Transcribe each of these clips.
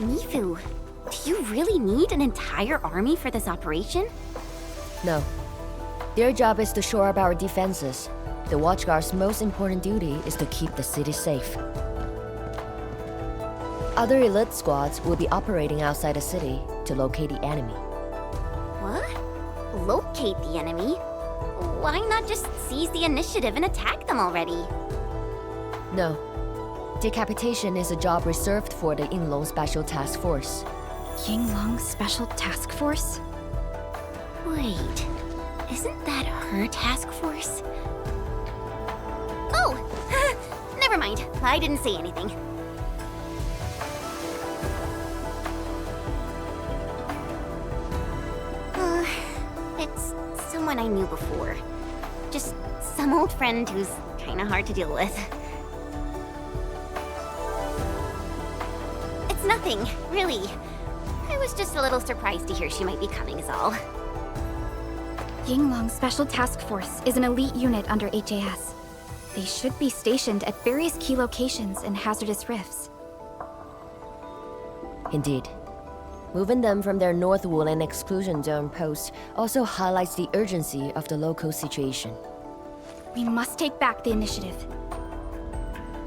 Mifu, do you really need an entire army for this operation? No. Their job is to shore up our defenses. The Watchguard's most important duty is to keep the city safe. Other elite squads will be operating outside the city to locate the enemy. What? Locate the enemy? Why not just seize the initiative and attack them already? No. Decapitation is a job reserved for the Yinglong Special Task Force. Yinglong Special Task Force? Wait, isn't that her task force? Oh! Never mind, I didn't say anything. It's someone I knew before. Just some old friend who's kinda hard to deal with. It's nothing, really. I was just a little surprised to hear she might be coming is all. Yinglong Special Task Force is an elite unit under HAS. They should be stationed at various key locations in hazardous rifts. Indeed. Moving them from their North Woolen exclusion zone post also highlights the urgency of the local situation. We must take back the initiative.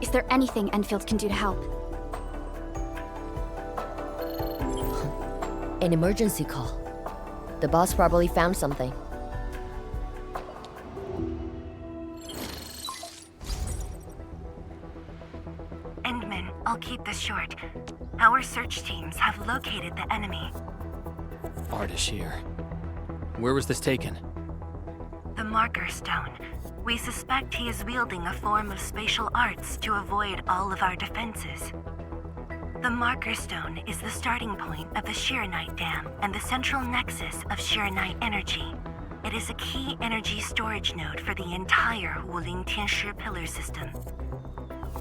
Is there anything Endfield can do to help? An emergency call. The boss probably found something. Endman, I'll keep this short. Our search teams have located the enemy. Ardashir. Where was this taken? The Marker Stone. We suspect he is wielding a form of spatial arts to avoid all of our defenses. The Marker Stone is the starting point of the Shiranite Dam and the central nexus of Shiranite energy. It is a key energy storage node for the entire Wuling Tianshi pillar system.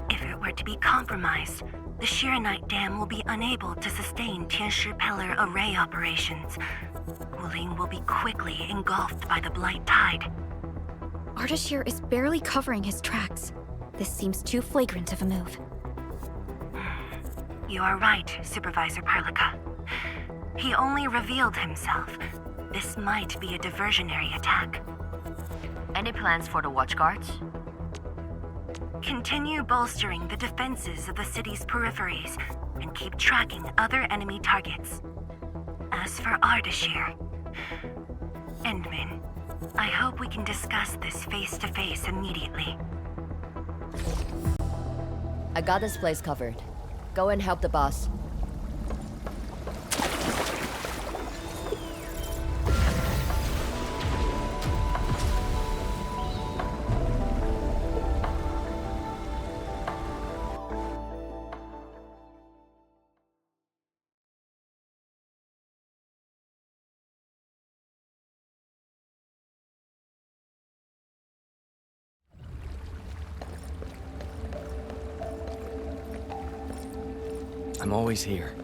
If it were to be compromised, the Shiranite Dam will be unable to sustain Tianshi pillar array operations. Wuling will be quickly engulfed by the Blight Tide. Ardashir is barely covering his tracks. This seems too flagrant of a move. You are right, Supervisor Parlica. He only revealed himself. This might be a diversionary attack. Any plans for the Watchguards? Continue bolstering the defenses of the city's peripheries and keep tracking other enemy targets. As for Ardashir, Endman, I hope we can discuss this face-to-face immediately. I got this place covered. Go and help the boss. I'm always here.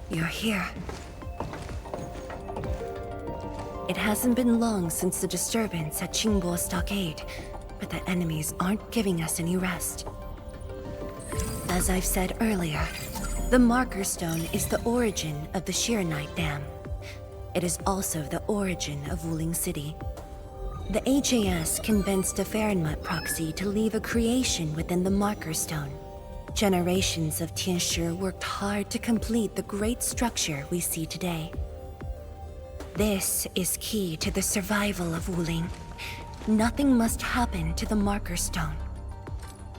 You're here. It hasn't been long since the disturbance at Qingbo Stockade, but the enemies aren't giving us any rest. As I've said earlier, the Marker Stone is the origin of the Shiranite Dam. It is also the origin of Wuling City. The HAS convinced a Fahrenheit proxy to leave a creation within the Marker Stone. Generations of Tianshi worked hard to complete the great structure we see today. This is key to the survival of Wuling. Nothing must happen to the Marker Stone.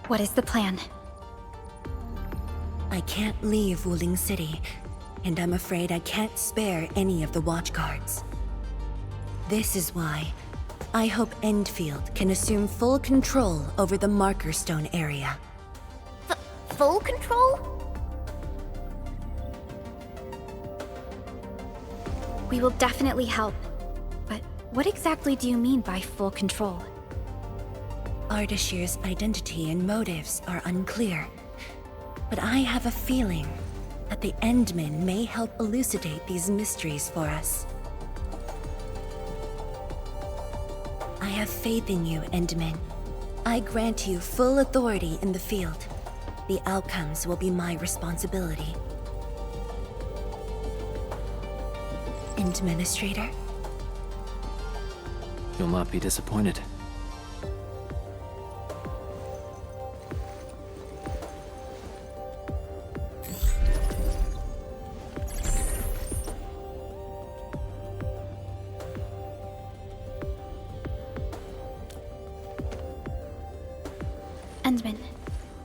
What is the plan? I can't leave Wuling City, and I'm afraid I can't spare any of the watchguards. This is why I hope Endfield can assume full control over the Marker Stone area. Full control? We will definitely help. But what exactly do you mean by full control? Ardashir's identity and motives are unclear, but I have a feeling that the Endmen may help elucidate these mysteries for us. I have faith in you, Endmen. I grant you full authority in the field. The outcomes will be my responsibility. Administrator? You'll not be disappointed. Endman,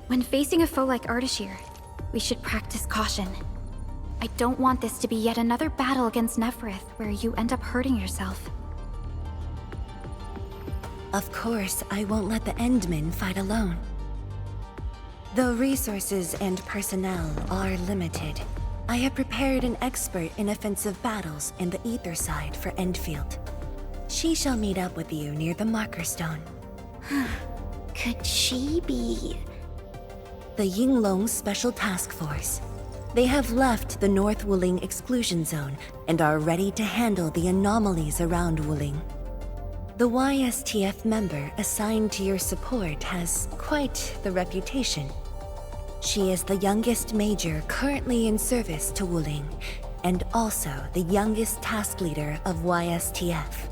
when facing a foe like Ardashir, we should practice caution. I don't want this to be yet another battle against Neferith where you end up hurting yourself. Of course, I won't let the Endmen fight alone. Though resources and personnel are limited, I have prepared an expert in offensive battles in the Ether side for Endfield. She shall meet up with you near the Marker Stone. Could she be... The Yinglong Special Task Force. They have left the North Wuling exclusion zone and are ready to handle the anomalies around Wuling. The YSTF member assigned to your support has quite the reputation. She is the youngest major currently in service to Wuling, and also the youngest task leader of YSTF.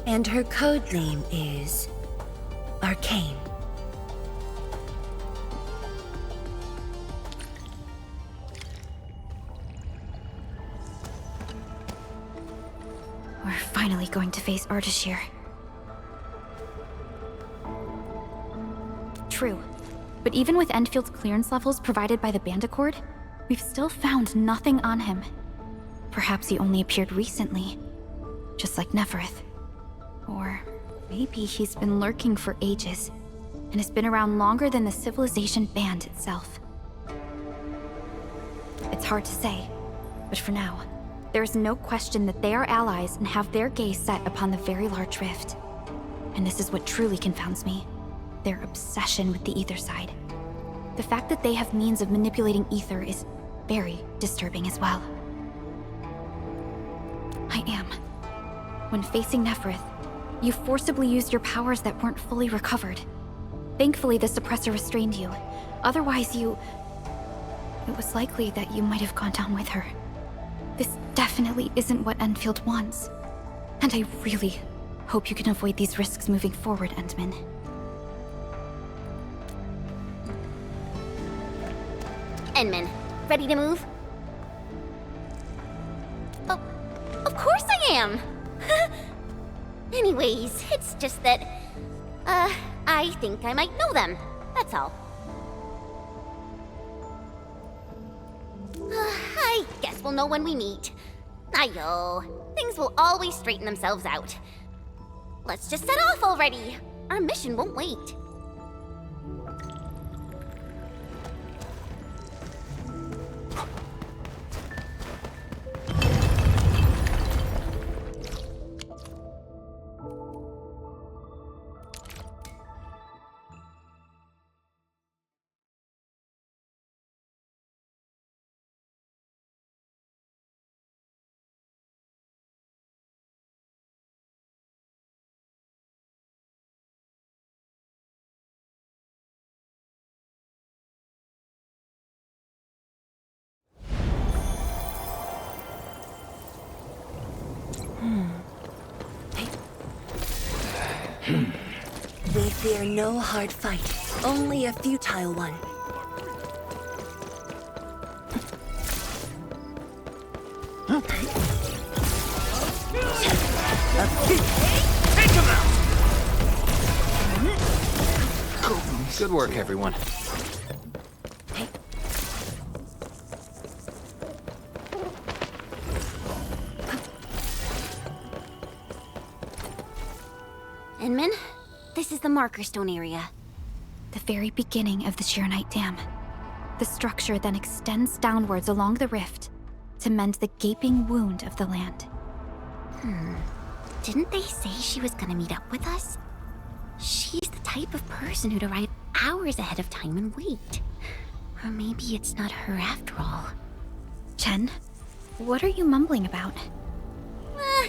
And her code name is... Arcane. We're finally going to face Ardashir. True. But even with Enfield's clearance levels provided by the Bandicord, we've still found nothing on him. Perhaps he only appeared recently, just like Neferith. Or maybe he's been lurking for ages, and has been around longer than the civilization band itself. It's hard to say, but for now, there is no question that they are allies and have their gaze set upon the very large rift. And this is what truly confounds me. Their obsession with the Ether side. The fact that they have means of manipulating Ether is very disturbing as well. I am. When facing Neferith, you forcibly used your powers that weren't fully recovered. Thankfully, the suppressor restrained you. Otherwise, it was likely that you might have gone down with her. This definitely isn't what Endfield wants. And I really hope you can avoid these risks moving forward, Endman. Endman, ready to move? Oh, of course I am! Anyways, it's just that, I think I might know them. That's all. I guess we'll know when we meet. Ayo, things will always straighten themselves out. Let's just set off already. Our mission won't wait. We fear no hard fight, only a futile one. Take him out! Good work, everyone. Inman, this is the marker stone area. The very beginning of the Sheernite Dam. The structure then extends downwards along the rift to mend the gaping wound of the land. Didn't they say she was gonna meet up with us? She's the type of person who'd arrive hours ahead of time and wait. Or maybe it's not her after all. Chen, what are you mumbling about?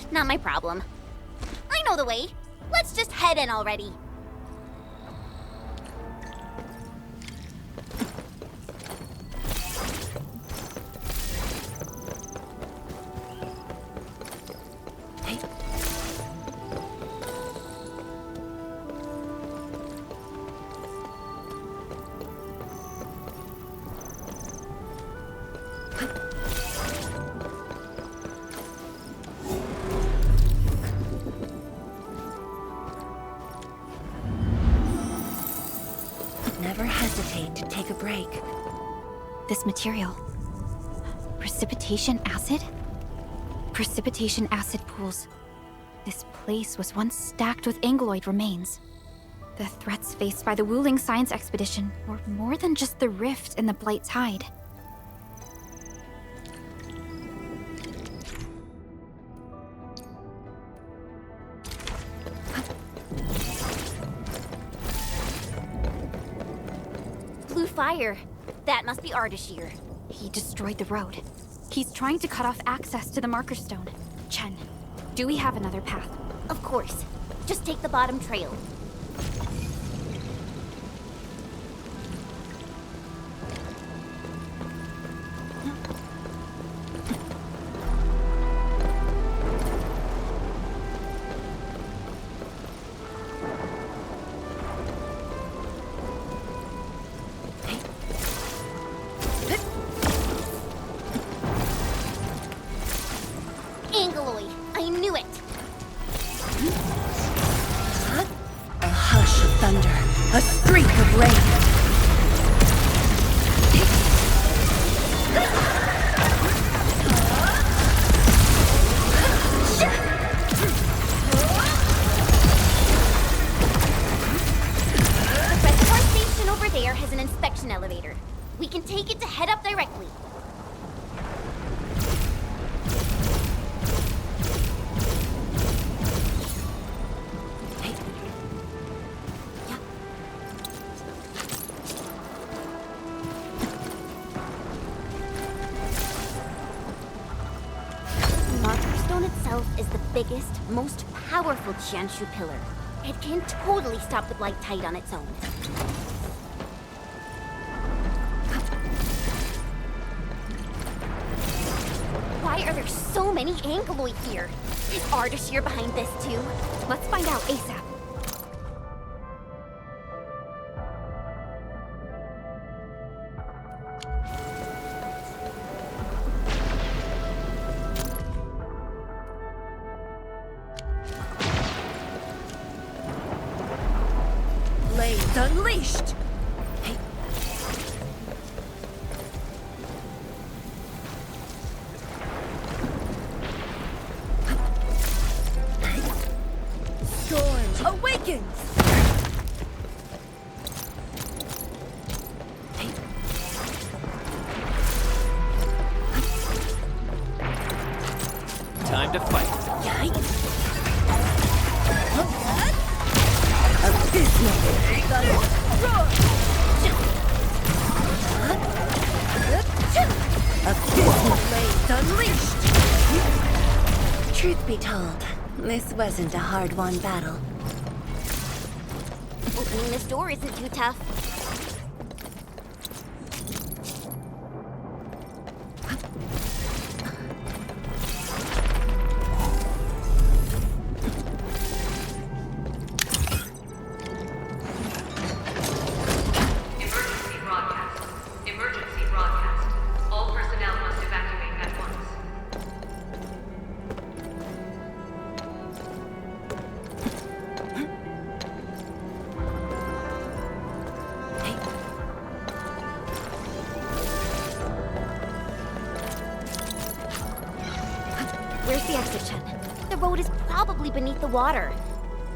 Not my problem. I know the way. Let's just head in already. Never hesitate to take a break. This material. Precipitation acid? Precipitation acid pools. This place was once stacked with Angloid remains. The threats faced by the Wuling science expedition were more than just the rift in the Blight Tide. Blue fire. That must be Ardashir. He destroyed the road. He's trying to cut off access to the marker stone. Chen, do we have another path? Of course. Just take the bottom trail. Angloid. I knew it. A hush of thunder, a streak of rain. The reservoir station over there has an inspection elevator. We can take it to head up directly. The marker stone itself is the biggest, most powerful Jianshu pillar. It can totally stop the Blight Tide on its own. Why are there so many Angloid here? Is Ardashir behind this too? Let's find out ASAP. Blades unleashed! Storm awakens! Time to fight. Abysmal blades unleashed! Truth be told, this wasn't a hard-won battle. Opening this door isn't too tough. Emergency broadcast. Emergency broadcast. All personnel must evacuate at once. Where's the exit, Chen? The road is probably beneath the water.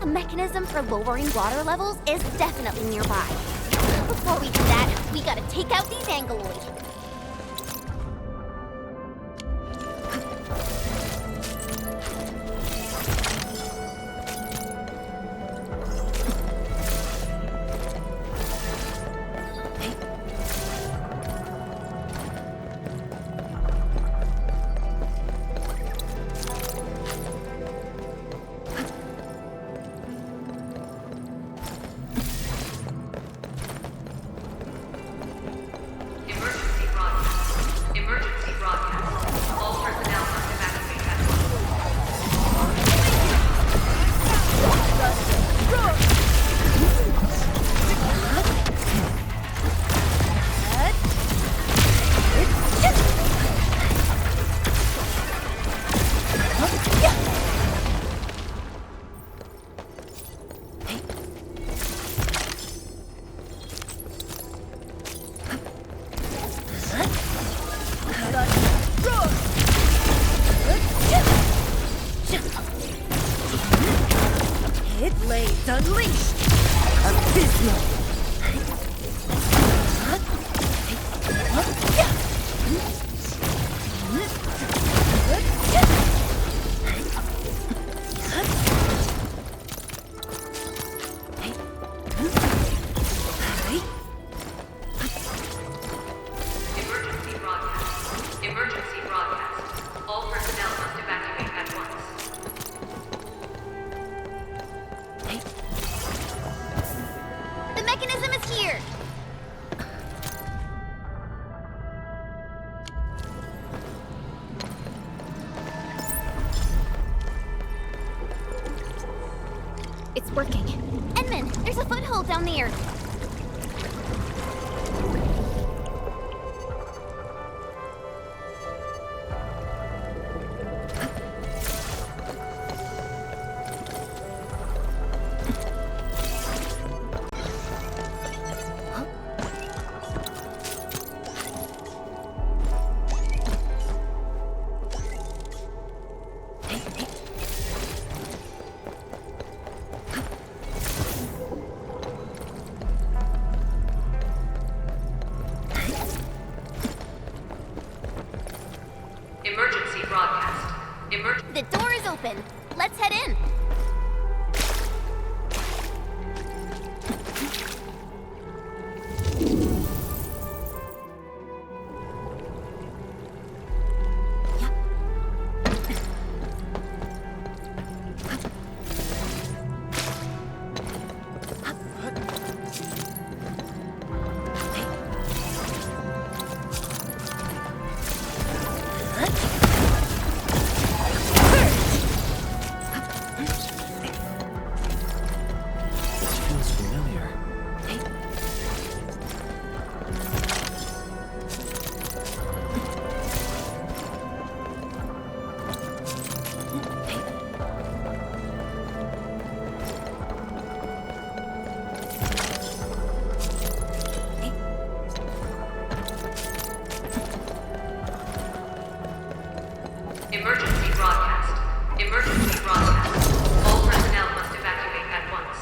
A mechanism for lowering water levels is definitely nearby. Before we do that, we gotta take out these Angeloid. Emergency broadcast. Emergency broadcast. All personnel must evacuate at once. Hit blades unleashed! Abysmal! Emergency broadcast. Emergency broadcast. All personnel must evacuate at once. The mechanism is here! It's working. Edmund, there's a foothold down there. Emergency broadcast. The door is open. Let's head in. This feels familiar. Emergency broadcast. Emergency broadcast. All personnel must evacuate at once.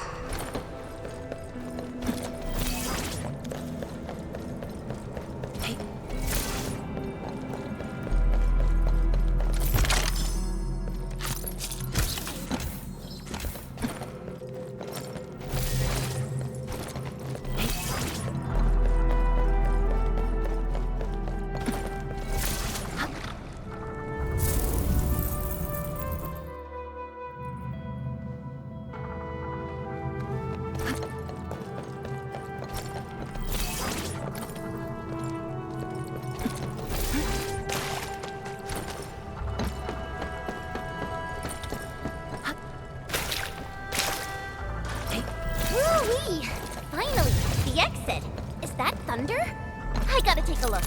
Woo-wee! Finally, the exit. Is that thunder? I gotta take a look.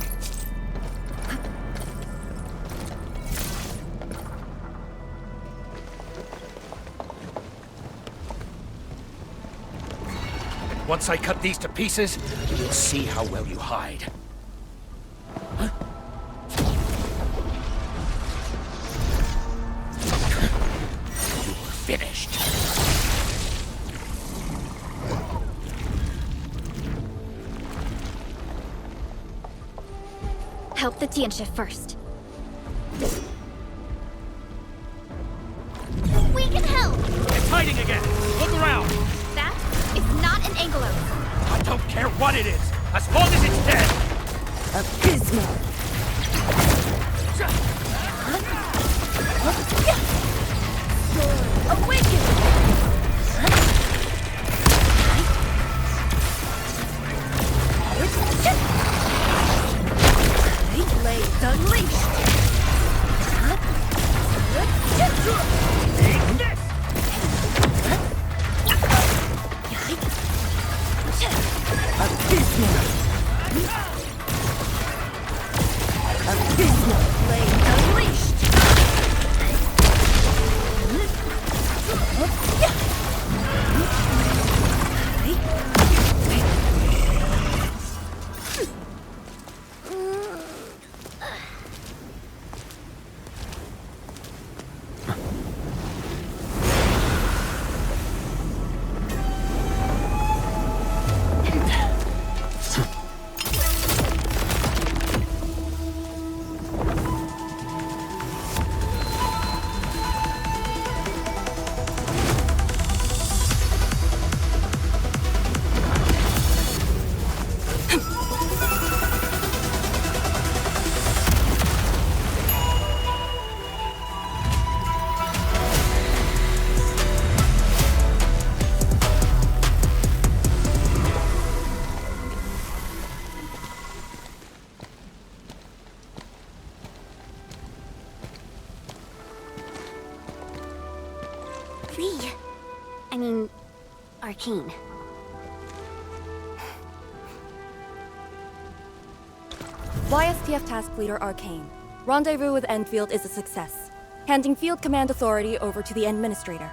Once I cut these to pieces, you'll see how well you hide. You're finished. help the Tiansha first. We can help! It's hiding again! Look around! That is not an Anglos. I don't care what it is, as long as it's dead! Abysmal! Awaken! Blades unleashed! Abysmal! Abysmal! Blades unleashed! Arcane. YSTF Task Leader Arcane. Rendezvous with Endfield is a success. Handing field command authority over to the Administrator.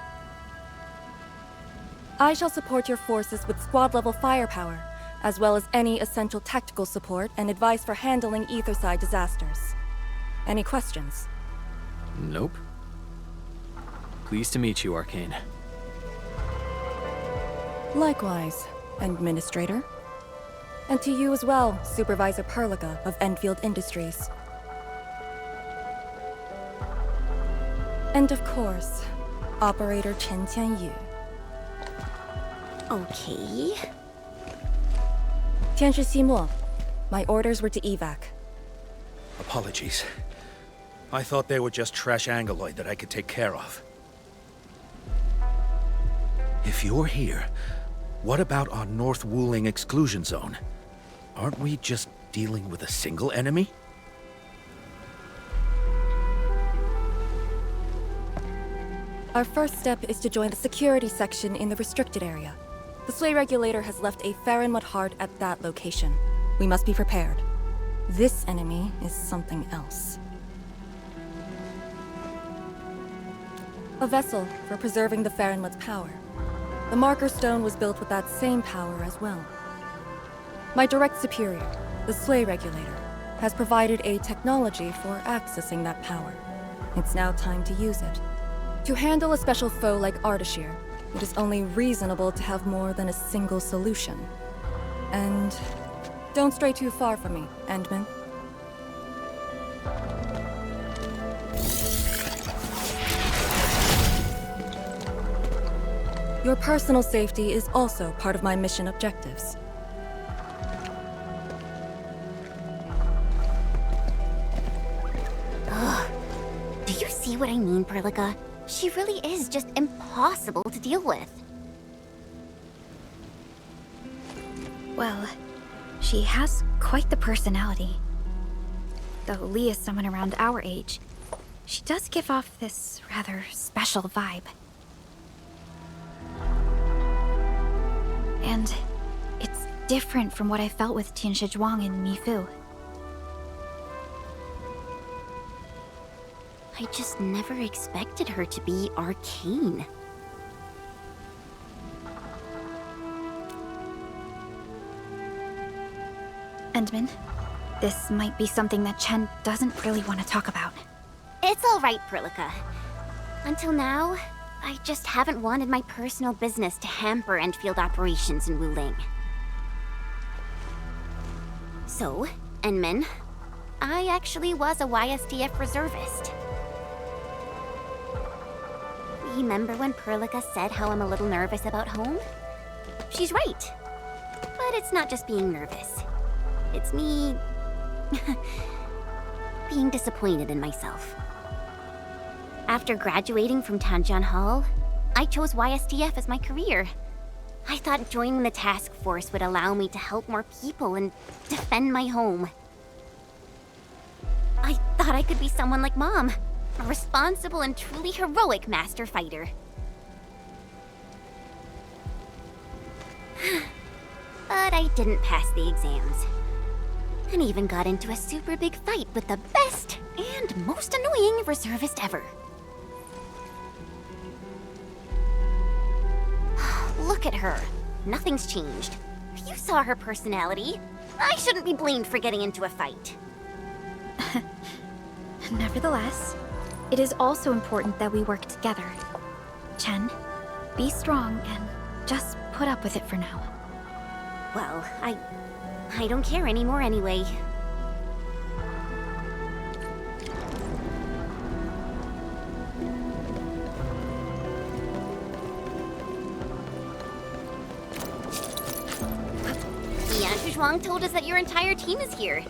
I shall support your forces with squad-level firepower, as well as any essential tactical support and advice for handling Etherside disasters. Any questions? Nope. Pleased to meet you, Arcane. Likewise, Administrator. And to you as well, Supervisor Perlica of Endfield Industries. And of course, Operator Chen Tianyu. Okay. Tianshi Simo, my orders were to evac. Apologies. I thought they were just trash Angoloid that I could take care of. If you're here, what about our North Wuling exclusion zone? Aren't we just dealing with a single enemy? Our first step is to join the security section in the restricted area. The Sway Regulator has left a Farinmud heart at that location. We must be prepared. This enemy is something else. A vessel for preserving the Farinmud's power. The Marker Stone was built with that same power as well. My direct superior, the Sway Regulator, has provided a technology for accessing that power. It's now time to use it. To handle a special foe like Ardashir, it is only reasonable to have more than a single solution. And don't stray too far from me, Endman. Your personal safety is also part of my mission objectives. Do you see what I mean, Perlica? She really is just impossible to deal with. Well, she has quite the personality. Though Lee is someone around our age, she does give off this rather special vibe. And it's different from what I felt with Tianshi Zhuang and Mifu. I just never expected her to be arcane. Endman, this might be something that Chen doesn't really want to talk about. It's all right, Perlica. Until now, I just haven't wanted my personal business to hamper Endfield operations in Wuling. So, Enmin, I actually was a YSTF reservist. Remember when Perlica said how I'm a little nervous about home? She's right. But it's not just being nervous. It's me... being disappointed in myself. After graduating from Tanjian Hall, I chose YSTF as my career. I thought joining the task force would allow me to help more people and defend my home. I thought I could be someone like Mom, a responsible and truly heroic master fighter. But I didn't pass the exams. And even got into a super big fight with the best and most annoying reservist ever. Look at her. Nothing's changed. You saw her personality. I shouldn't be blamed for getting into a fight. Nevertheless, it is also important that we work together. Chen, be strong and just put up with it for now. Well, I don't care anymore anyway. Zhuang told us that your entire team is here.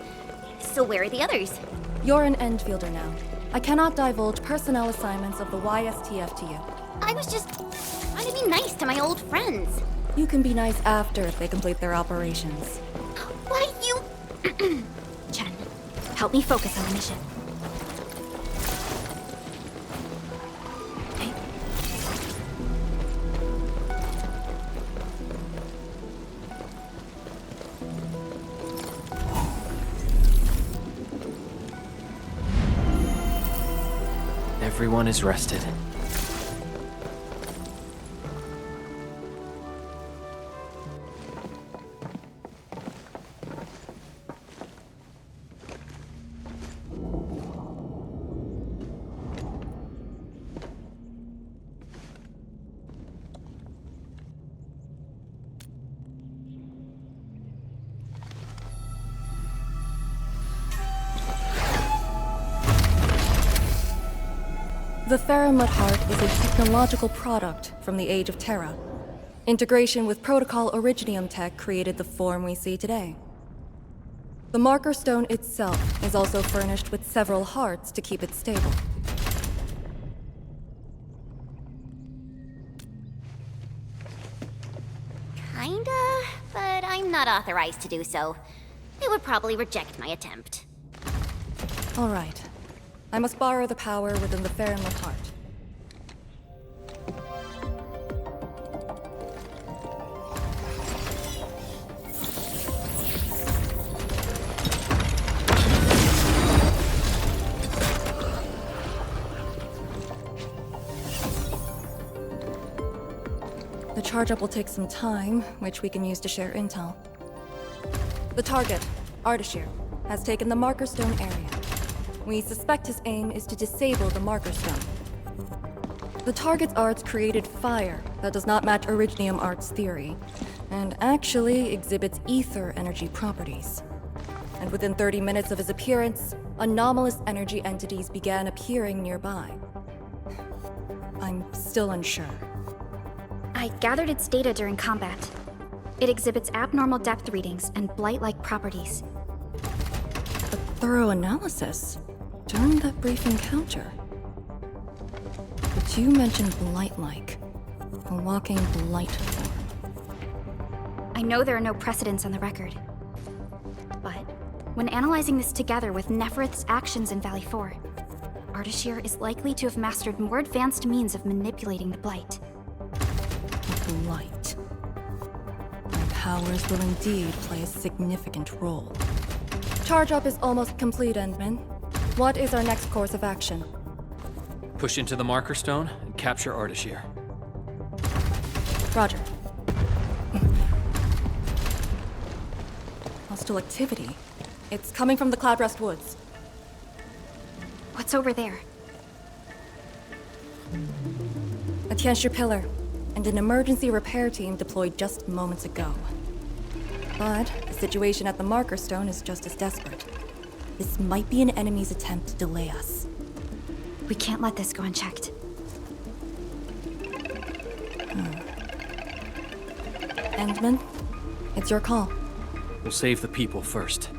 So where are the others? You're an Endfielder now. I cannot divulge personnel assignments of the YSTF to you. I was just trying to be nice to my old friends. You can be nice after if they complete their operations. Why, you... Chen, help me focus on the mission. Everyone is rested. The Faramut Heart is a technological product from the Age of Terra. Integration with Protocol Originium tech created the form we see today. The Marker Stone itself is also furnished with several hearts to keep it stable. Kinda, but I'm not authorized to do so. They would probably reject my attempt. All right. I must borrow the power within the Faramut Heart. The charge-up will take some time, which we can use to share intel. The target, Ardashir, has taken the Marker Stone area. We suspect his aim is to disable the Marker Stone. The target's arts created fire that does not match Originium Art's theory, and actually exhibits ether energy properties. And within 30 minutes of his appearance, anomalous energy entities began appearing nearby. I'm still unsure. I gathered its data during combat. It exhibits abnormal depth readings and blight-like properties. A thorough analysis during that brief encounter. But you mentioned blight-like. A walking blight form. I know there are no precedents on the record. But when analyzing this together with Neferith's actions in Valley 4, Ardashir is likely to have mastered more advanced means of manipulating the blight. Blight. My powers will indeed play a significant role. Charge-up is almost complete, Endman. What is our next course of action? Push into the Marker Stone and capture Ardashir. Roger. Hostile activity. It's coming from the Cloudrest Woods. What's over there? A Tianshi pillar, and an emergency repair team deployed just moments ago. But the situation at the Marker Stone is just as desperate. This might be an enemy's attempt to delay us. We can't let this go unchecked. Endman, it's your call. We'll save the people first.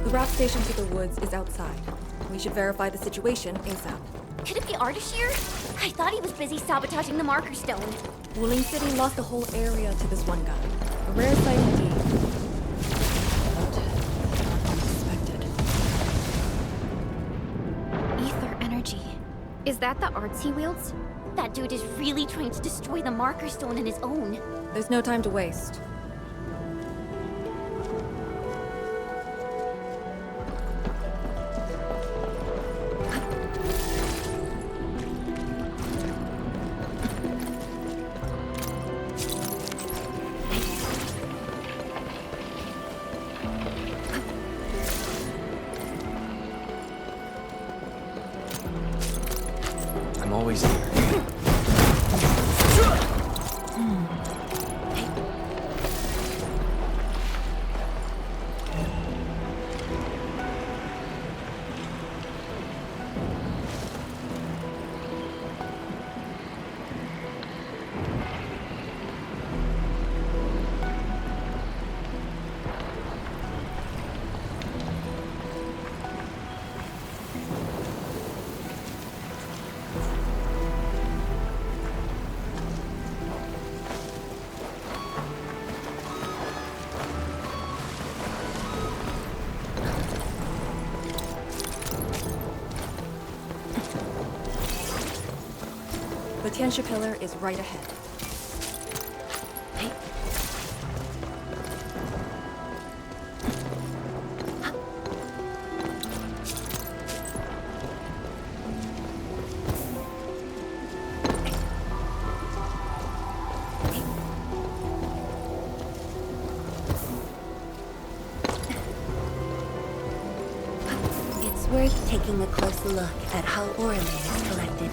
The raft station to the woods is outside. We should verify the situation ASAP. Could it be Ardashir? I thought he was busy sabotaging the marker stone. Wuling City lost the whole area to this one guy. A rare sight indeed. But unexpected. Ether energy. Is that the arts he wields? That dude is really trying to destroy the marker stone on his own. There's no time to waste. I'm always here. The Tianxia pillar is right ahead. It's worth taking a close look at how Orlane is collected.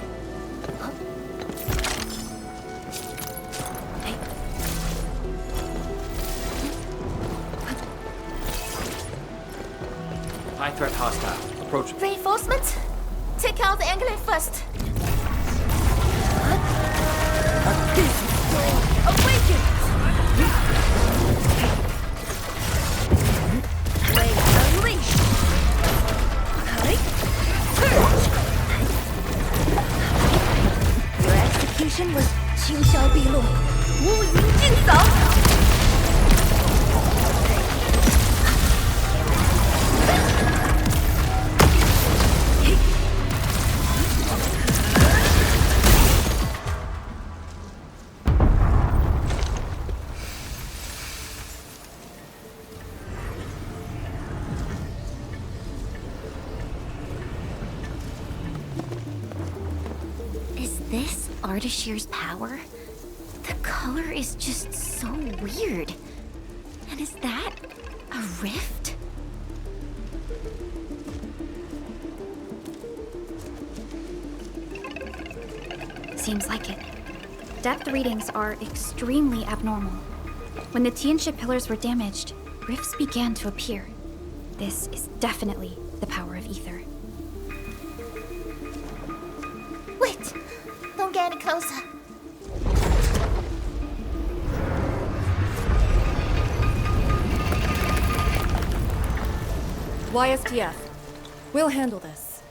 High threat hostile. Approach. Reinforcements? Take out the Angler first. Awaken! Blade unleashed! Your execution was 轻销毕露，乌云尽扫。 Is this Ardashir's power? The color is just so weird. What is that? A rift? Seems like it. Depth readings are extremely abnormal. When the Tianxia pillars were damaged, rifts began to appear. This is definitely the power of ether. Wait! Don't get any closer. YSTF. We'll handle this.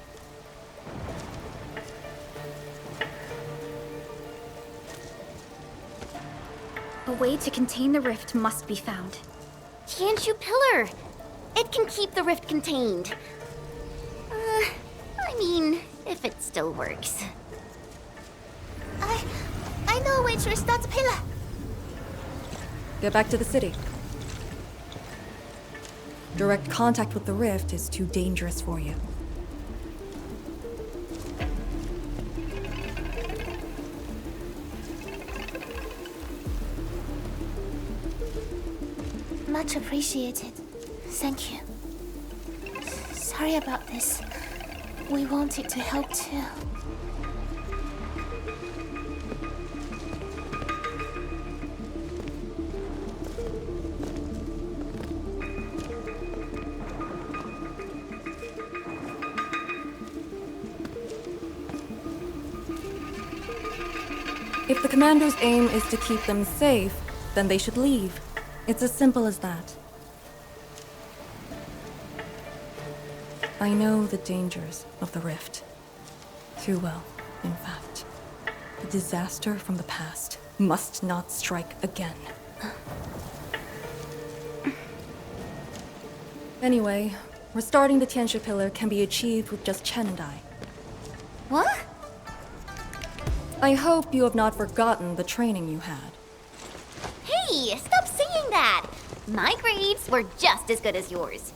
A way to contain the rift must be found. Tianxia pillar! It can keep the rift contained. I mean, if it still works. I know a way to restart the pillar. Get back to the city. Direct contact with the rift is too dangerous for you. Much appreciated. Thank you. Sorry about this. We wanted to help too. If the commander's aim is to keep them safe, then they should leave. It's as simple as that. I know the dangers of the rift. Too well, in fact. The disaster from the past must not strike again. Anyway, restarting the Tianxia pillar can be achieved with just Chen and I. What? I hope you have not forgotten the training you had. Hey, stop saying that! My grades were just as good as yours.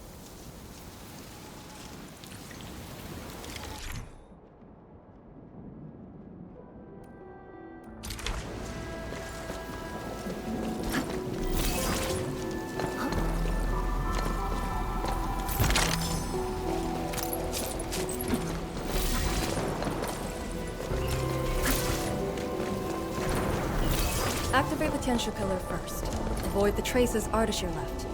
Activate the Tianxia pillar first. Avoid the traces Ardashir left.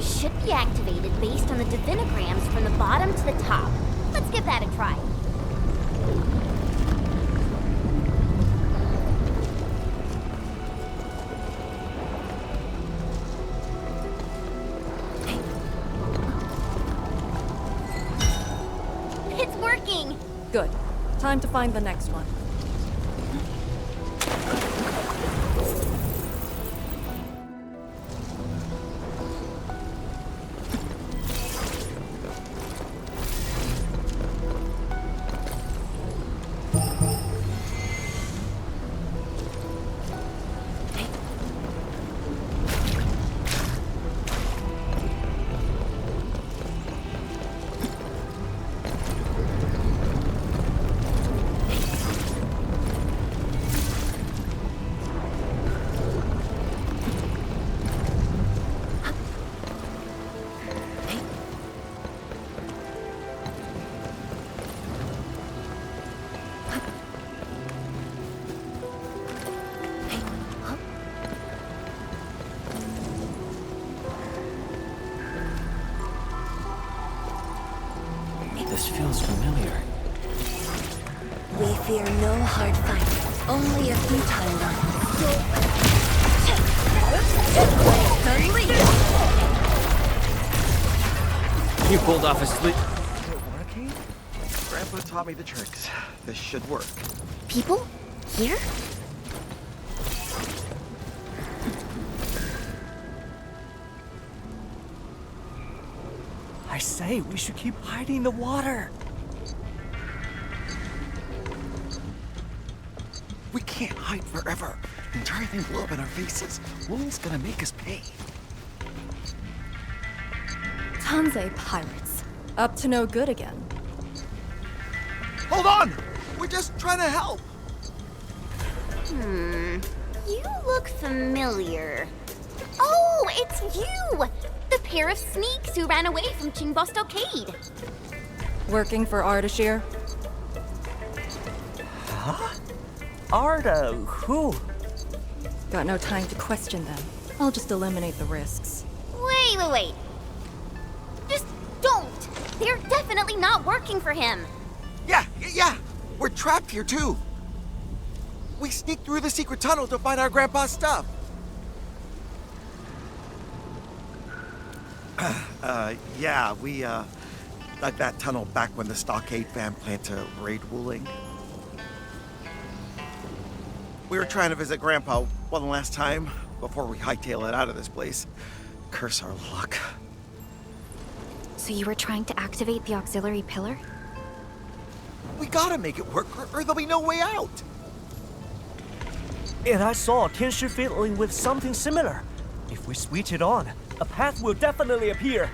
Should be activated based on the divinograms from the bottom to the top. Let's give that a try. It's working! Good. Time to find the next one. fear no hard fight, only a futile one. You pulled off a sleep. Working? Grandpa taught me the tricks. This should work. People? Here? I say, we should keep hiding in the water. We can't hide forever. The entire thing blew up in our faces. Wooling's gonna make us pay. Tanzai pirates. Up to no good again. Hold on! We're just trying to help. You look familiar. Oh, it's you! The pair of sneaks who ran away from Qingbo Stockade. Working for Ardashir? Huh? Arda, who? Got no time to question them. I'll just eliminate the risks. Wait. Just don't! They're definitely not working for him. Yeah! We're trapped here too. We sneaked through the secret tunnel to find our grandpa's stuff. Yeah, we, dug that tunnel back when the Stockade fam planned to raid Wuling. We were trying to visit Grandpa one last time before we hightail it out of this place. Curse our luck. So you were trying to activate the auxiliary pillar? We gotta make it work, or there'll be no way out. And I saw Tianshi fiddling with something similar. If we switch it on, a path will definitely appear.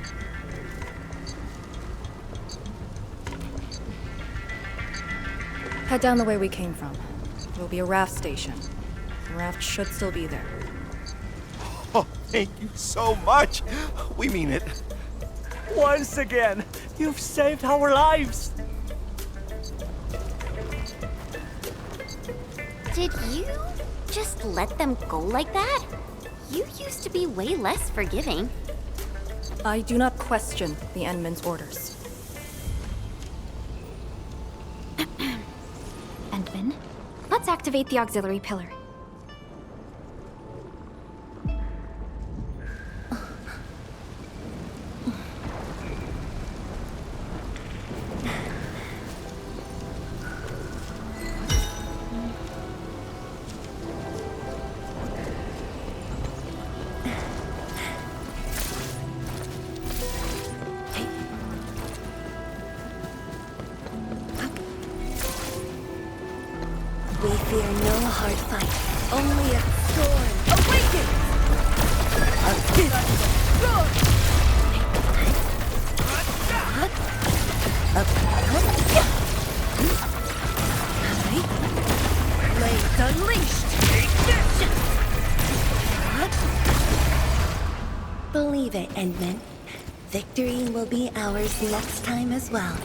Head down the way we came from. There'll be a raft station. The raft should still be there. Oh, thank you so much. We mean it. Once again, you've saved our lives. Did you just let them go like that? You used to be way less forgiving. I do not question the Endman's orders. Endman, let's activate the auxiliary pillar. We fear no hard fight, only a storm awakens! Blades unleashed! Believe it, Endman. Victory will be ours next time as well.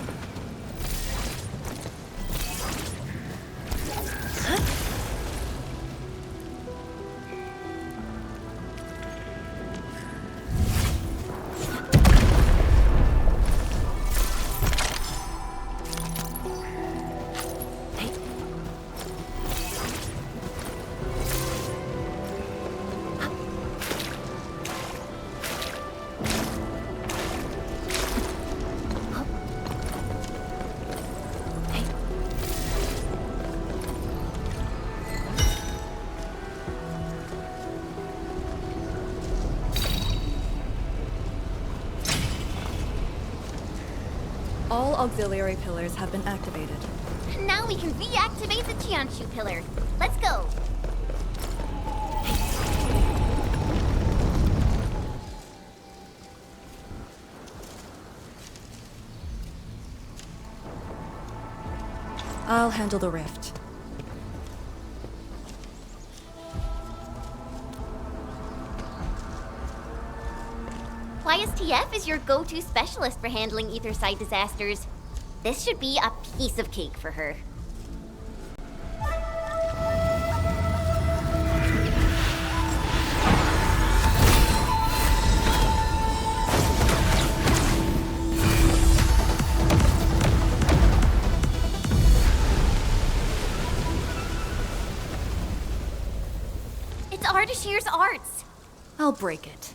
All auxiliary pillars have been activated. Now we can reactivate the Qianshu pillar. Let's go. I'll handle the rift. YSTF is your go-to specialist for handling Aetherside disasters. This should be a piece of cake for her. Ardashir's arts. I'll break it.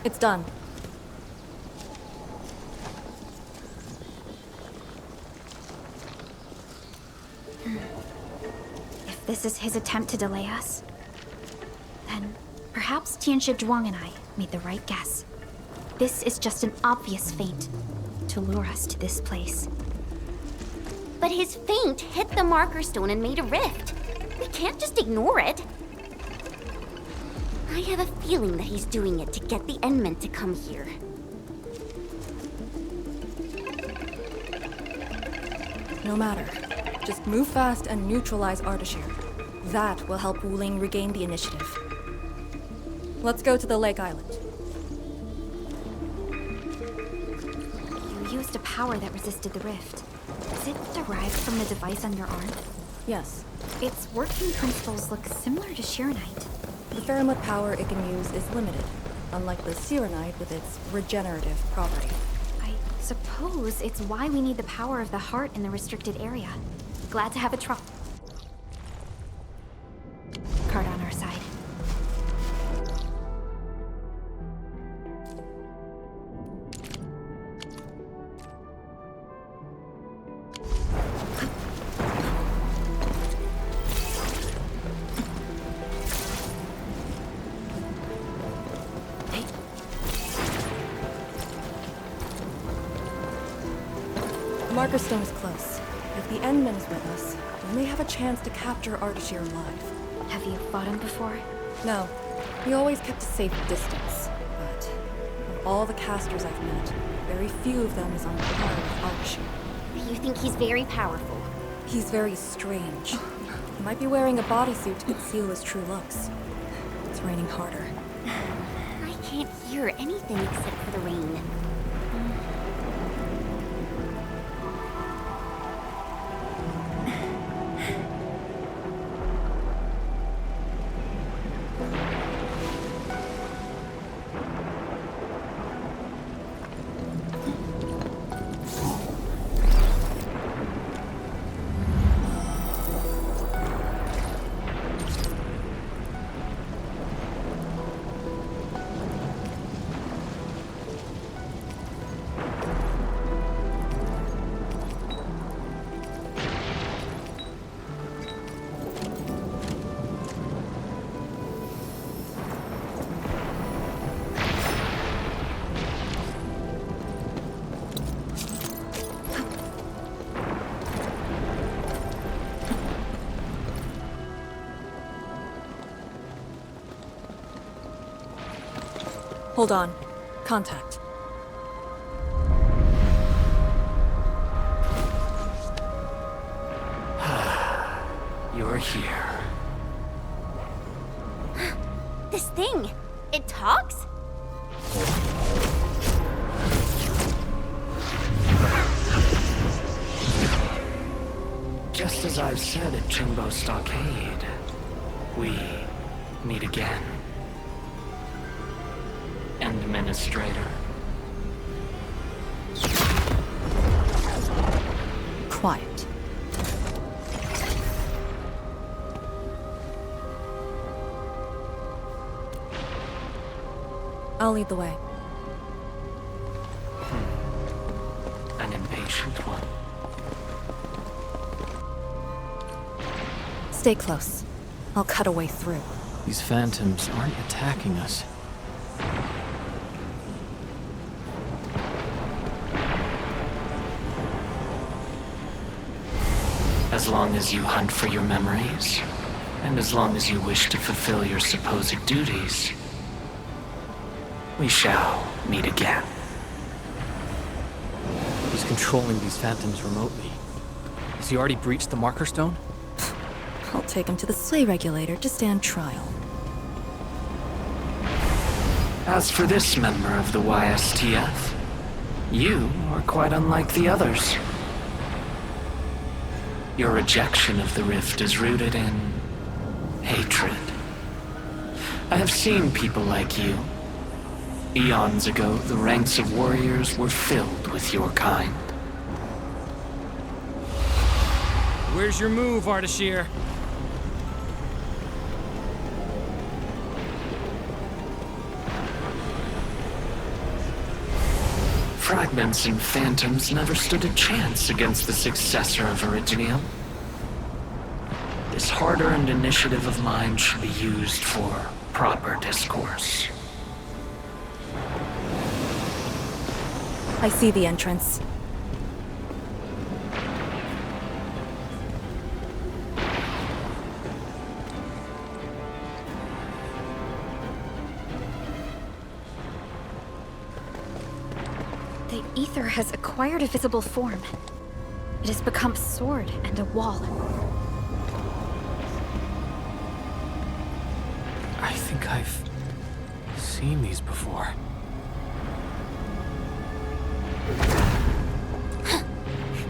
It's done. If this is his attempt to delay us, then perhaps Tianshi Zhuang and I made the right guess. This is just an obvious feint to lure us to this place. But his feint hit the marker stone and made a rift. We can't just ignore it. I have a feeling that he's doing it to get the Endmen to come here. No matter. Just move fast and neutralize Ardashir. That will help Wuling regain the initiative. Let's go to the Lake Island. You used a power that resisted the rift. Is it derived from the device on your arm? Yes. Its working principles look similar to Shiranite. The Farinwood power it can use is limited, unlike the Sirenite with its regenerative property. I suppose it's why we need the power of the heart in the restricted area. Glad to have a card on our side. The Marker Stone is close. If the Endman is with us, we may have a chance to capture Ardashir alive. Have you fought him before? No. He always kept a safe distance. But of all the casters I've met, very few of them is on par with Ardashir. You think he's very powerful? He's very strange. He might be wearing a bodysuit to conceal his true looks. It's raining harder. I can't hear anything except for the rain. Hold on. Contact. You're here. This thing, it talks? Just as I've said at Jingbo Stockade, we meet again. Administrator. Quiet. I'll lead the way. An impatient one. Stay close. I'll cut a way through. These phantoms aren't attacking us. As long as you hunt for your memories, and as long as you wish to fulfill your supposed duties, we shall meet again. He's controlling these phantoms remotely. Has he already breached the marker stone? I'll take him to the sleigh regulator to stand trial. As for this member of the YSTF, You are quite unlike the others. Your rejection of the rift is rooted in hatred. I have seen people like you. Eons ago, the ranks of warriors were filled with your kind. Where's your move, Ardashir? Fragments and phantoms never stood a chance against the successor of Originium. This hard-earned initiative of mine should be used for proper discourse. I see the entrance. The ether has acquired a visible form. It has become a sword and a wall. I think I've seen these before.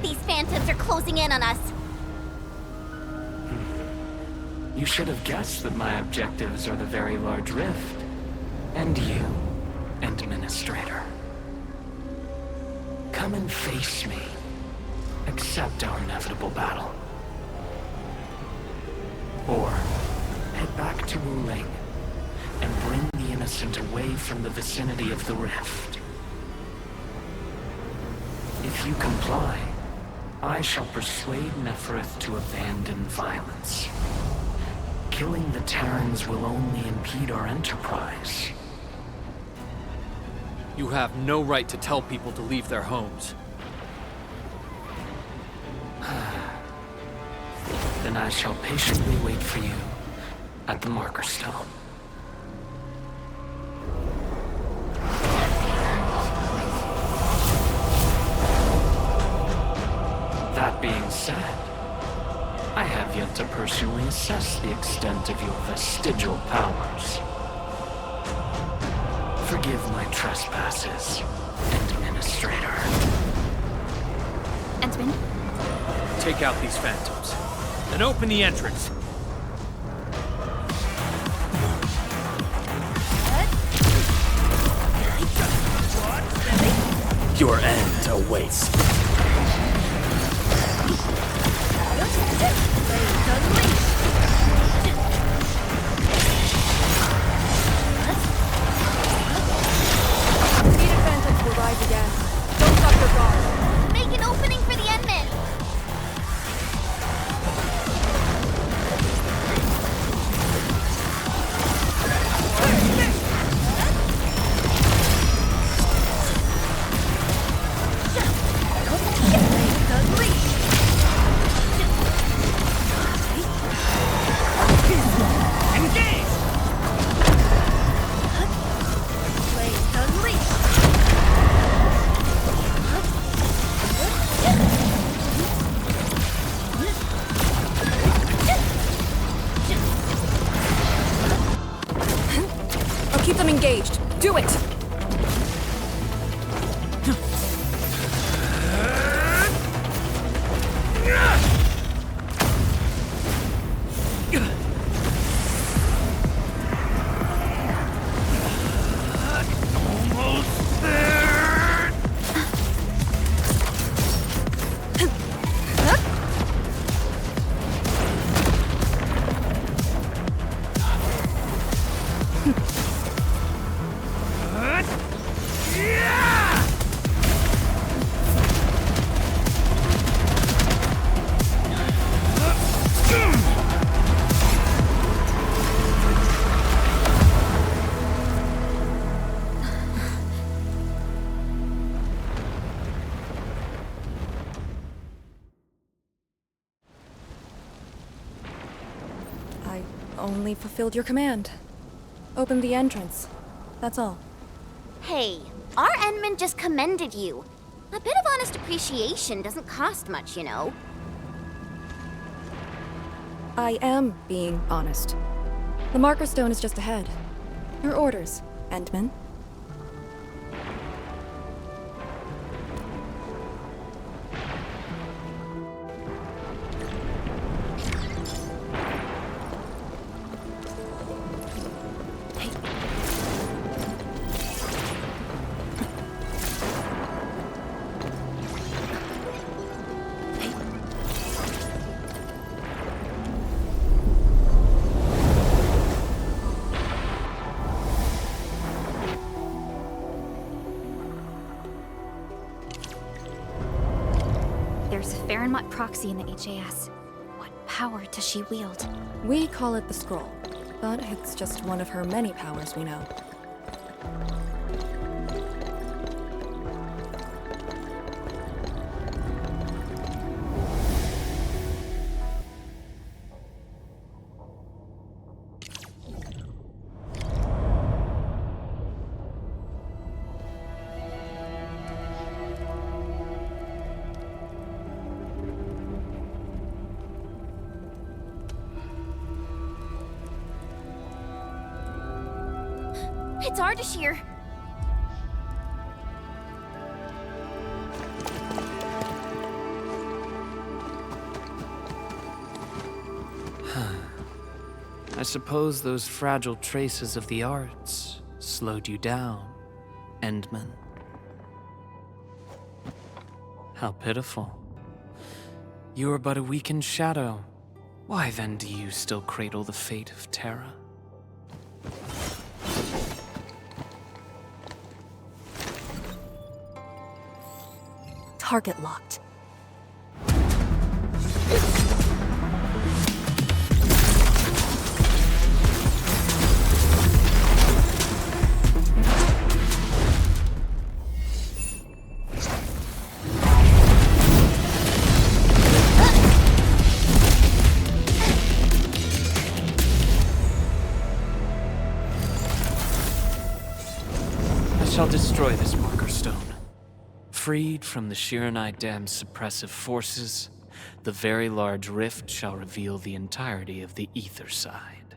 These phantoms are closing in on us. You should have guessed that my objectives are the very large rift. And you, Administrator. Come and face me. Accept our inevitable battle. Or head back to Wuling and bring the innocent away from the vicinity of the rift. If you comply, I shall persuade Nefereth to abandon violence. Killing the Terrans will only impede our enterprise. You have no right to tell people to leave their homes. Then I shall patiently wait for you at the Marker Stone. That being said, I have yet to personally assess the extent of your vestigial powers. Forgive my trespasses, Administrator. Entman? Take out these phantoms, and open the entrance. Your end awaits. Defeated phantoms will rise again. Don't stop your guard. Make an opening for the Endmen. I'll keep them engaged. Do it! I only fulfilled your command. Open the entrance. That's all. Hey, our Endman just commended you. A bit of honest appreciation doesn't cost much, you know. I am being honest. The Marker Stone is just ahead. Your orders, Endman. There's a Farinmut proxy in the HAS. What power does she wield? We call it the Scroll, but it's just one of her many powers we know. It's Ardashir. I suppose those fragile traces of the arts slowed you down, Endman. How pitiful. You are but a weakened shadow. Why then do you still cradle the fate of Terra? Target locked. I shall destroy this marker stone. Freed from the Shiranai Dam's suppressive forces, the very large rift shall reveal the entirety of the ether side.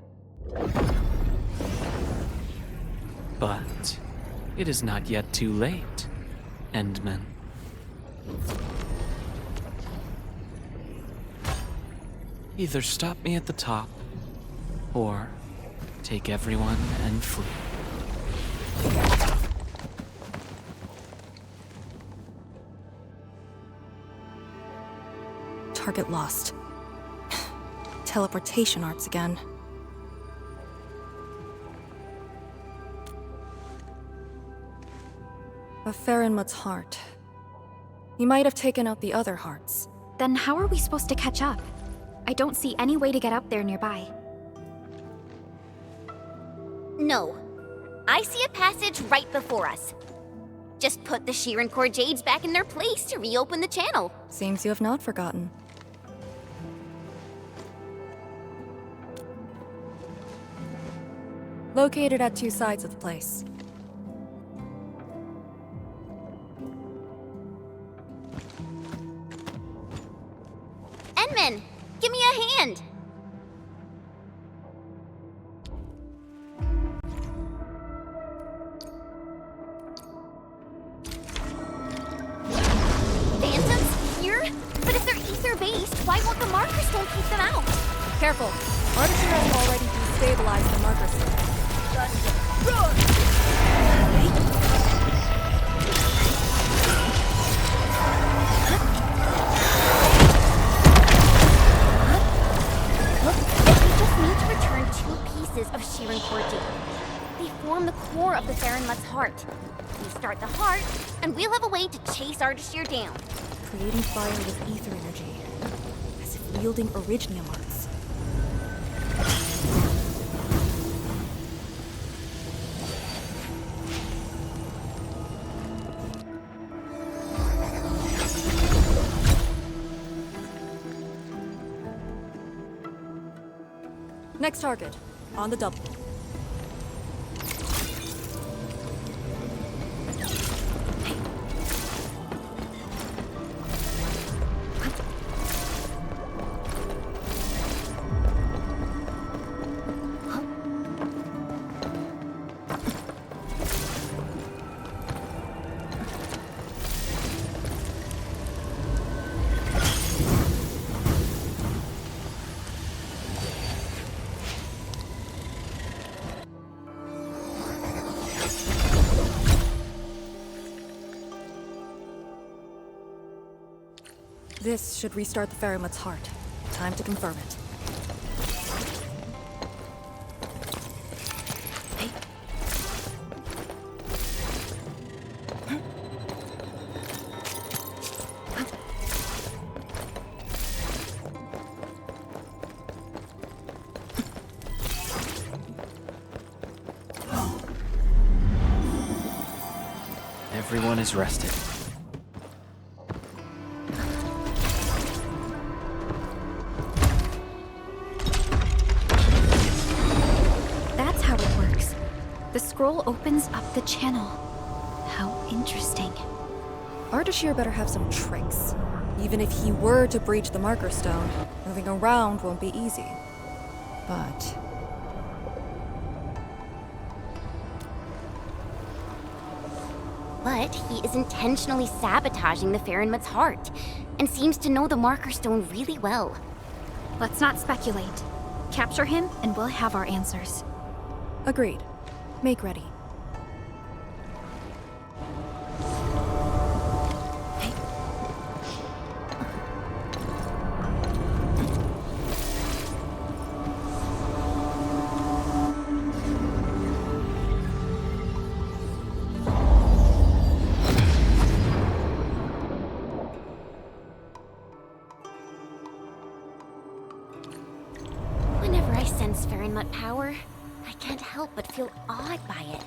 But it is not yet too late, Endman. Either stop me at the top, or take everyone and flee. Target lost. Teleportation arts again. A Farinmut's heart. He might have taken out the other hearts. Then how are we supposed to catch up? I don't see any way to get up there nearby. No. I see a passage right before us. Just put the Shiran Core Jades back in their place to reopen the channel. Seems you have not forgotten. Located at two sides of the place. Endman, give me a hand. Phantoms here? But if they're ether-based, why won't the marker stone keep them out? Careful. Ardashir has already destabilized the marker stone. Of Shiran Core Jade. They form the core of the Farinmut's heart. We start the heart, and we'll have a way to chase Ardashir down. Creating fire with ether energy. As if wielding Orignium arts. Next target. On the double. This should restart the Farinmut's heart. Time to confirm it. Everyone is rested. That's how it works. The scroll opens up the channel. How interesting. Ardashir better have some tricks. Even if he were to breach the Marker Stone, moving around won't be easy. But... But he is intentionally sabotaging the Farinmut's heart, and seems to know the Marker Stone really well. Let's not speculate. Capture him, and we'll have our answers. agreed. Make ready. Whenever I sense Farinmut power, I can't help but feel awed by it.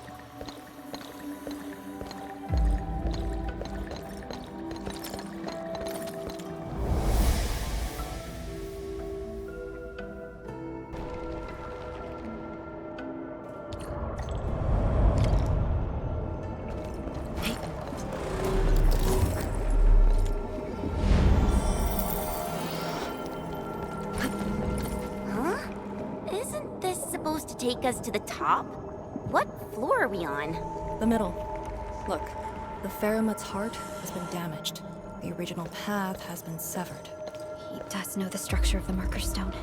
Isn't this supposed to take us to the top? What floor are we on? The middle. Look, the Faramut's heart has been damaged. The original path has been severed. He does know the structure of the Marker Stone.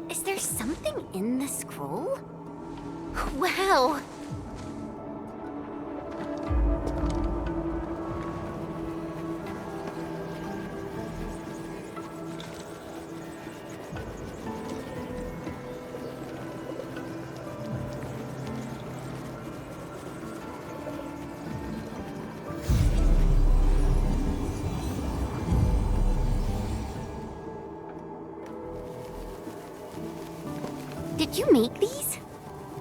Is there something in the scroll? Wow! Did you make these?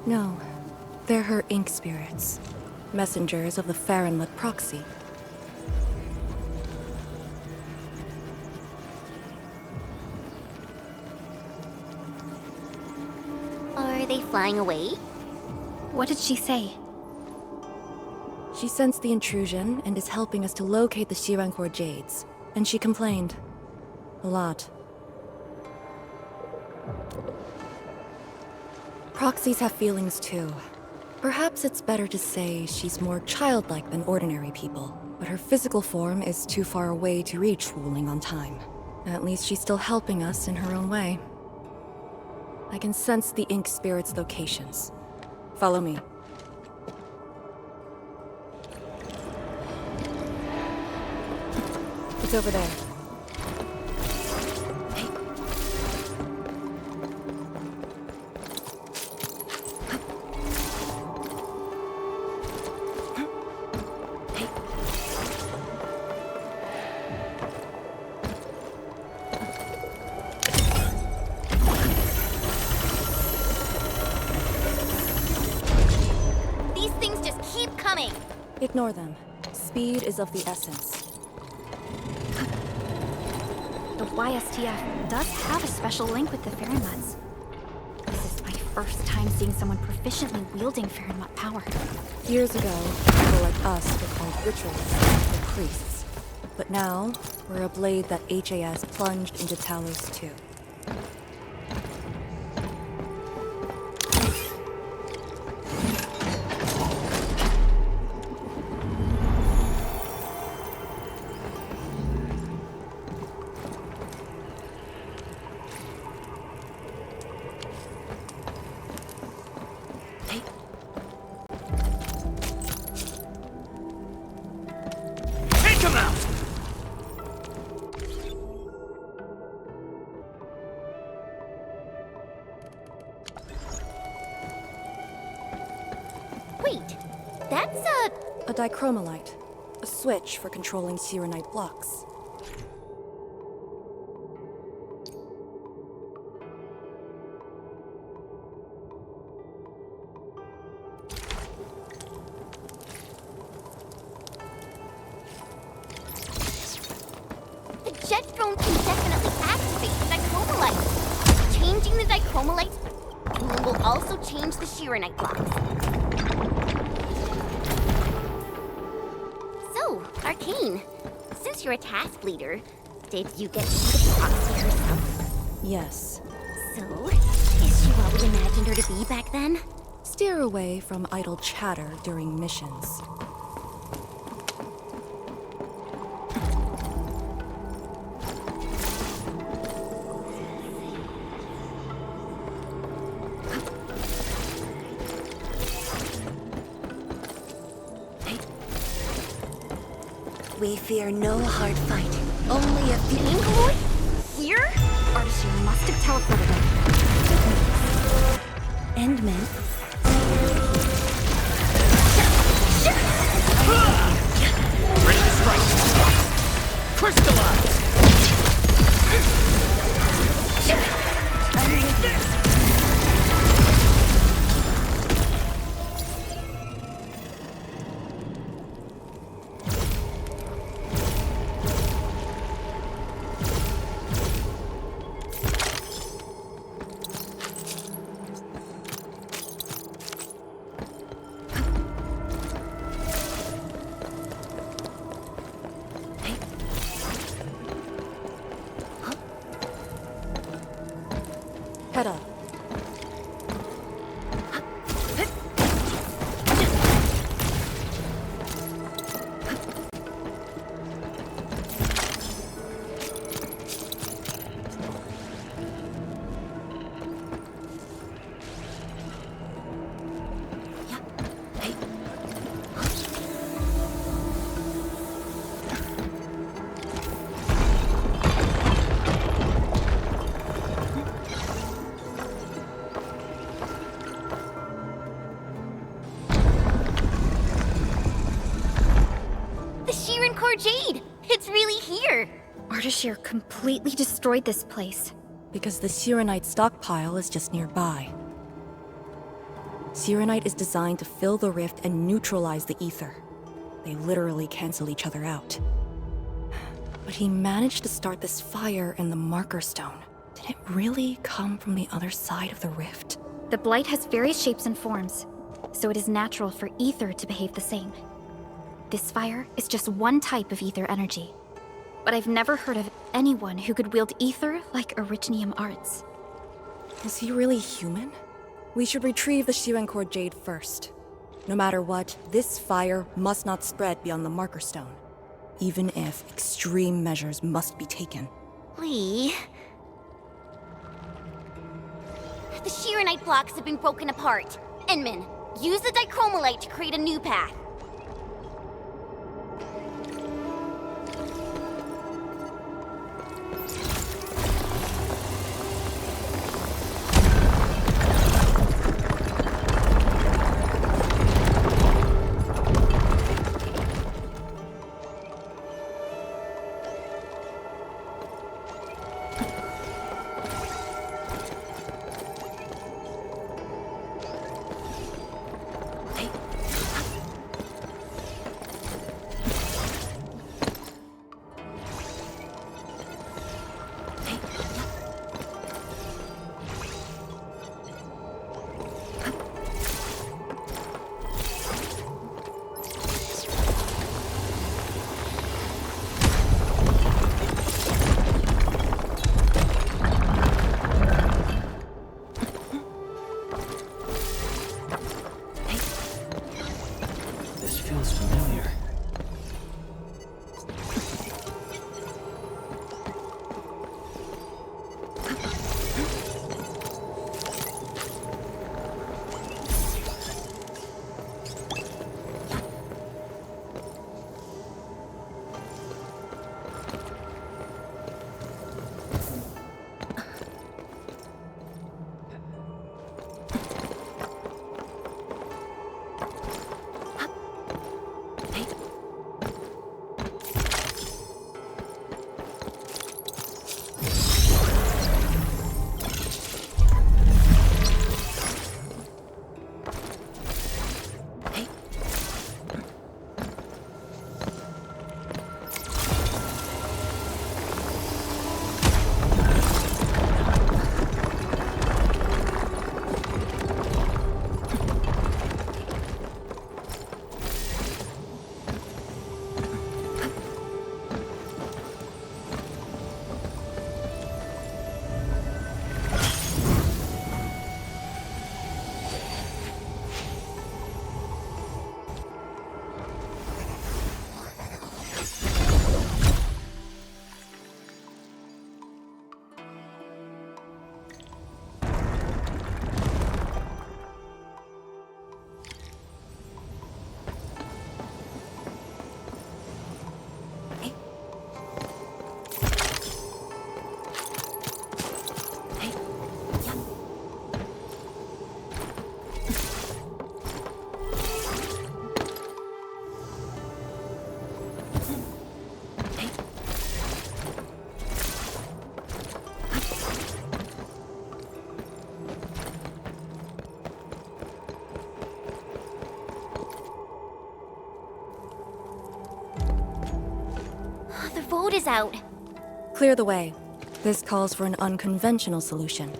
No, they're her ink spirits. Messengers of the Farinmut proxy. Are they flying away? What did she say? She sensed the intrusion and is helping us to locate the Shirankor Jades. And she complained. A lot. Proxies have feelings too. Perhaps it's better to say she's more childlike than ordinary people, but her physical form is too far away to reach Wuling on time. At least she's still helping us in her own way. I can sense the ink spirit's locations. Follow me. It's over there. These things just keep coming! Ignore them. Speed is of the essence. The YSTF does have a special link with the Farinmuts. This is my first time seeing someone proficiently wielding Farinmut power. Years ago, people like us were called ritualists or priests. But now, we're a blade that HAS plunged into Talos too. Wait, that's A dichromolite. A switch for controlling Sirenite blocks. The jet drone can definitely activate the dichromolite. Changing the dichromolite will also change the Shirenite blocks. So, Arcane, since you're a task leader, did you get to see the blocks yourself? Yes. So, is she what we imagined her to be back then? Steer away from idle chatter during missions. We fear no hard fight. Only a few. Here? Artisan must have teleported it. Endman. Ready to strike. Crystallize! Head up. The Shiren Core Jade! It's really here! Ardashir completely destroyed this place. Because the Sirenite stockpile is just nearby. Sirenite is designed to fill the rift and neutralize the ether. They literally cancel each other out. But he managed to start this fire in the Marker Stone. Did it really come from the other side of the rift? The Blight has various shapes and forms, so it is natural for ether to behave the same. This fire is just one type of ether energy. But I've never heard of anyone who could wield ether like Originium Arts. Is he really human? We should retrieve the Shiren Core Jade first. No matter what, this fire must not spread beyond the Marker Stone. Even if extreme measures must be taken. Lee... The Shirenite blocks have been broken apart. Enman, use the dichromolite to create a new path. route is out. Clear the way. This calls for an unconventional solution.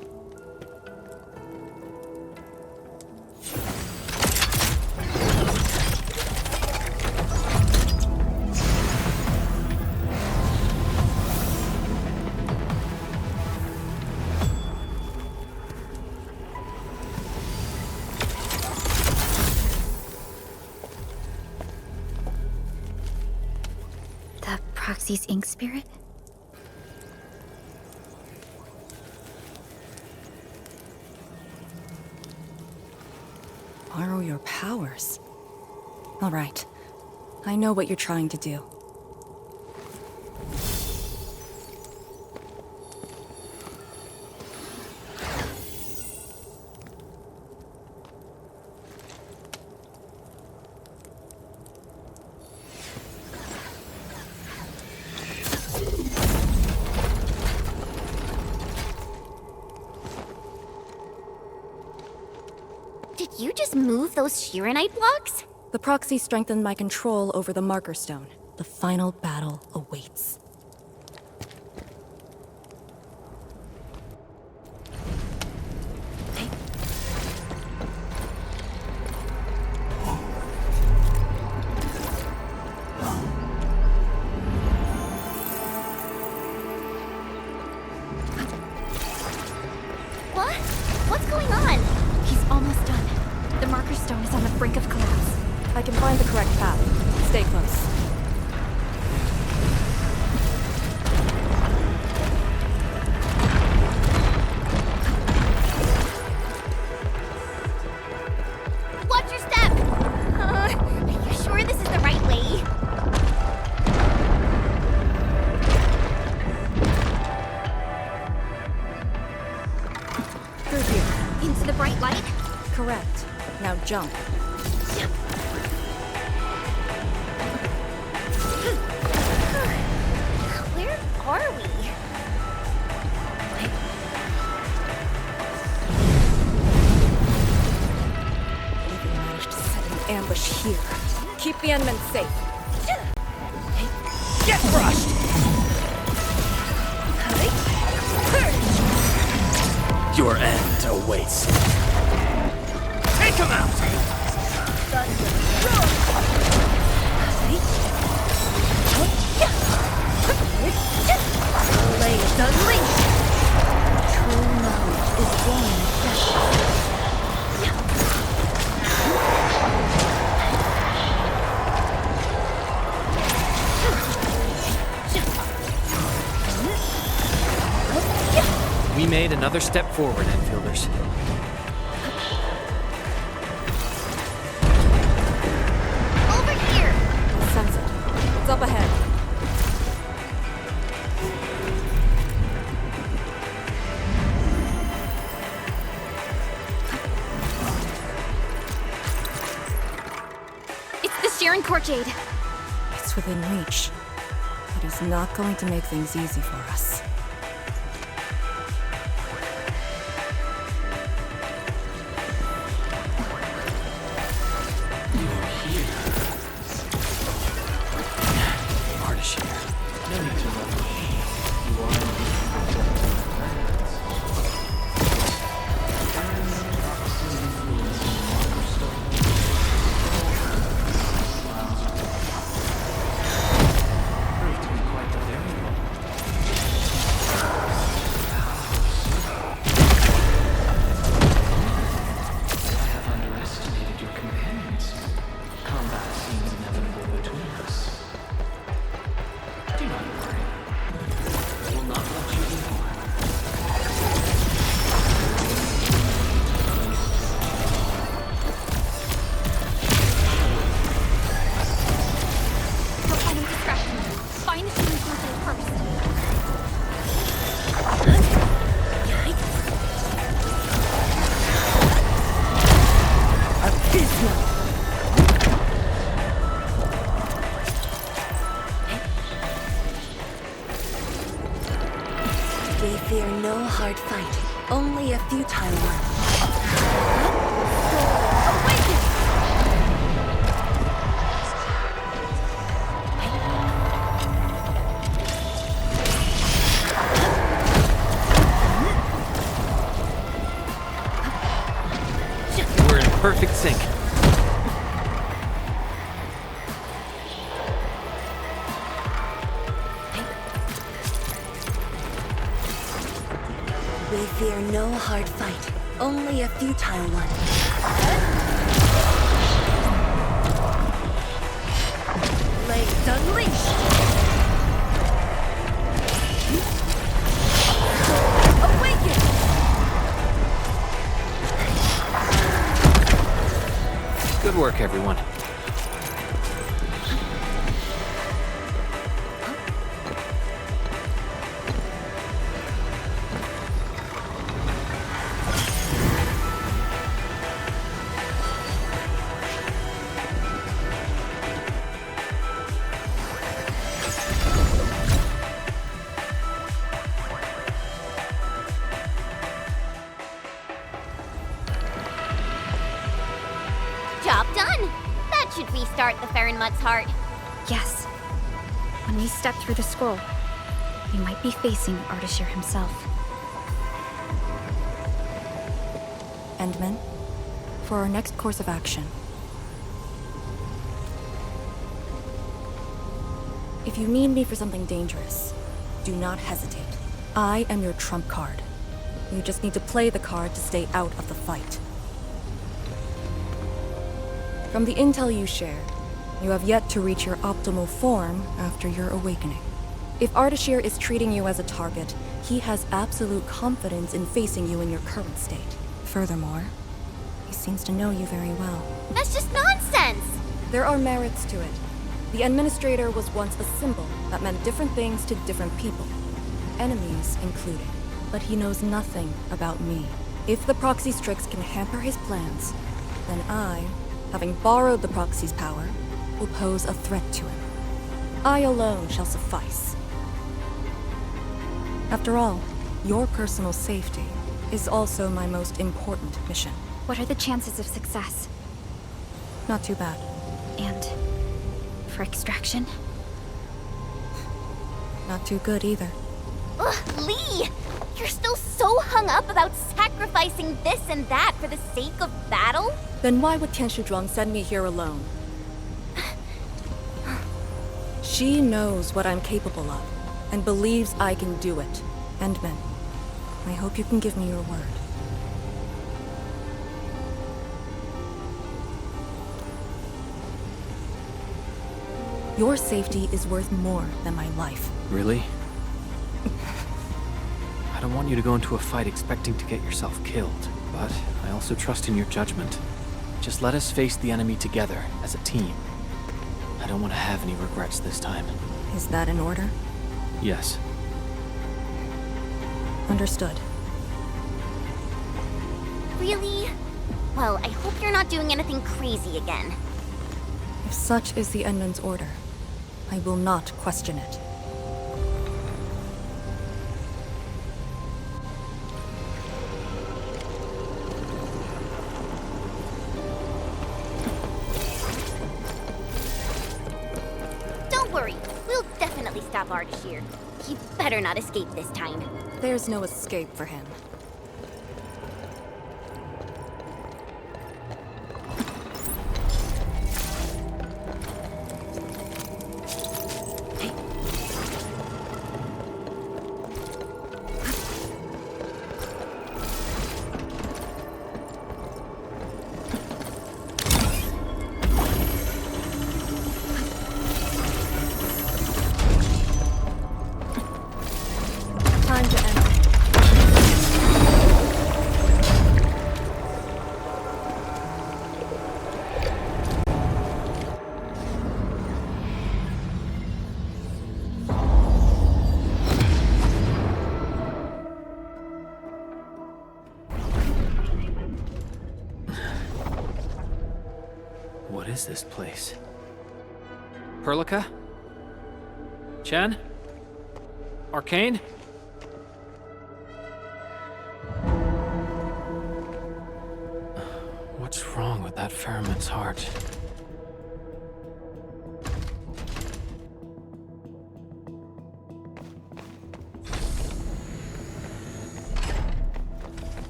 The Proxy's ink spirit? Borrow your powers. All right. I know what you're trying to do. Did you just move those Shiranite blocks? The proxy strengthened my control over the marker stone. The final battle awaits. What? What's going on? He's almost done. The marker stone is on the brink of collapse. I can find the correct path. Stay close. Watch your step! Are you sure this is the right way? Through here. Into the bright light? Correct. Now jump. Where are we? We managed to set an ambush here. Keep the Endmen safe. Get crushed! Your end awaits. Take him out! Blades unleashed! True knowledge is born fresh. We made another step forward, Enfielders. Over here! I sense it. It's up ahead. It's the Sharon Core Jade. It's within reach. It is not going to make things easy for us. Artish here. No need to rush. You are proved to be quite the variable. I have underestimated your companions. Combat seems inevitable between us. Do not worry. I will not let you be harmed. We're finding distractions. Find the Sharon Core Jade first. We fear no hard fight, only a futile one. perfect sync. We fear no hard fight, only a futile one. Blades unleashed! Awaken! Good work, everyone. Job done! That should restart the Farinmut's heart. Yes. When we step through the scroll, we might be facing Ardashir himself. Endman, for our next course of action. If you need me for something dangerous, do not hesitate. I am your trump card. You just need to play the card to stay out of the fight. From the intel you shared, you have yet to reach your optimal form after your awakening. If Ardashir is treating you as a target, he has absolute confidence in facing you in your current state. Furthermore, he seems to know you very well. That's just nonsense! There are merits to it. The Administrator was once a symbol that meant different things to different people, enemies included. But he knows nothing about me. If the Proxy's tricks can hamper his plans, then I, having borrowed the Proxy's power, will pose a threat to him. I alone shall suffice. After all, your personal safety is also my most important mission. What are the chances of success? Not too bad. And for extraction? Not too good either. Ugh, Lee! You're still so hung up about sacrificing this and that for the sake of battle? Then why would Tian Shuzhuang send me here alone? She knows what I'm capable of, and believes I can do it. Endman, I hope you can give me your word. Your safety is worth more than my life. Really? I don't want you to go into a fight expecting to get yourself killed, but I also trust in your judgment. Just let us face the enemy together, as a team. I don't want to have any regrets this time. Is that in order? Yes. Understood. Really? Well, I hope you're not doing anything crazy again. If such is the Endman's order, I will not question it. Don't worry, we'll definitely stop Ardashir. He better not escape this time. There's no escape for him. Time to end. What is this place? Perlica? Chen? Arcane? What's wrong with that Faramut's heart?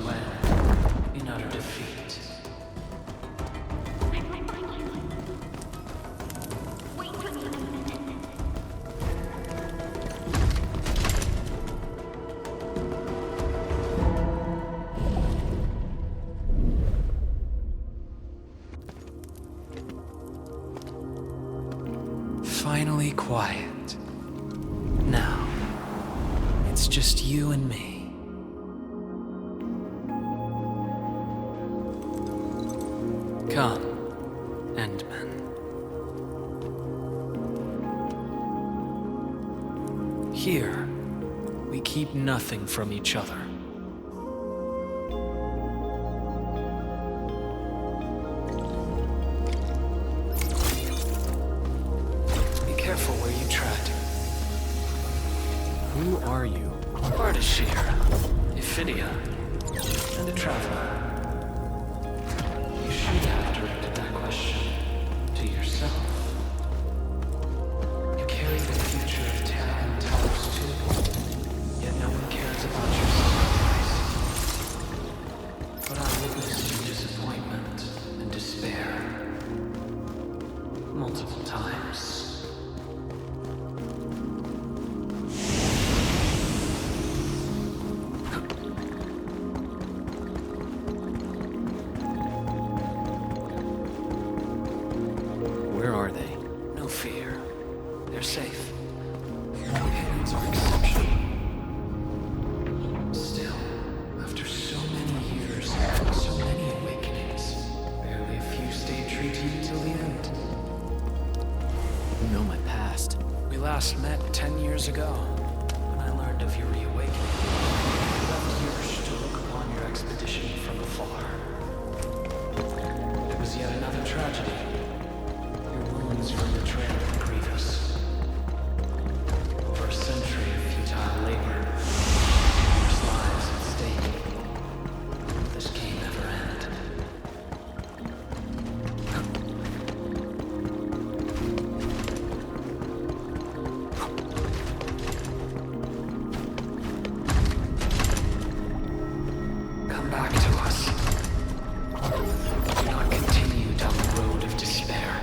when, in utter defeat. Finally quiet. Now, it's just you and me. Come, Endman. Here, we keep nothing from each other. Careful where you tread. Who are you? Ardashir, Ephidia, and a traveler. You should have directed that question to yourself. You carry the future of Terra and Talos too, yet no one cares about your sacrifice. But I witnessed your disappointment and despair multiple times. Where are they? No fear. They're safe. Companions are exceptional. Still, after so many years, so many awakenings, barely a few stayed true to you till the end. You know my past. We last met 10 years ago, when I learned of your reawakening. You left Hirsch to look upon your expedition from afar. It was yet another tragedy. From the trail of Grievous. Over a century of futile labor, there's lives at stake. This game never ended. Come back to us. Do not continue down the road of despair.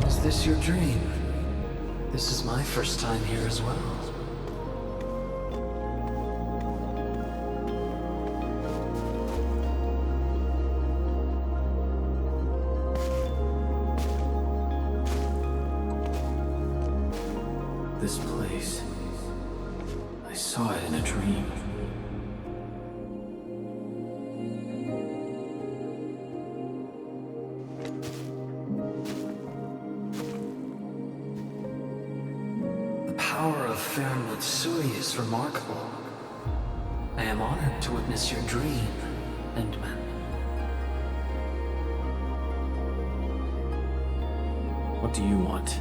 Is this your dream? This is my first time here as well. This place. I saw it in a dream. The power of Fernwood Sui is remarkable. I am honored to witness your dream, Endman. What do you want?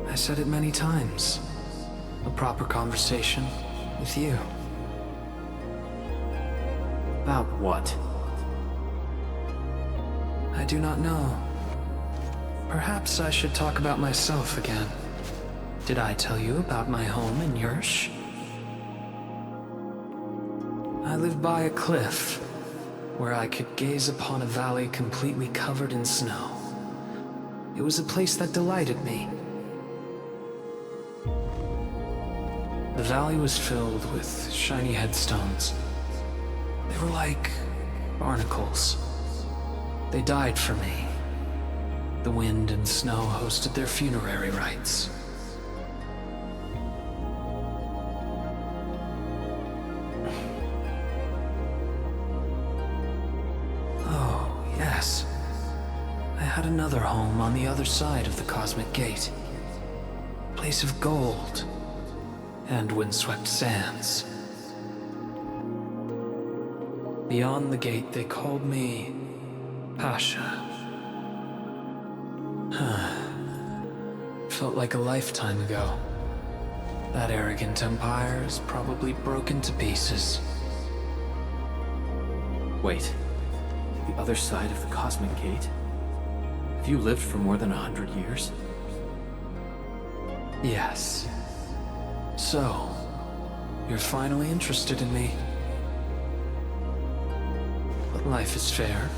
I said it many times. A proper conversation with you. About what? I do not know. Perhaps I should talk about myself again. Did I tell you about my home in Yursh? I lived by a cliff, where I could gaze upon a valley completely covered in snow. It was a place that delighted me. The valley was filled with shiny headstones. They were like barnacles. They died for me. The wind and snow hosted their funerary rites. Oh, yes. I had another home on the other side of the Cosmic Gate. A place of gold and windswept sands. Beyond the gate, they called me Pasha. Felt like a lifetime ago. That arrogant empire is probably broken to pieces. Wait. The other side of the Cosmic Gate? Have you lived for more than 100 years? Yes. So, you're finally interested in me. But life is fair.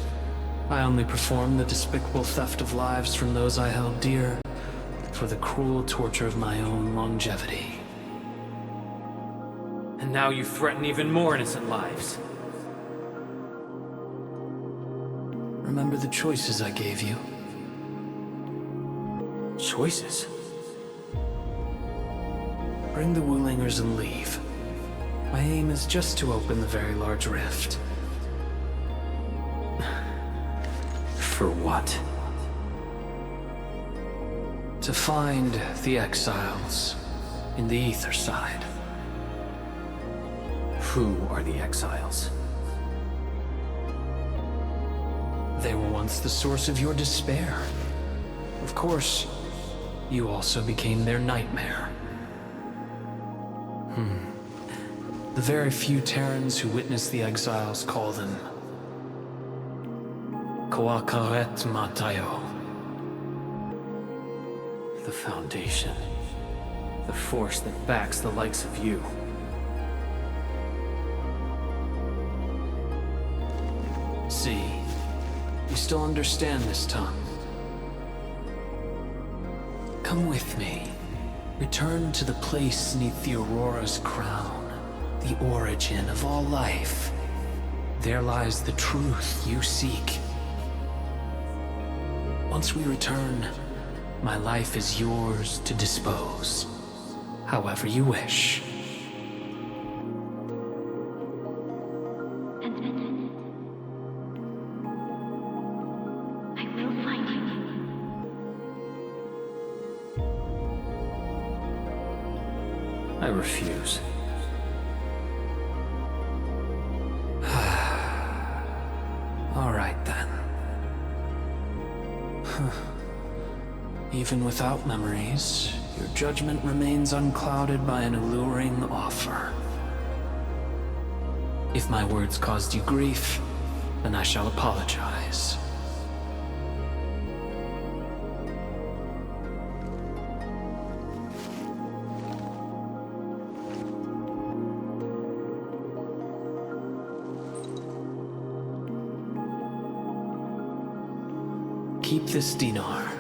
I only performed the despicable theft of lives from those I held dear for the cruel torture of my own longevity. And now you threaten even more innocent lives. Remember the choices I gave you? Choices? Bring the Wulingers and leave. My aim is just to open the very large rift. For what? To find the exiles in the ether side. Who are the exiles? They were once the source of your despair. Of course, you also became their nightmare. The very few Terrans who witnessed the exiles call them Koakaret Matayo. The Foundation. The force that backs the likes of you. See, you still understand this tongue. Come with me. Return to the place neath the Aurora's crown, the origin of all life. There lies the truth you seek. Once we return, my life is yours to dispose, however you wish. I will find you. I refuse. All right then. Even without memories, your judgment remains unclouded by an alluring offer. If my words caused you grief, then I shall apologize. Keep this dinar.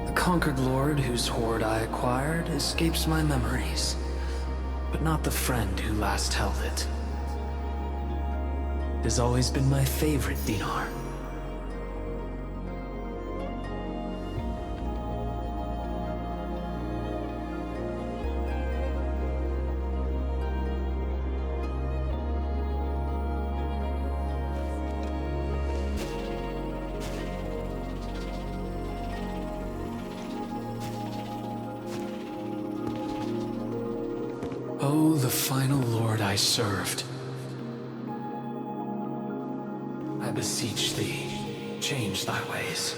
The conquered lord whose hoard I acquired escapes my memories, but not the friend who last held it. It has always been my favorite dinar. Oh, the final lord I served. I beseech thee, change thy ways.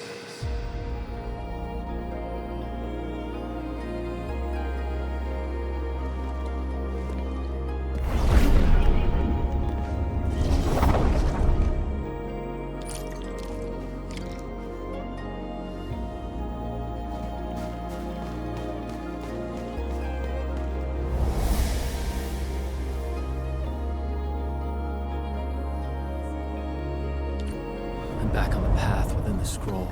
Back on the path within the scroll.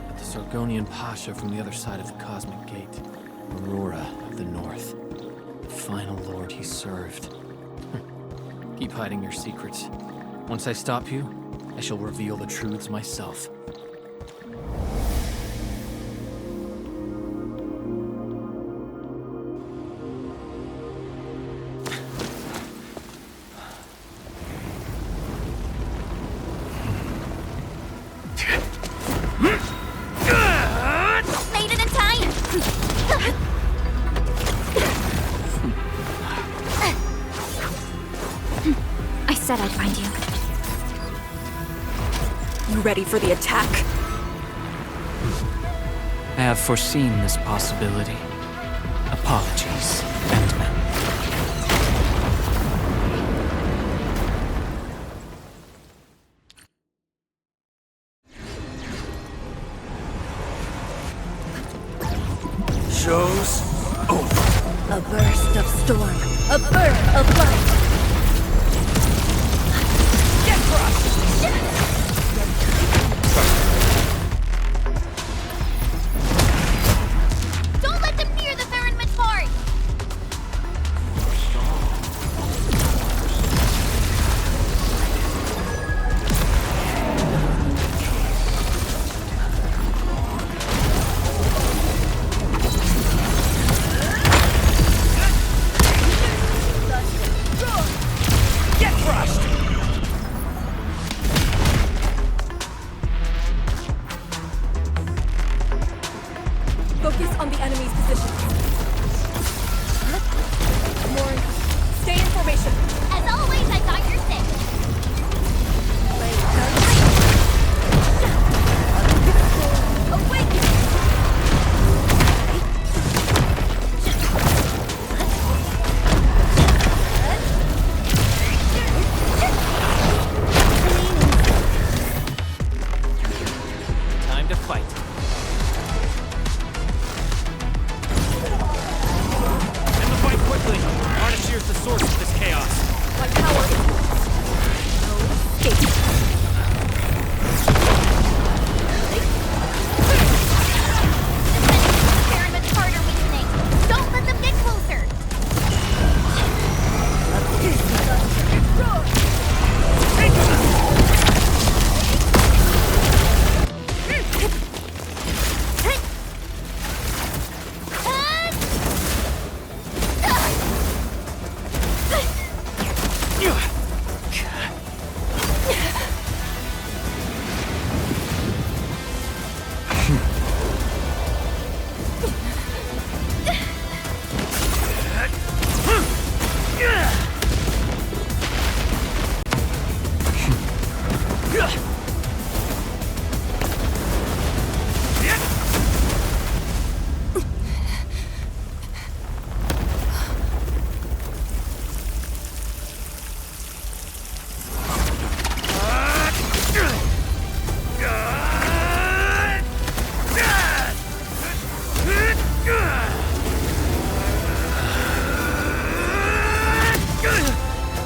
But the Sargonian Pasha from the other side of the Cosmic Gate. Aurora of the North. The final lord he served. Keep hiding your secrets. Once I stop you, I shall reveal the truths myself. Made it in time! I said I'd find you. You ready for the attack? I have foreseen this possibility. Apologies, Endman. Show's over. A burst of storm, a birth of light. Get crushed! Don't let them near the Farron Matari! Get crushed! Focus on the enemy's position. More. Stay in formation. As always, I got your six. Awaken! Time to fight. End the fight quickly. Ardashir's the source of this chaos. My power is no escape. Farron Matari are weakening. Don't let them get closer.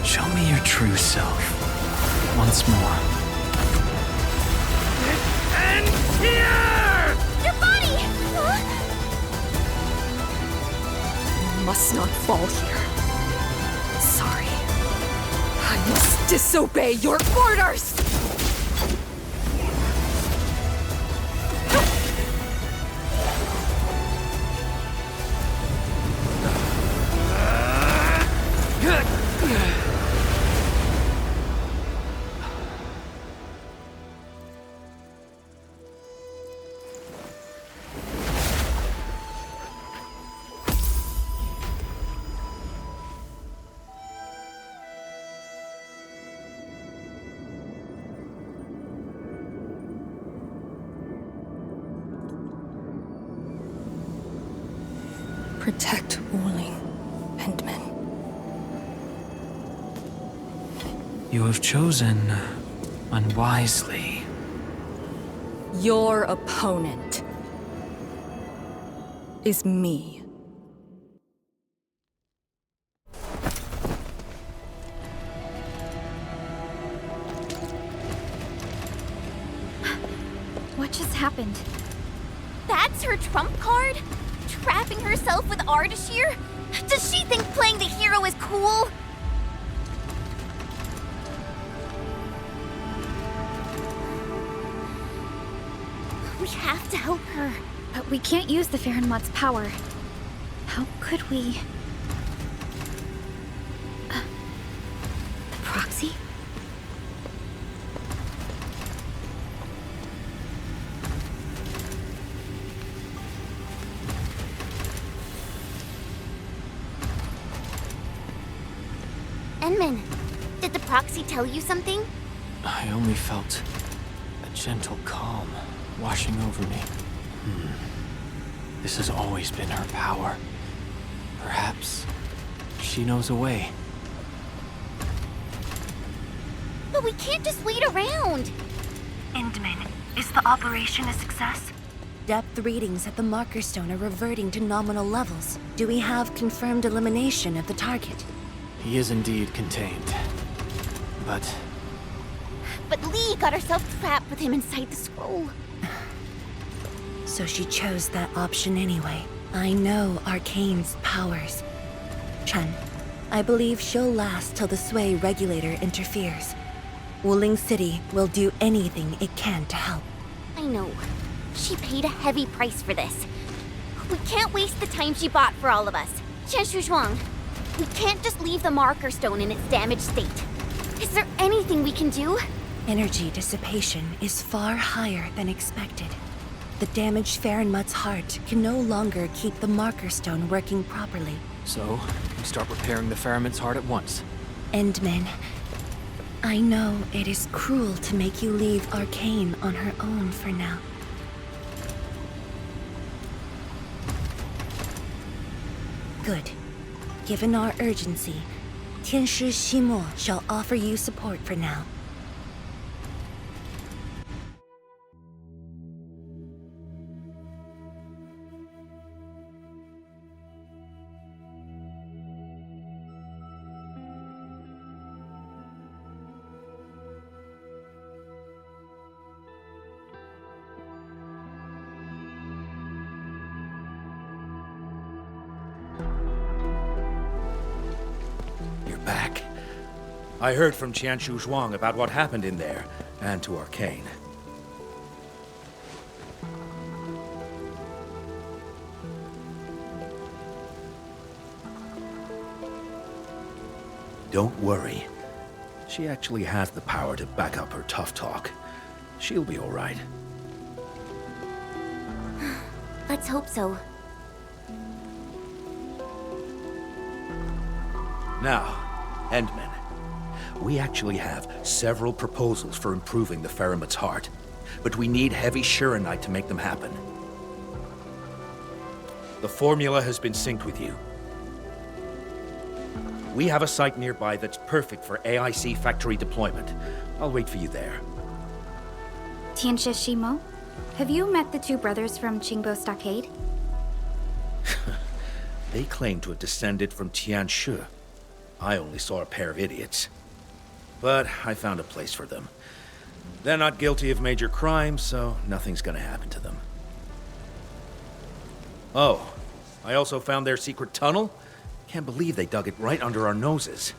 Show me your true self. Once more. Your body! You must not fall here. Sorry. I must disobey your orders! Protect Wuling, Endman. You have chosen unwisely. Your opponent is me. What just happened? That's her trump card? Trapping herself with Ardashir? Does she think playing the hero is cool? We have to help her. But we can't use the Farronmot's power. How could we... the proxy? Enman, did the proxy tell you something? I only felt a gentle calm washing over me. This has always been her power. Perhaps she knows a way. But we can't just wait around! Endman, is the operation a success? Depth readings at the marker stone are reverting to nominal levels. Do we have confirmed elimination of the target? He is indeed contained. But Lee got herself trapped with him inside the scroll. So she chose that option anyway. I know Arcane's powers. Chen, I believe she'll last till the Sway regulator interferes. Wuling City will do anything it can to help. I know. She paid a heavy price for this. We can't waste the time she bought for all of us. Chen Shuzhuang, we can't just leave the marker stone in its damaged state. Is there anything we can do? Energy dissipation is far higher than expected. The damaged Farenmut's heart can no longer keep the marker stone working properly. so, we start repairing the Faramut's heart at once. Endman, I know it is cruel to make you leave Arcane on her own for now. Good. Given our urgency, Tianshi Ximo shall offer you support for now. Back. I heard from Qianshu Zhuang about what happened in there, and to Arcane. Don't worry. She actually has the power to back up her tough talk. She'll be all right. Let's hope so. Now, Endman, we actually have several proposals for improving the Faramut's heart, but we need heavy Shuranite to make them happen. The formula has been synced with you. We have a site nearby that's perfect for AIC factory deployment. I'll wait for you there. Tianshi Ximo, have you met the two brothers from Qingbo Stockade? They claim to have descended from Tianshu. I only saw a pair of idiots. But I found a place for them. They're not guilty of major crimes, so nothing's gonna happen to them. Oh, I also found their secret tunnel. Can't believe they dug it right under our noses.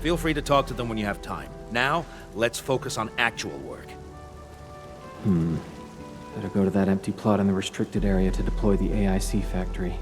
Feel free to talk to them when you have time. Now, let's focus on actual work. Better go to that empty plot in the restricted area to deploy the AIC factory.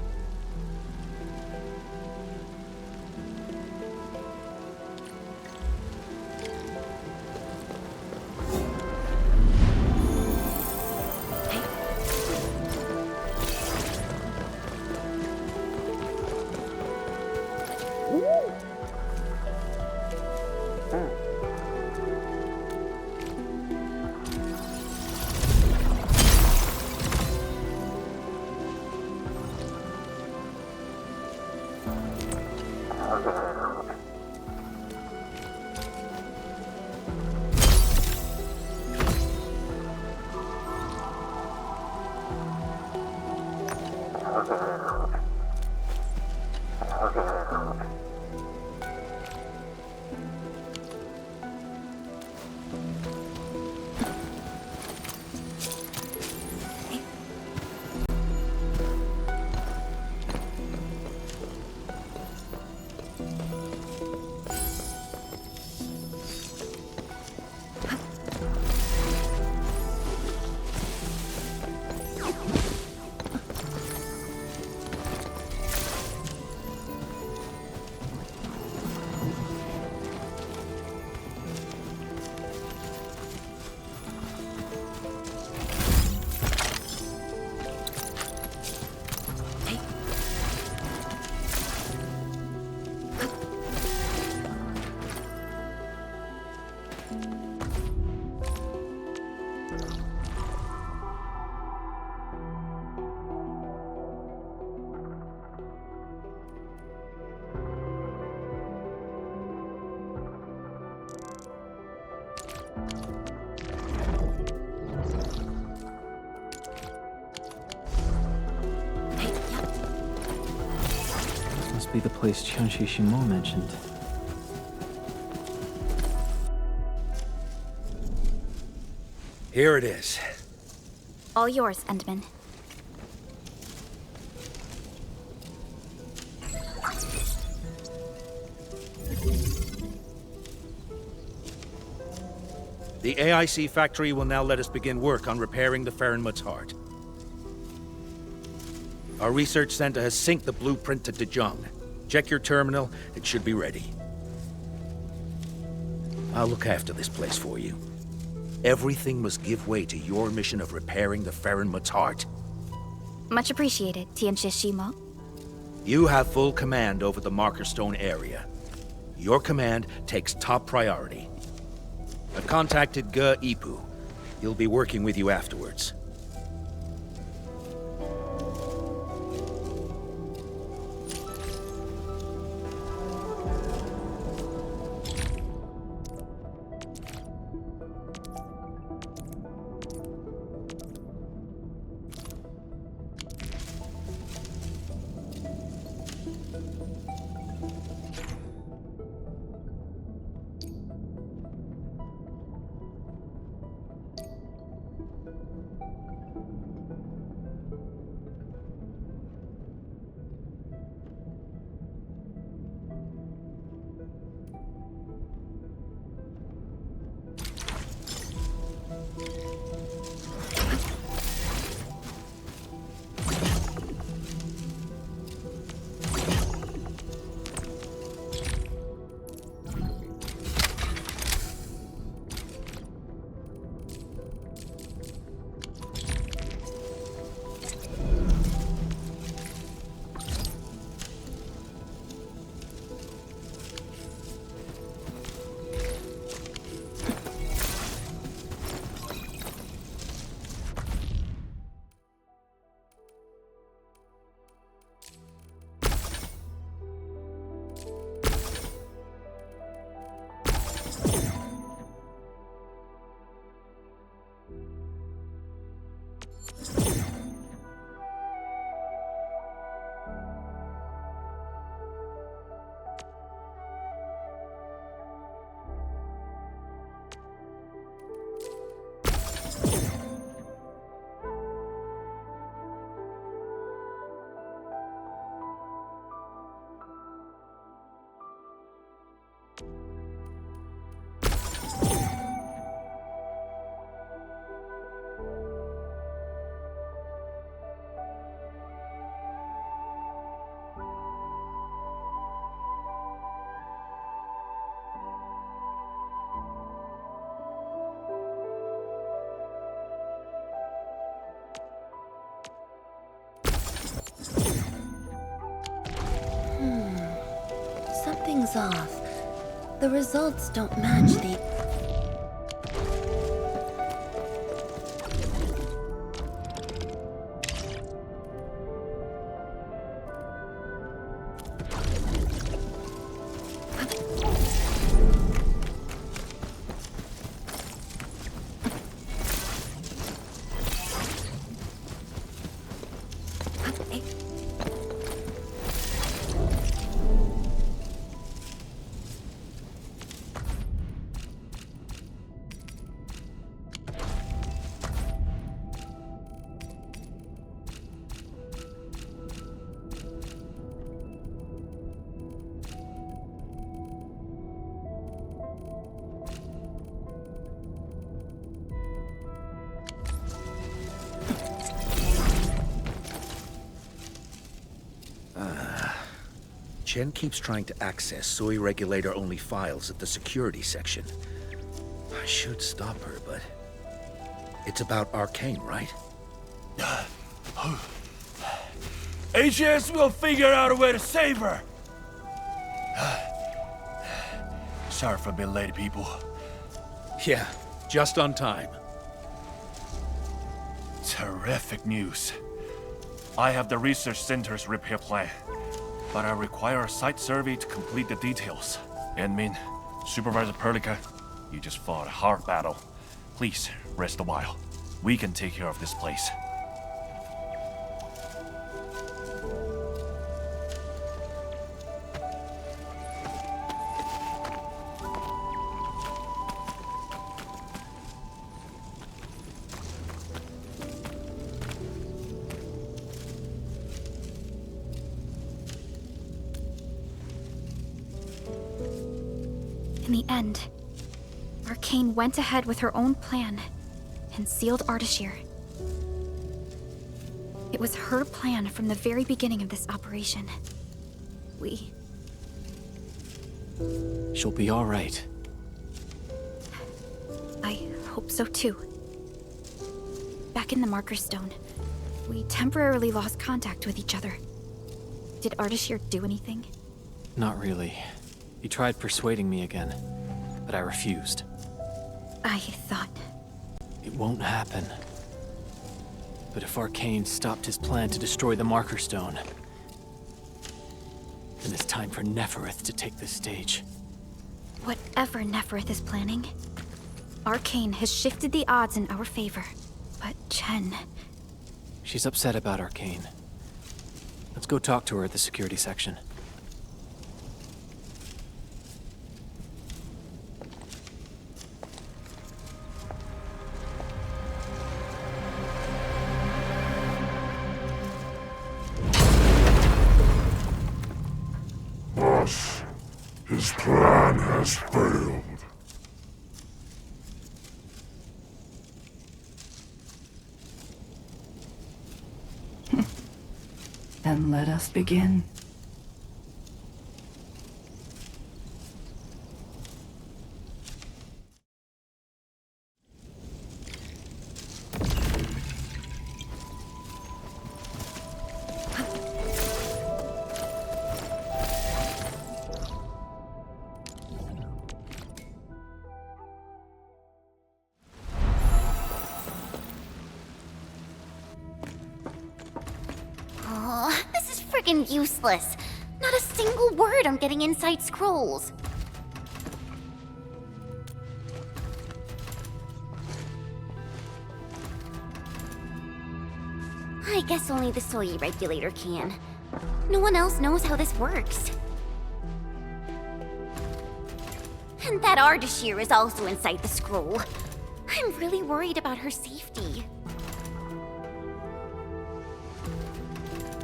be the place Qianxi Shimo mentioned. Here it is. All yours, Endman. The AIC factory will now let us begin work on repairing the Farenmut's heart. Our research center has synced the blueprint to Dejong. Check your terminal, it should be ready. I'll look after this place for you. Everything must give way to your mission of repairing the Farenmut's heart. Much appreciated, Tianxia Shimo. You have full command over the Marker Stone area. Your command takes top priority. I've contacted Ge Ipu. He'll be working with you afterwards. Something's off. The results don't match the... Chen keeps trying to access Sui regulator-only files at the security section. I should stop her, but... It's about Arcane, right? HS will figure out a way to save her! Sorry for being late, people. Yeah, just on time. Terrific news. I have the research center's repair plan, but I require a site survey to complete the details. Admin, Supervisor Perlica, you just fought a hard battle. Please, rest a while. We can take care of this place. In the end, Arcane went ahead with her own plan and sealed Ardashir. It was her plan from the very beginning of this operation. She'll be all right. I hope so too. Back in the Marker Stone, we temporarily lost contact with each other. Did Ardashir do anything? Not really. He tried persuading me again, but I refused. I thought... It won't happen. But if Arcane stopped his plan to destroy the Marker Stone, then it's time for Nefereth to take the stage. Whatever Nefereth is planning, Arcane has shifted the odds in our favor. But Chen... She's upset about Arcane. Let's go talk to her at the security section. Thus, his plan has failed. Then let us begin. Useless. Not a single word on getting inside scrolls. I guess only the soy regulator can. No one else knows how this works. And that Ardashir is also inside the scroll. I'm really worried about her safety.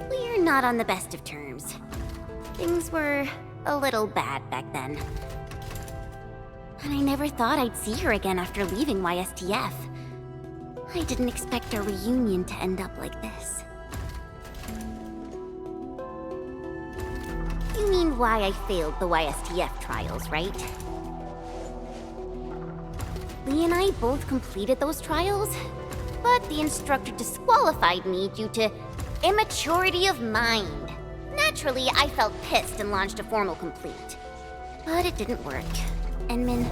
We're not on the best of terms. Things were a little bad back then. And I never thought I'd see her again after leaving YSTF. I didn't expect our reunion to end up like this. You mean why I failed the YSTF trials, right? Lee and I both completed those trials, but the instructor disqualified me due to immaturity of mind. Naturally, I felt pissed and launched a formal complaint. But it didn't work. And Min,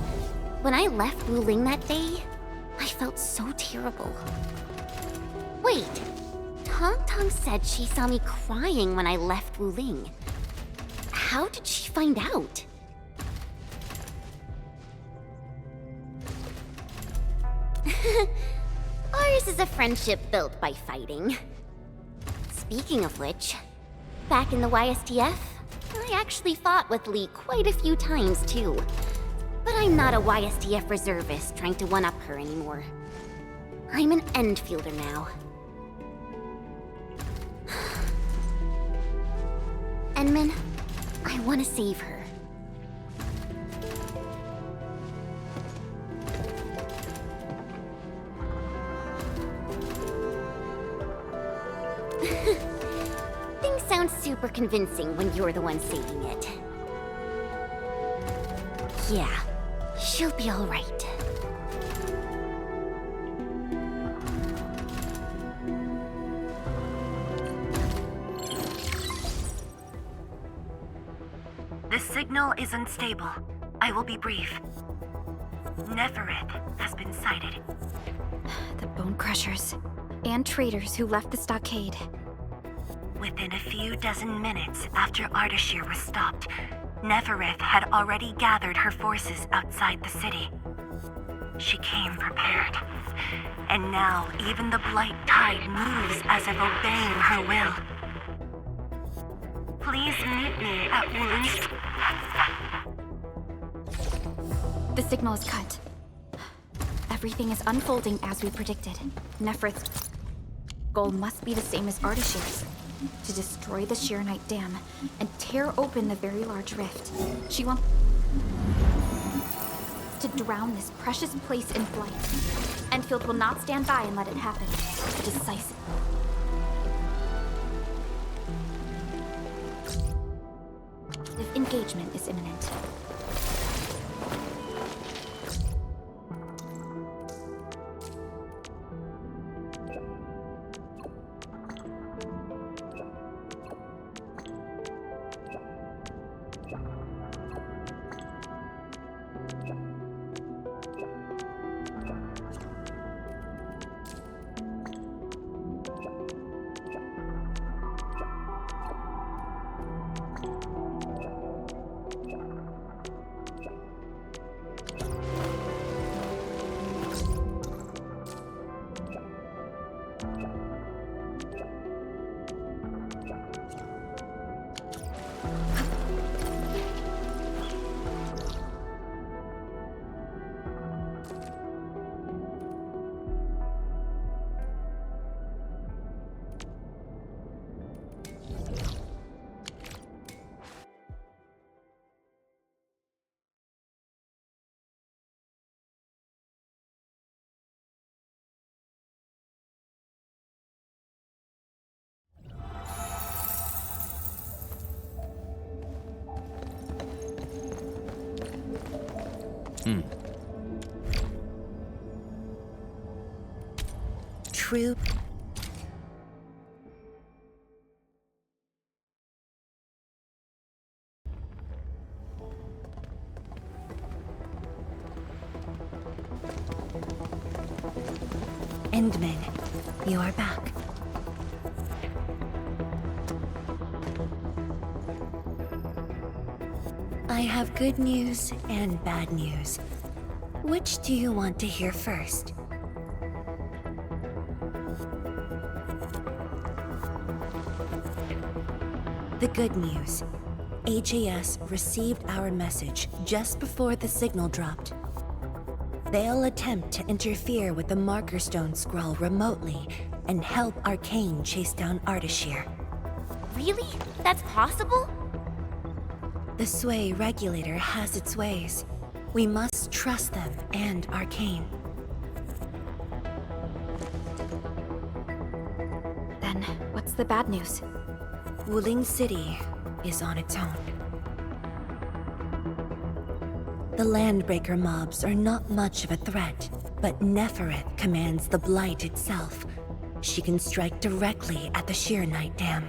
when I left Wuling that day, I felt so terrible. Wait, Tong Tong said she saw me crying when I left Wuling. How did she find out? Ours is a friendship built by fighting. Speaking of which, back in the YSTF, I actually fought with Lee quite a few times too. But I'm not a YSTF reservist trying to one-up her anymore. I'm an Endfielder now. Enmin, I want to save her. Things sound super convincing when you're the one saving it. Yeah, she'll be all right. The signal is unstable. I will be brief. Nefereth has been sighted. The Bone Crushers and traitors who left the stockade. Within a few dozen minutes after Ardashir was stopped, Nefereth had already gathered her forces outside the city. She came prepared. And now even the Blight Tide moves as if obeying her will. Please meet me at Wuling. The signal is cut. Everything is unfolding as we predicted. Nefereth's goal must be the same as Ardashir's. To destroy the Shiranite Dam and tear open the very large rift. She wants... to drown this precious place in blight. Endfield will not stand by and let it happen. Decisive. If engagement is imminent. True. Endman, you are back. I have good news and bad news. Which do you want to hear first? The good news. AJS received our message just before the signal dropped. They'll attempt to interfere with the Marker Stone scroll remotely and help Arcane chase down Ardashir. Really? That's possible? The Sway regulator has its ways. We must trust them and Arcane. Then, what's the bad news? Wuling City is on its own. The Landbreaker mobs are not much of a threat, but Nefereth commands the Blight itself. She can strike directly at the Sheer-Night Dam.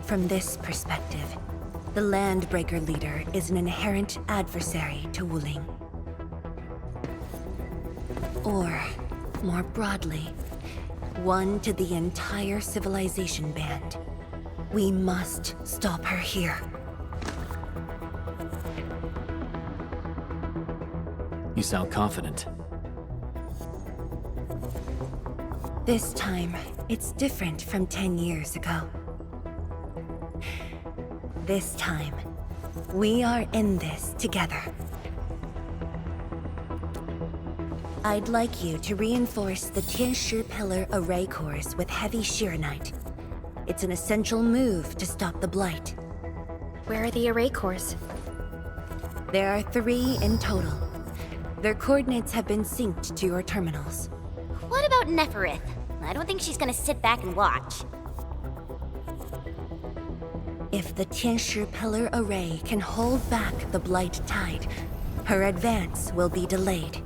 From this perspective, the Landbreaker leader is an inherent adversary to Wuling. Or, more broadly, one to the entire civilization band. We must stop her here. You sound confident. This time, it's different from 10 years ago. This time, we are in this together. I'd like you to reinforce the Tianshi Pillar array cores with heavy Sheeranite. It's an essential move to stop the Blight. Where are the array cores? There are 3 in total. Their coordinates have been synced to your terminals. What about Nefereth? I don't think she's gonna sit back and watch. If the Tianshi Pillar array can hold back the Blight tide, her advance will be delayed.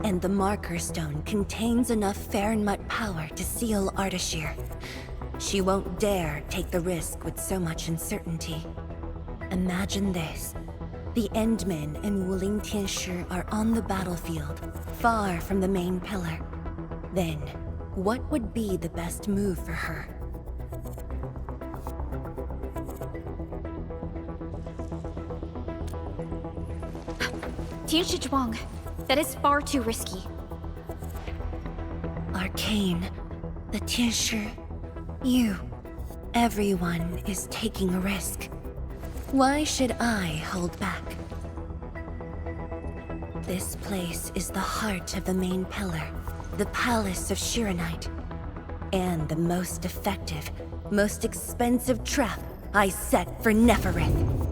And the Marker Stone contains enough Farenmut power to seal Ardashir. She won't dare take the risk with so much uncertainty. Imagine this. The Endmen and Wuling Tianshi are on the battlefield, far from the main pillar. Then, what would be the best move for her? Tianshi Zhuang. That is far too risky. Arcane, the Tianshi, you. Everyone is taking a risk. Why should I hold back? This place is the heart of the main pillar, the Palace of Sheeranite, and the most effective, most expensive trap I set for Nefereth.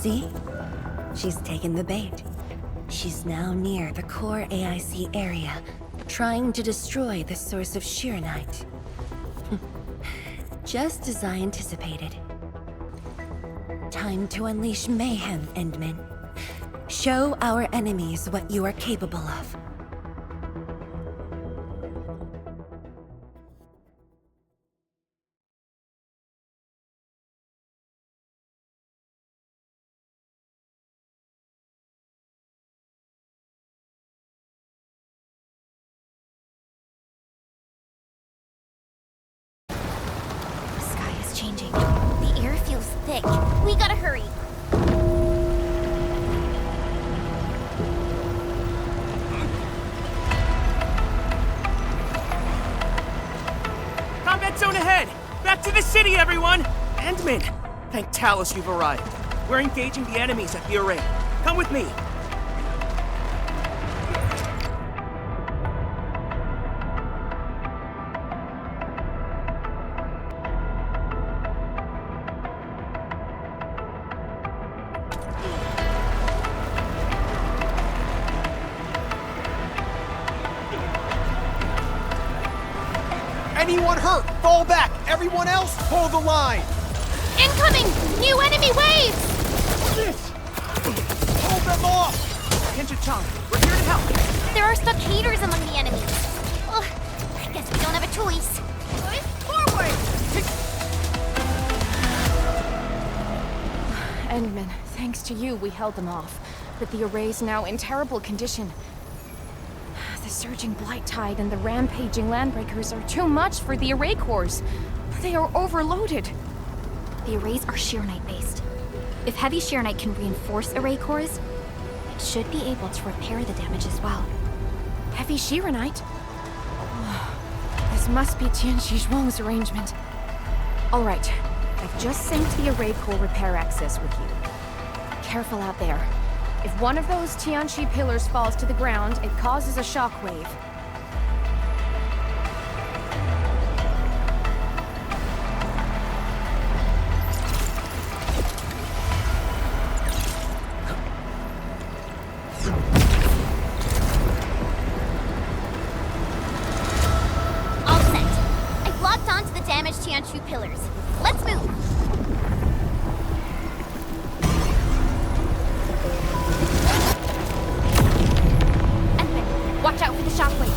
See? She's taken the bait. She's now near the core AIC area, trying to destroy the source of Shirenite. Just as I anticipated. Time to unleash mayhem, Endman. Show our enemies what you are capable of. The sky is changing. The air feels thick. We gotta hurry. Combat zone ahead! Back to the city, everyone! Endman! Thank Talos you've arrived. We're engaging the enemies at the array. Come with me. Anyone hurt, fall back! Everyone else, hold the line! Incoming! New enemy waves! Hold them off! Kenja-chan, we're here to help! There are stockaders among the enemies. Well, I guess we don't have a choice. Forward! Endman, thanks to you, we held them off. But the array's now in terrible condition. The surging blight tide and the rampaging landbreakers are too much for the array cores. They are overloaded. The arrays are Shirenite based. If heavy Shirenite can reinforce array cores, it should be able to repair the damage as well. Heavy Shirenite? This must be Tianxi Zhuang's arrangement. All right, I've just synced the array core repair access with you. Careful out there. If one of those Tianxi pillars falls to the ground, it causes a shockwave. All set. I've locked onto the damaged Tianchu pillars. Let's move. Watch out for the shockwave.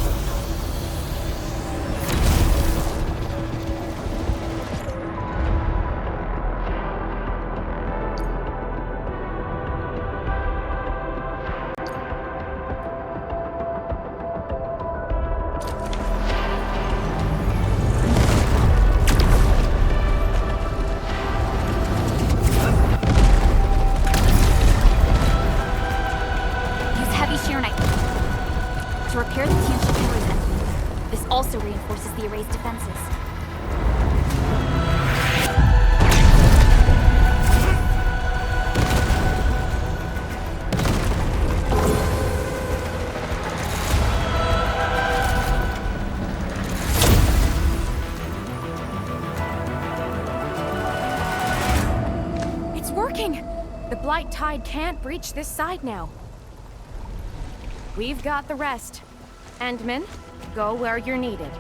Use heavy Shirenite to repair the Tianxi pillars. This also reinforces the array's defenses. It's working! The blight tide can't breach this side now. We've got the rest. Endman, go where you're needed.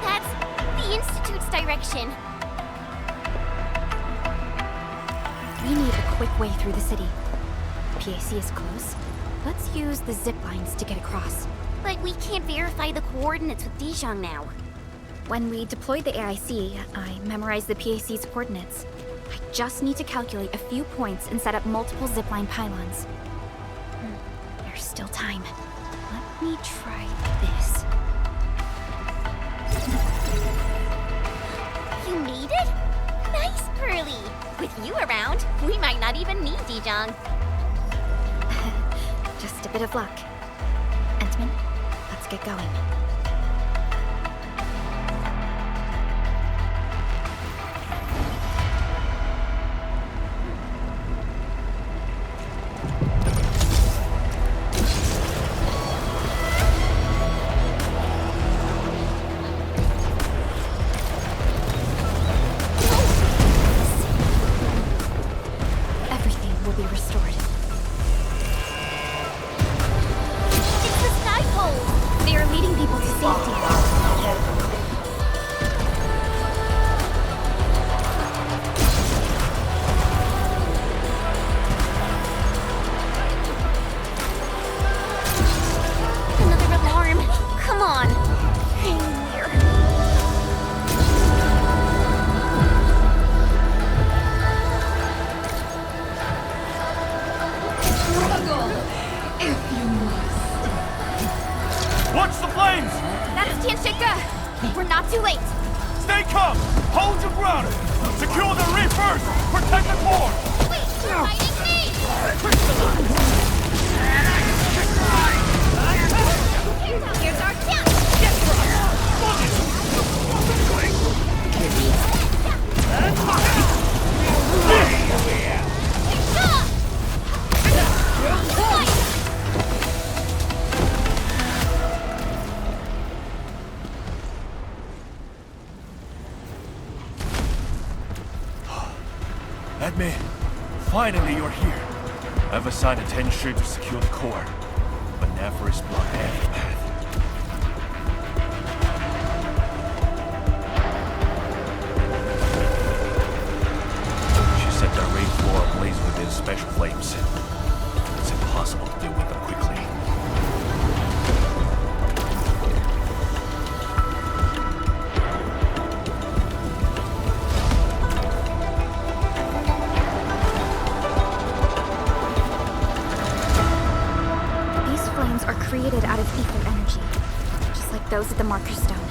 That's the Institute's direction. We need a quick way through the city. PAC is close. Let's use the zip lines to get across. But we can't verify the coordinates with Dijon now. When we deployed the AIC, I memorized the PAC's coordinates. I just need to calculate a few points and set up multiple zipline pylons. There's still time. Let me try this. You made it? Nice, Pearly. With you around, we might not even need Dijon. Just a bit of luck. Endman, let's get going. We're not too late! Stay calm! Hold your ground! Secure the reef first! Protect the core! Wait, you're fighting me! Here's our chance! Admin, finally you're here. I've assigned a 10 ship to secure the core, but Nephris blocked every path. She set the raid floor ablaze with his special flames. It's impossible to deal with them quickly. Created out of ether energy, just like those at the Marker Stone.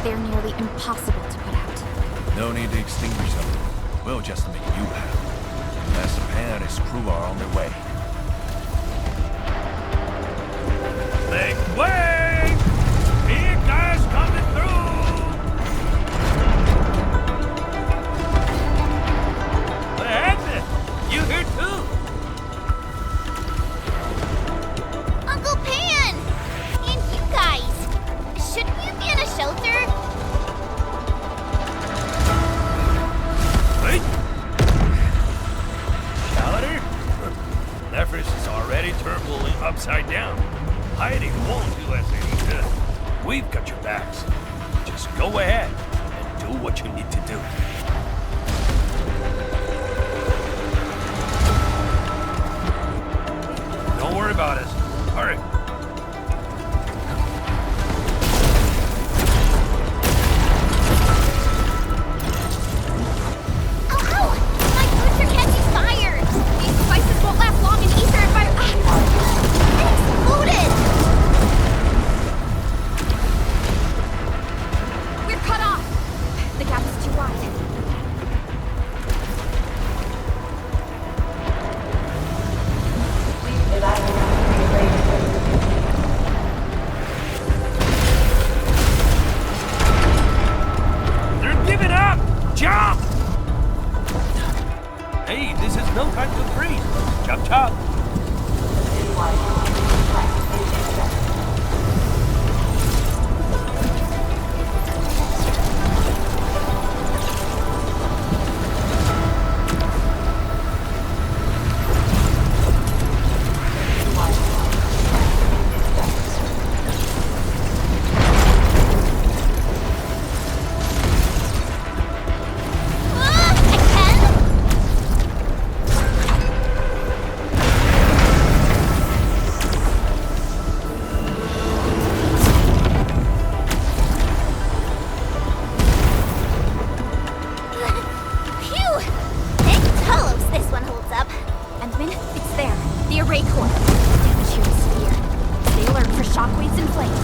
They're nearly impossible to put out. No need to extinguish them. We'll just make you happy. Master Pan and his crew are on their way. Make way! Big guys coming through! What happened? You here too? Uncle Pan! And you guys! Shouldn't you be in a shelter? Hey! Shelter? Nephris is already turbling upside down. Hiding won't do us any good. We've got your backs. Just go ahead and do what you need to do. Don't worry about us. Hurry. Ow! My boots are catching fire! These devices won't last long in ether if I exploded! We're cut off! The gap is too wide. They're giving up! Jump! Hey, this is no time to freeze. Chop chop. Phew! Thank Talos this one holds up. Endman, it's there. The array core. Temperature is severe. Stay alert for shockwaves and flames.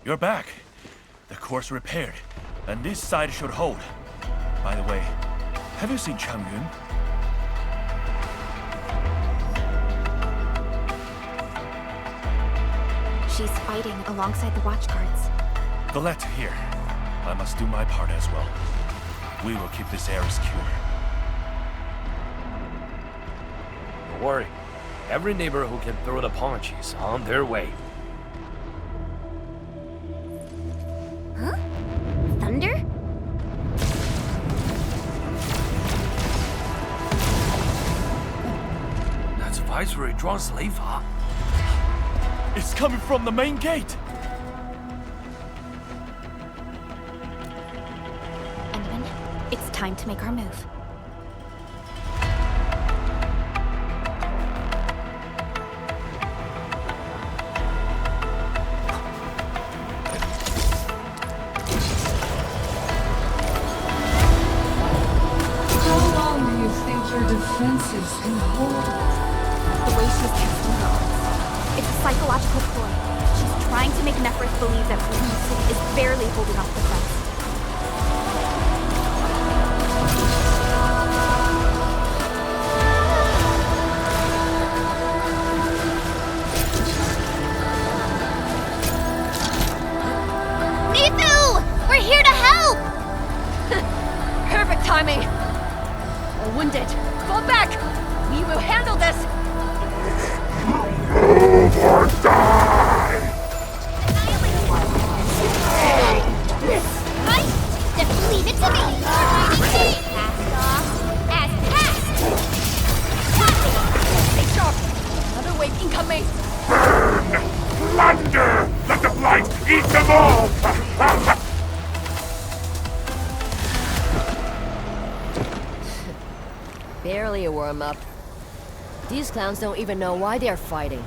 You're back. The core's repaired, and this side should hold. By the way, have you seen Chang Yun? She's fighting alongside the watch guards. The latter here. I must do my part as well. We will keep this area secure. Don't worry. Every neighbor who can throw the punch is on their way. Commander? That's Viceroy Zhuang's Leifa. It's coming from the main gate. Endman, it's time to make our move. How long do you think your defenses can hold? The way she's casting her arms. It's a psychological ploy. She's trying to make Neferth believe that Ruined City is barely holding off the fence. Mithu! We're here to help! Perfect timing! We're wounded. Fall back! We will handle this! Move or die! Right? Just leave it to me! Passed off as passed! Stay sharp! Another wave incoming! Burn! Plunder! Let the blight eat them all! Barely a warm-up. These clowns don't even know why they're fighting.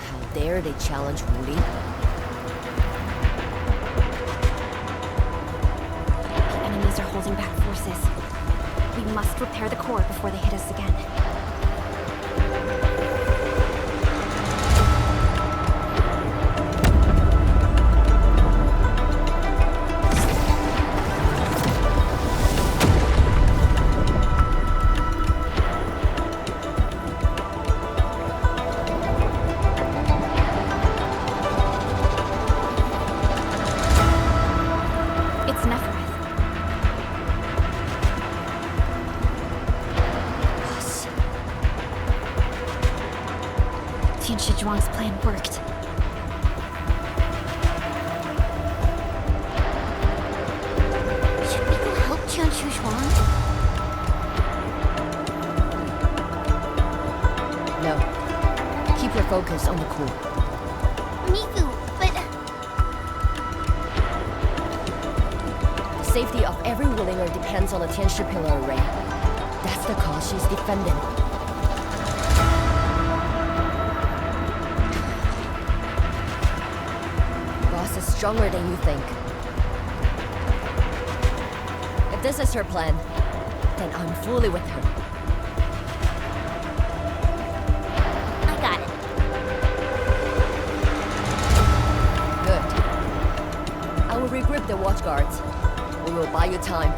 How dare they challenge Rudy? The enemies are holding back forces. We must repair the core before they hit us again. It's Neferth. Boss. Tianshi Zhuang's plan worked. Should we go help Tianshi Zhuang? No. Keep your focus on the core. Mithu, but... The safety of every Willinger depends on the Tianshi Pillar array. That's the cause she's defending. Boss is stronger than you think. If this is her plan, then I'm fully with her. I got it. Good. I will regroup the watch guards. We will buy you time.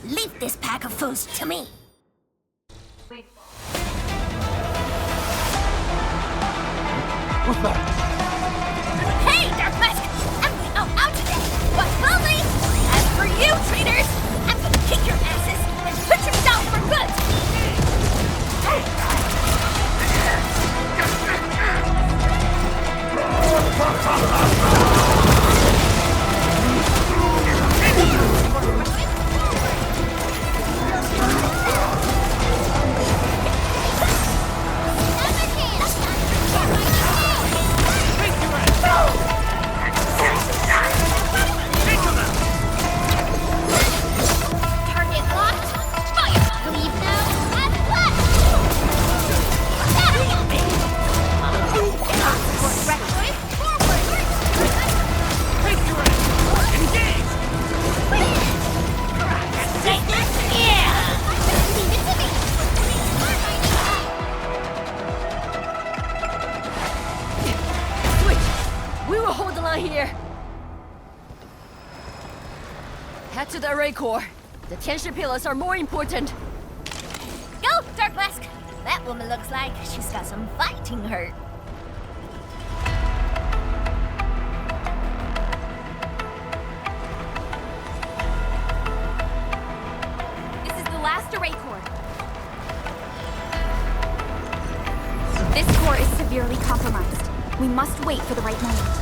Leave this pack of foes to me. What's that? Hey, Dark Mask! I'm going all out today, but slowly! As for you, traitors, I'm gonna kick your asses and put you down for good! Corps. The Tianshi pillars are more important. Go, Dark Mask! That woman looks like she's got some fight in her. This is the last array core. This core is severely compromised. We must wait for the right moment.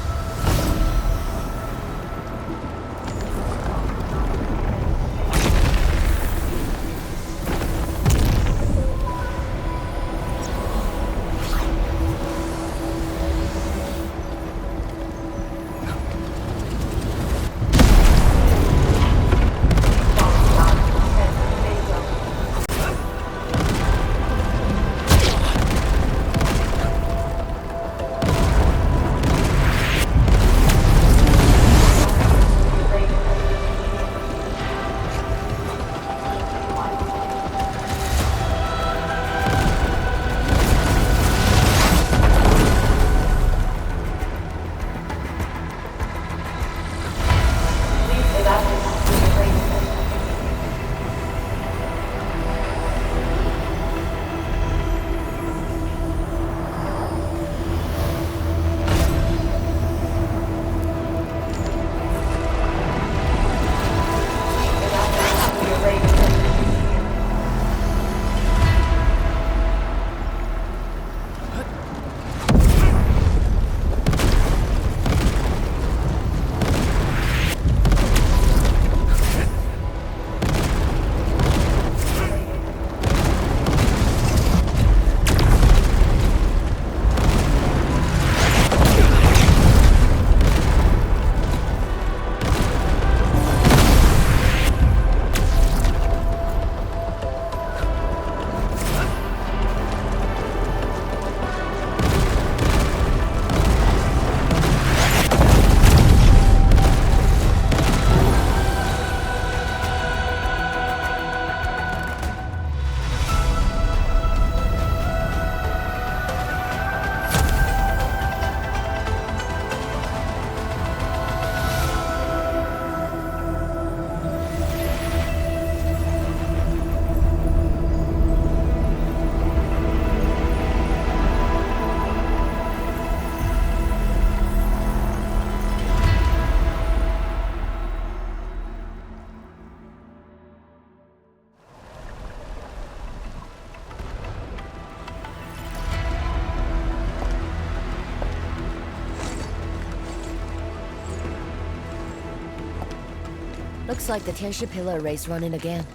Looks like the Tianshi pillar array's running again.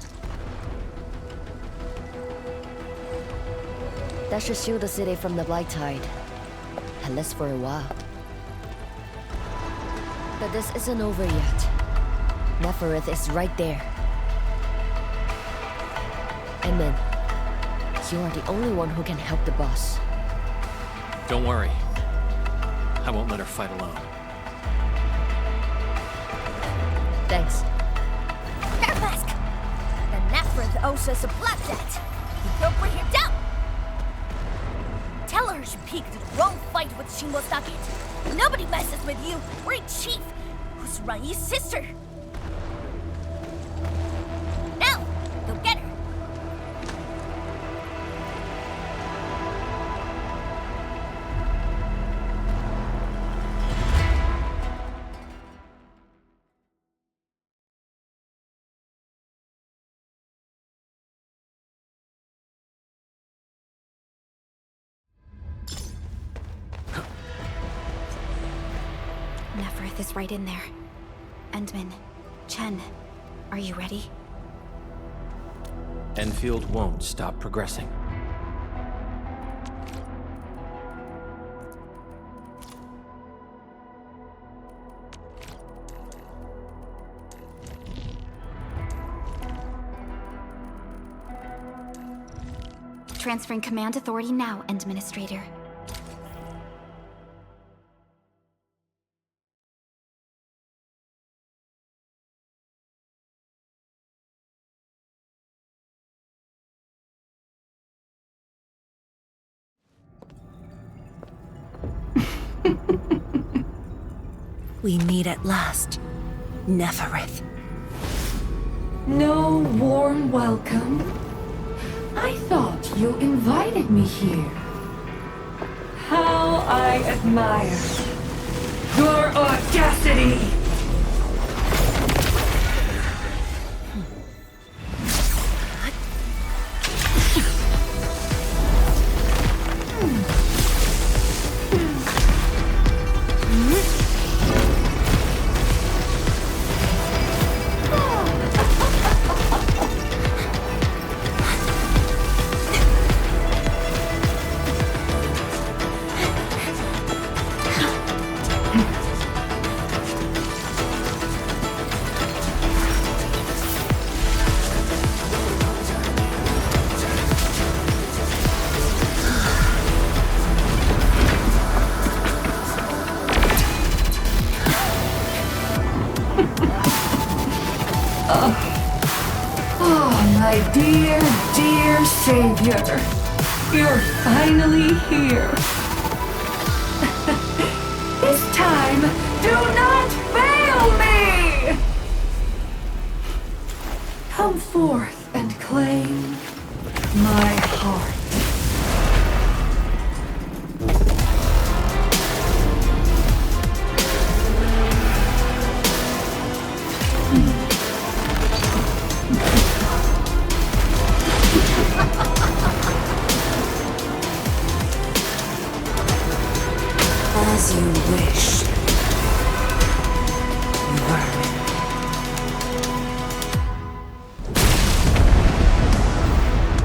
That should shield the city from the Blight Tide. At least for a while. But this isn't over yet. Neferith is right there. And then, you are the only one who can help the boss. Don't worry. I won't let her fight alone. Thanks. Dark Mask! The Neferith owes us a blood debt. You don't bring her down! Tell her she picked the wrong fight with Shinbo Stockade. Nobody messes with you. We're a chief who's Ranyi's sister. Now, go get her. Neferith is right in there. Endman, Chen, are you ready? Enfield won't stop progressing. Transferring command authority now, Administrator. We meet at last, Neferith. No warm welcome? I thought you invited me here. How I admire your audacity! My dear, dear savior, you're finally here. This time, do not fail me! Come forth and claim my heart. As you wish, vermin.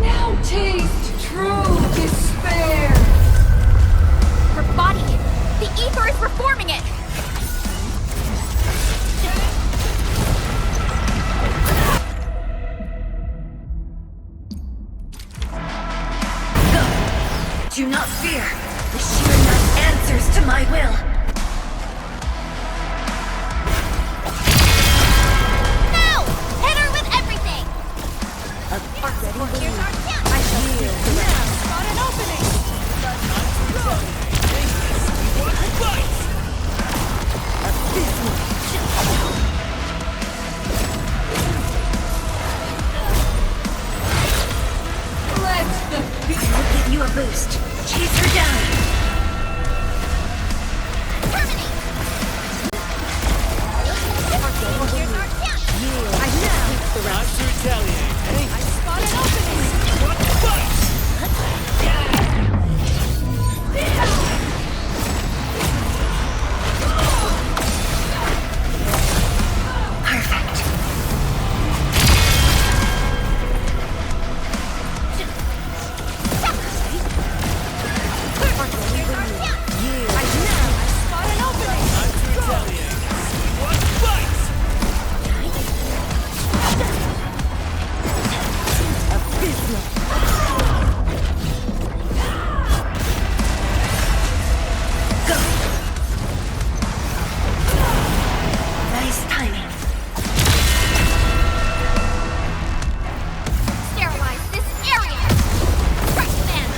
Now taste true despair! Her body! The ether is reforming it! Do not fear. The sheer night answers to my will. Now! Hit her with everything! Here's our chance! I shall yield. Spot an opening! I will give you a boost. Chase her down. Time to retaliate, eh? I spotted opening! What fight? Perfect. Nice timing. Sterilize this area! Right then!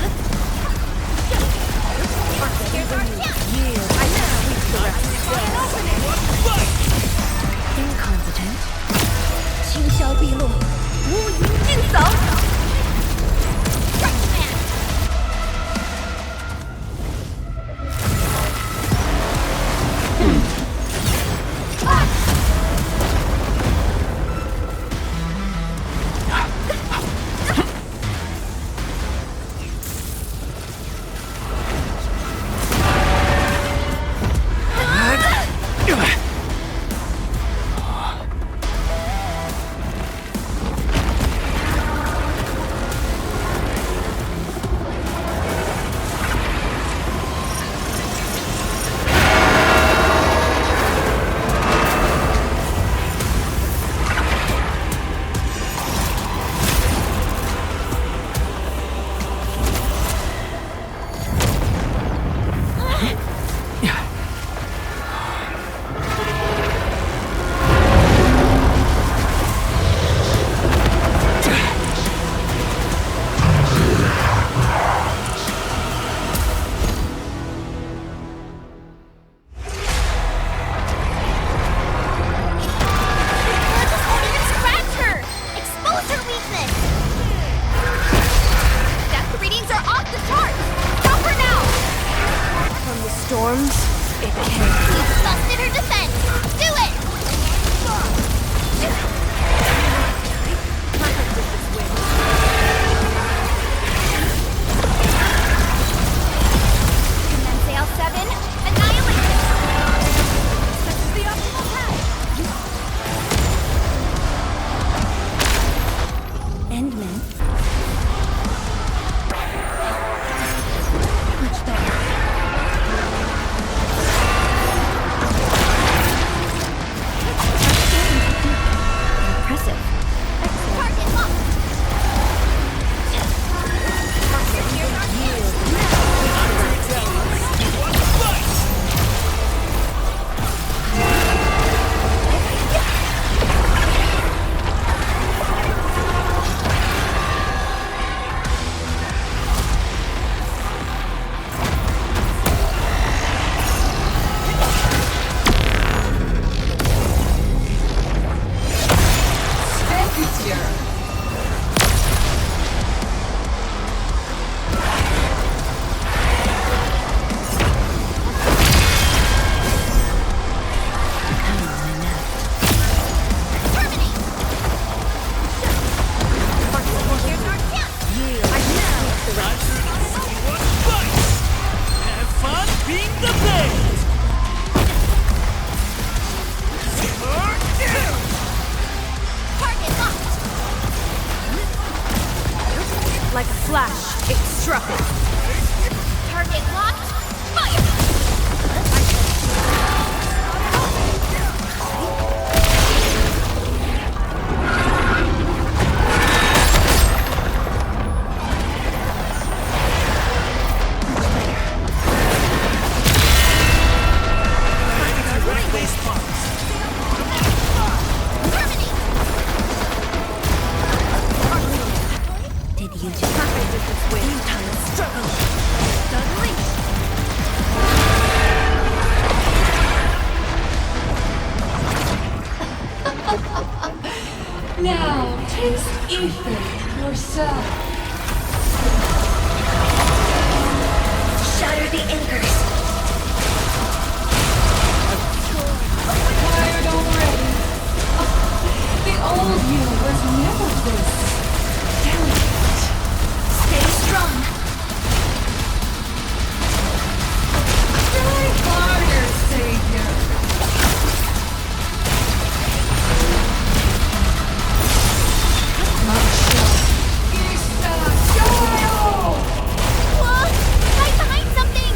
Here's our chance! I know! Incompetent. 轻销毕露，无影尽扫。forms, it can't be. Busted her defense! Do it! Commence L7, annihilation! This is the optimal path! Endman. Impressive. Target locked! Like a flash, it struck it. Target locked! Fire! Did you just futile struggle? Now, taste ether yourself. Shatter the anchors. Tired already? The old you was never this delicate. Stay strong. Try harder, Savior. Whoa! Hide behind something!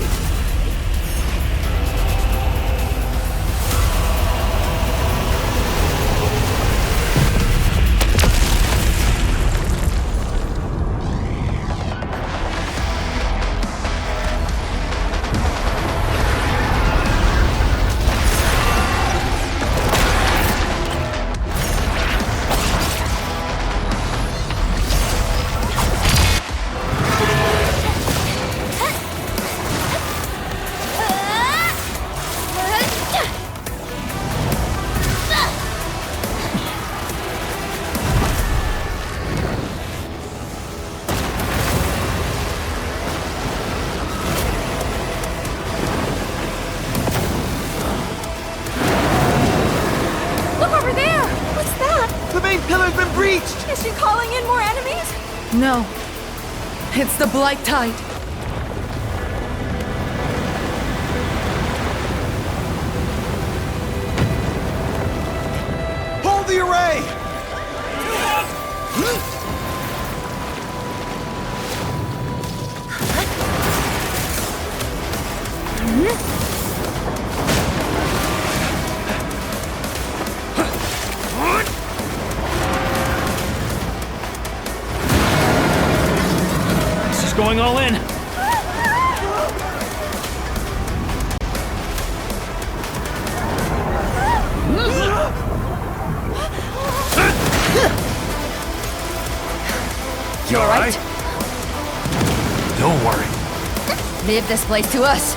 Look over there! What's that? The main pillar's been breached! Is she calling in more enemies? No. It's the Blight Tide. Hold the array! This is going all in. You alright? Don't worry. Leave this place to us.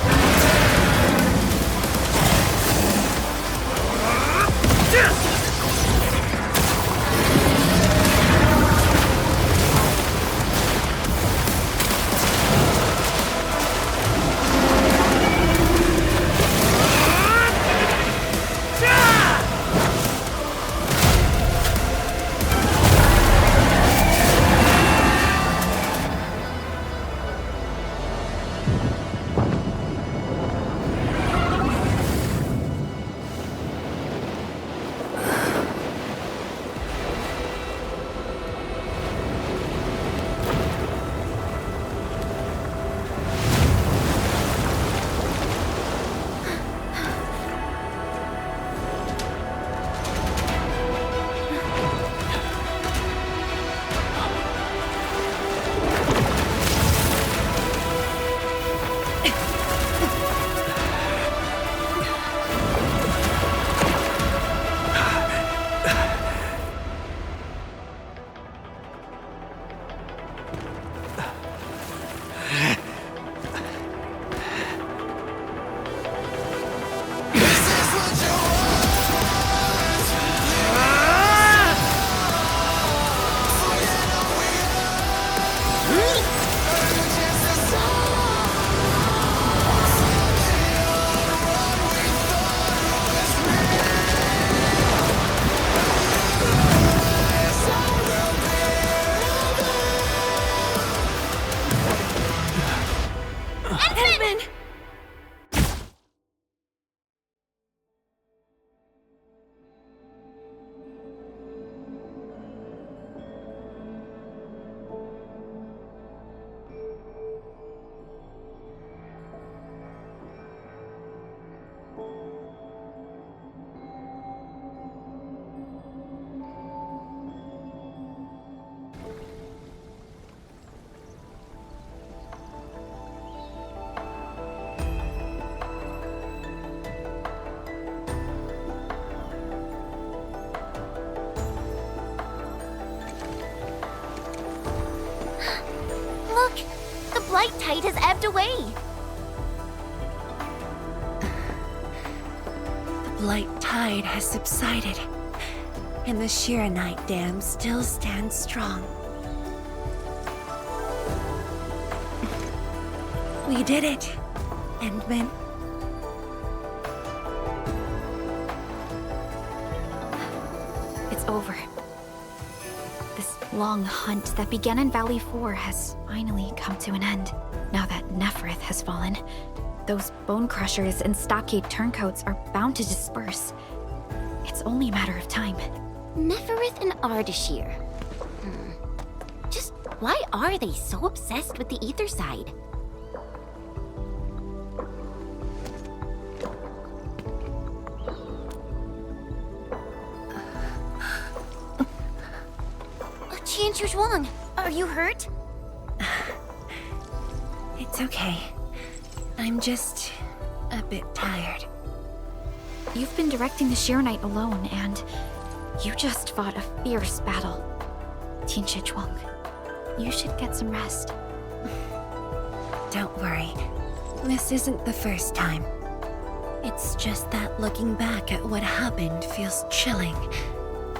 blight tide has ebbed away. The blight tide has subsided, and the Shiranite Dam still stands strong. We did it, Endman. It's over. This long hunt that began in Valley 4 has finally come to an end. Now that Nefereth has fallen, those bone crushers and stockade turncoats are bound to disperse. It's only a matter of time. Nefereth and Ardashir. Just why are they so obsessed with the ether side? Qianshu Zhuang, are you hurt? It's okay. I'm just a bit tired. You've been directing the Shiranite alone, and you just fought a fierce battle. Qianshu Zhuang, you should get some rest. Don't worry. This isn't the first time. It's just that looking back at what happened feels chilling.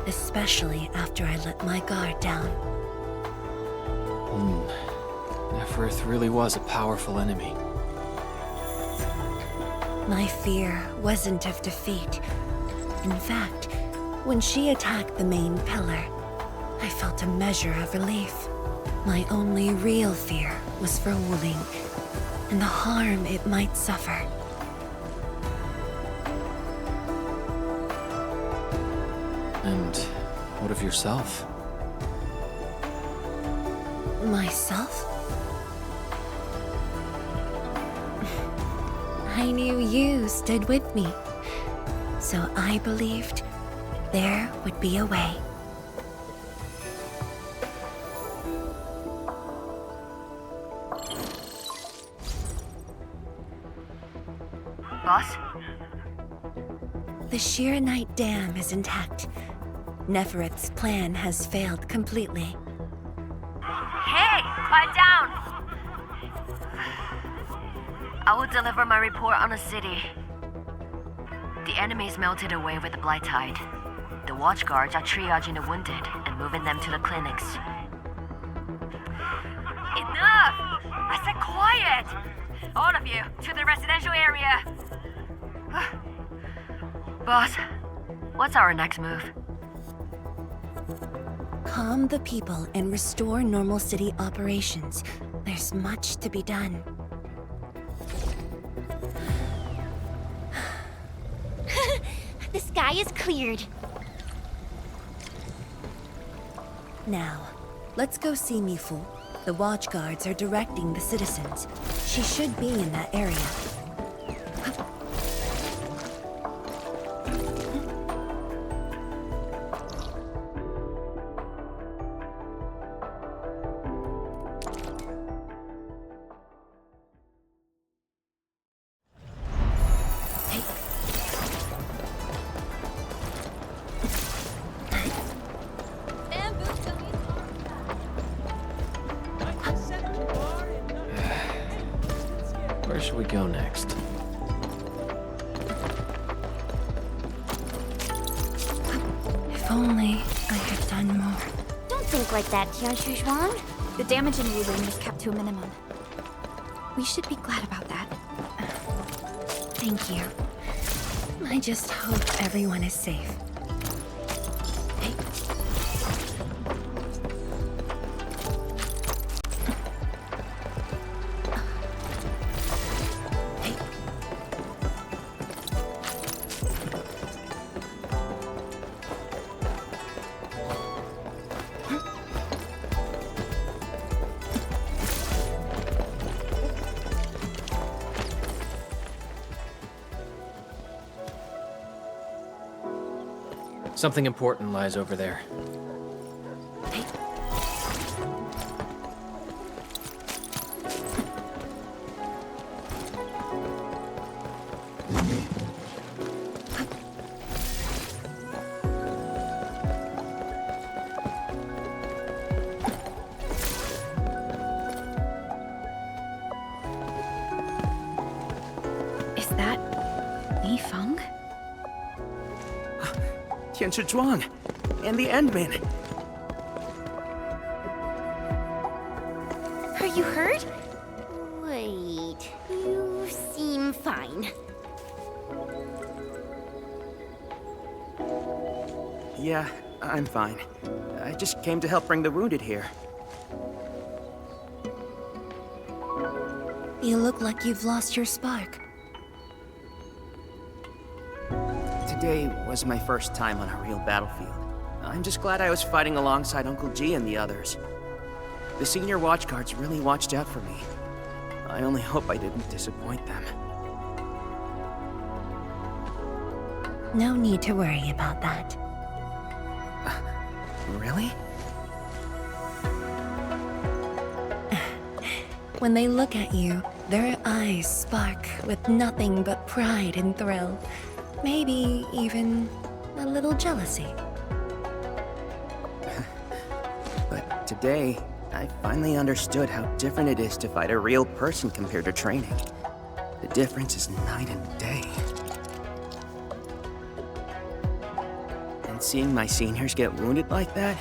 Especially after I let my guard down. Nefereth really was a powerful enemy. My fear wasn't of defeat. In fact, when she attacked the main pillar, I felt a measure of relief. My only real fear was for Wuling, and the harm it might suffer. And what of yourself? Myself? I knew you stood with me, so I believed there would be a way. Boss? The Shiranite Dam is intact. Nefereth's plan has failed completely. Hey, quiet down! I will deliver my report on the city. The enemies melted away with the blight tide. The watchguards are triaging the wounded and moving them to the clinics. Enough! I said quiet! All of you, to the residential area! Boss, what's our next move? Calm the people and restore normal city operations. There's much to be done. The sky is cleared. Now, let's go see Mifu. The watchguards are directing the citizens. She should be in that area. Where should we go next? If only I had done more. Don't think like that, Qianshu Zhuang. The damage in Wuling was kept to a minimum. We should be glad about that. Thank you. I just hope everyone is safe. Something important lies over there. Tianshi Zhuang, and the Endmen. Are you hurt? Wait, you seem fine. Yeah, I'm fine. I just came to help bring the wounded here. You look like you've lost your spark. Today was my first time on a real battlefield. I'm just glad I was fighting alongside Uncle G and the others. The senior watchguards really watched out for me. I only hope I didn't disappoint them. No need to worry about that. Really? When they look at you, their eyes spark with nothing but pride and thrill. Maybe even a little jealousy. But today, I finally understood how different it is to fight a real person compared to training. The difference is night and day. And seeing my seniors get wounded like that,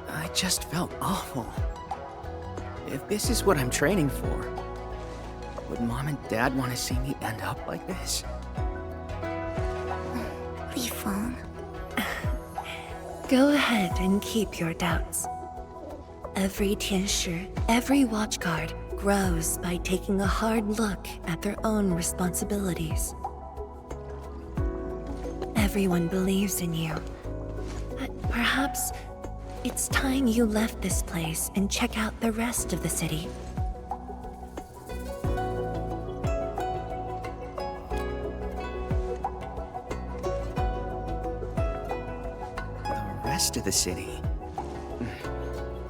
I just felt awful. If this is what I'm training for, would Mom and Dad want to see me end up like this? Li Feng. Go ahead and keep your doubts. Every Tianshi, every watchguard, grows by taking a hard look at their own responsibilities. Everyone believes in you. But perhaps it's time you left this place and check out the rest of the city. The rest of the city?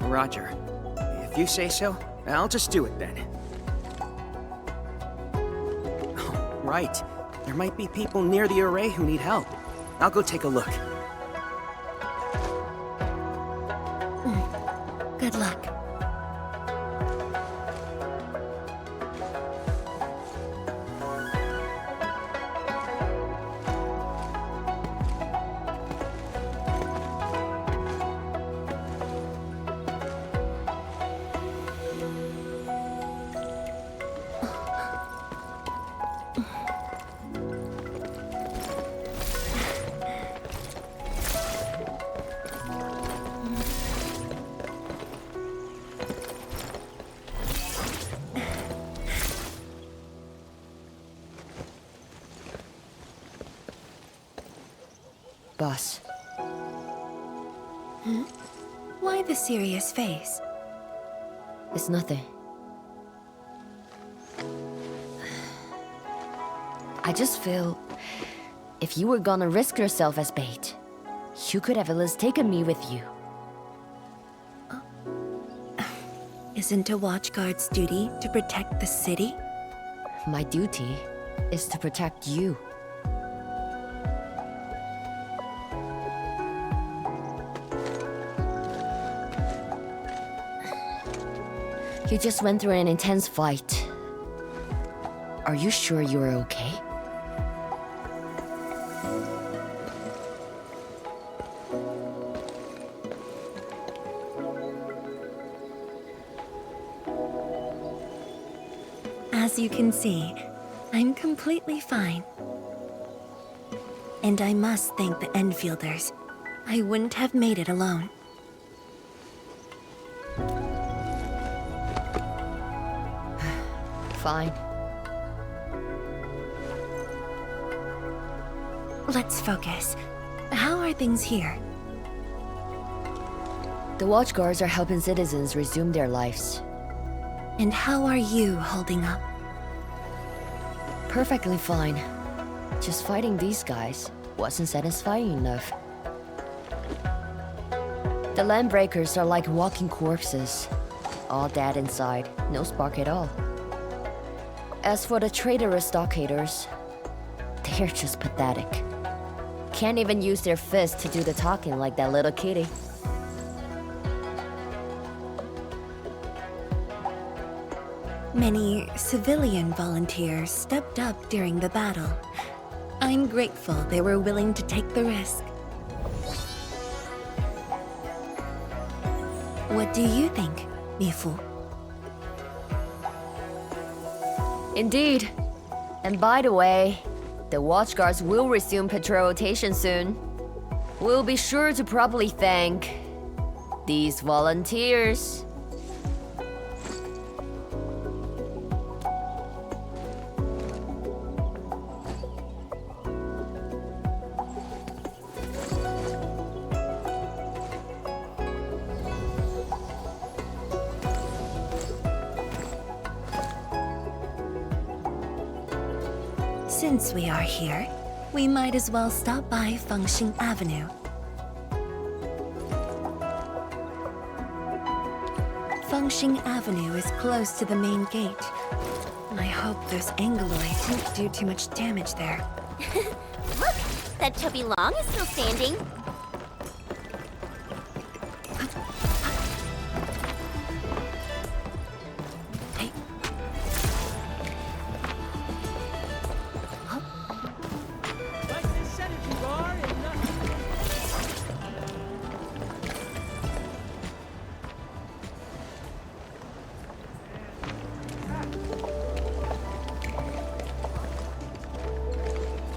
Roger. If you say so, I'll just do it then. Oh, right. There might be people near the array who need help. I'll go take a look. Good luck. Boss. Why the serious face? It's nothing. I just feel... if you were gonna risk yourself as bait, you could have at least taken me with you. Isn't a watchguard's duty to protect the city? My duty is to protect you. You just went through an intense fight. Are you sure you're okay? As you can see, I'm completely fine. And I must thank the Enfielders. I wouldn't have made it alone. Fine. Let's focus. How are things here? The watchguards are helping citizens resume their lives. And how are you holding up? Perfectly fine. Just fighting these guys wasn't satisfying enough. The Landbreakers are like walking corpses. All dead inside, no spark at all. As for the traitorous stockaders, they're just pathetic. Can't even use their fists to do the talking like that little kitty. Many civilian volunteers stepped up during the battle. I'm grateful they were willing to take the risk. What do you think, Mifu? Indeed. And by the way, the watchguards will resume patrol rotation soon. We'll be sure to properly thank these volunteers. Since we are here, we might as well stop by Fengxing Avenue. Fengxing Avenue is close to the main gate. I hope those Angoloids won't do too much damage there. Look! That chubby Long is still standing.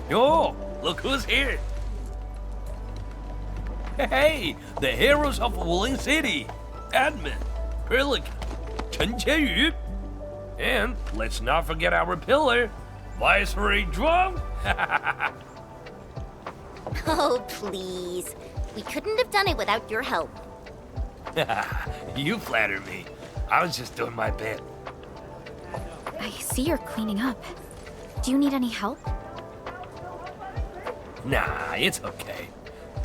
Yo, look who's here. Hey, the heroes of Wuling City. Admin, Perlica, Chen Qianyu. And let's not forget our pillar, Viceroy Drum. Oh, please. We couldn't have done it without your help. You flatter me. I was just doing my bit. I see you're cleaning up. Do you need any help? Nah, it's okay.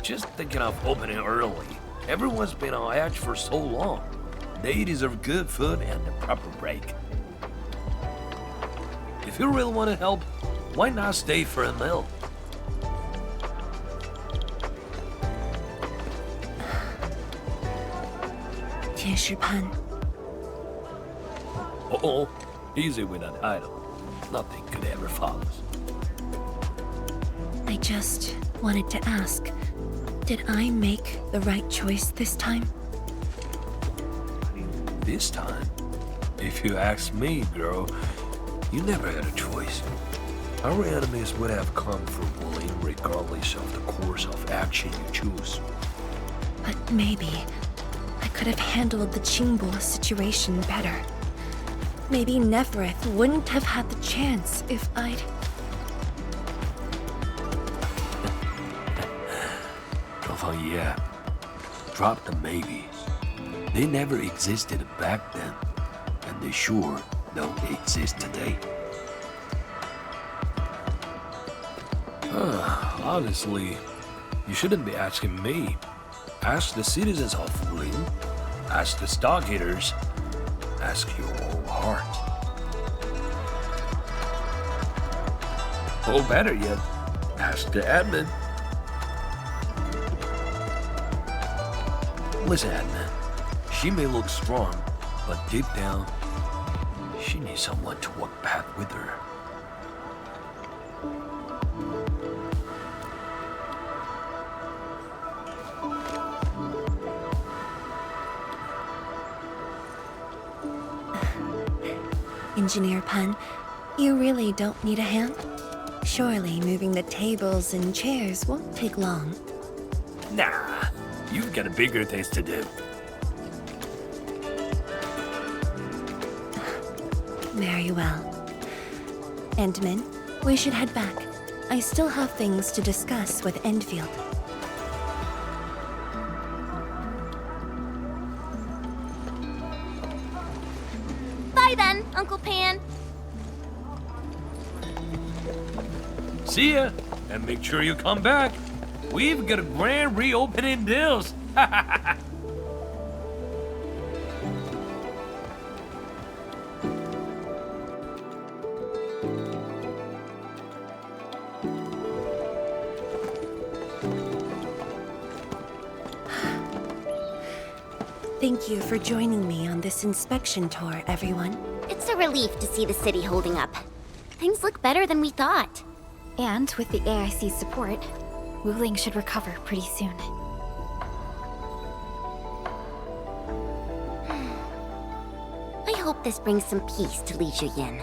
Just thinking of opening early. Everyone's been on edge for so long. They deserve good food and a proper break. If you really want to help, why not stay for a meal? Pan. Oh, easy with that title. Nothing could ever follow us. I just wanted to ask, did I make the right choice this time? This time, if you ask me, girl, you never had a choice. Our enemies would have come for Wuling regardless of the course of action you choose. But maybe I could have handled the Qingbo situation better. Maybe Nefereth wouldn't have had the chance if I'd... Yeah, drop the maybes. They never existed back then, and they sure don't exist today. Honestly, you shouldn't be asking me. Ask the citizens of Wuling. Ask the Stargaters. Ask your own heart. Or better yet, ask the admin. Listen, admin. She may look strong, but deep down, she needs someone to walk path with her. Engineer Pan, you really don't need a hand? Surely moving the tables and chairs won't take long. Nah, you've got bigger things to do. Very well. Endman, we should head back. I still have things to discuss with Endfield. Bye then, Uncle Pan. See ya, and make sure you come back. We've got a grand reopening deals. Thank you for joining me on this inspection tour, everyone. It's a relief to see the city holding up. Things look better than we thought. And with the AIC's support, Wuling should recover pretty soon. hope this brings some peace to Li Yin.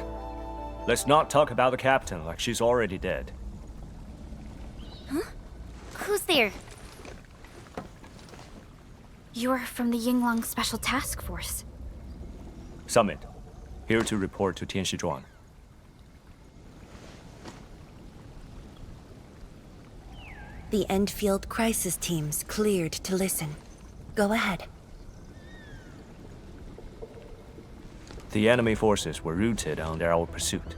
Let's not talk about the captain like she's already dead. Huh? Who's there? You're from the Yinglang Special Task Force. Summit, here to report to Tianshizhuang. The Endfield crisis team's cleared to listen. Go ahead. The enemy forces were routed under our pursuit.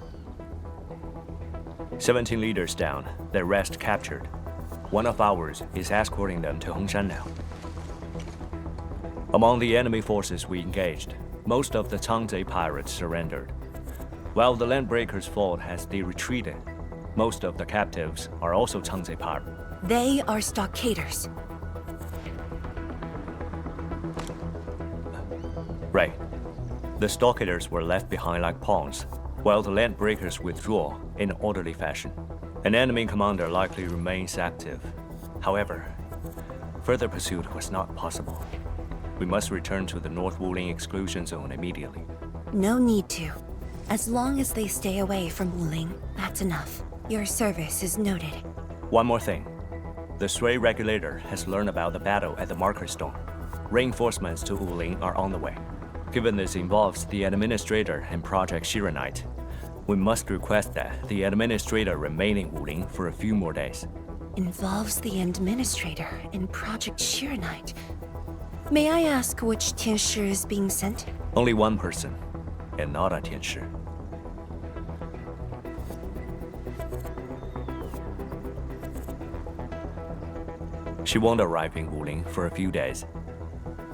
17 leaders down, the rest captured. One of ours is escorting them to Hongshan now. Among the enemy forces we engaged, most of the Changzhe pirates surrendered. While the Landbreakers' fleet has retreated, most of the captives are also Changzhe pirates. They are stockaders. Right. The stockaders were left behind like pawns, while the Landbreakers withdraw in orderly fashion. An enemy commander likely remains active. However, further pursuit was not possible. We must return to the North Wuling exclusion zone immediately. No need to. As long as they stay away from Wuling, that's enough. Your service is noted. One more thing. The Sui regulator has learned about the battle at the Marker Stone. Reinforcements to Wuling are on the way. Given this involves the administrator and Project Shiranite, we must request that the administrator remain in Wuling for a few more days. Involves the administrator in Project Shiranite. May I ask which Tianshi is being sent? Only one person, and not a Tianshi. She won't arrive in Wuling for a few days.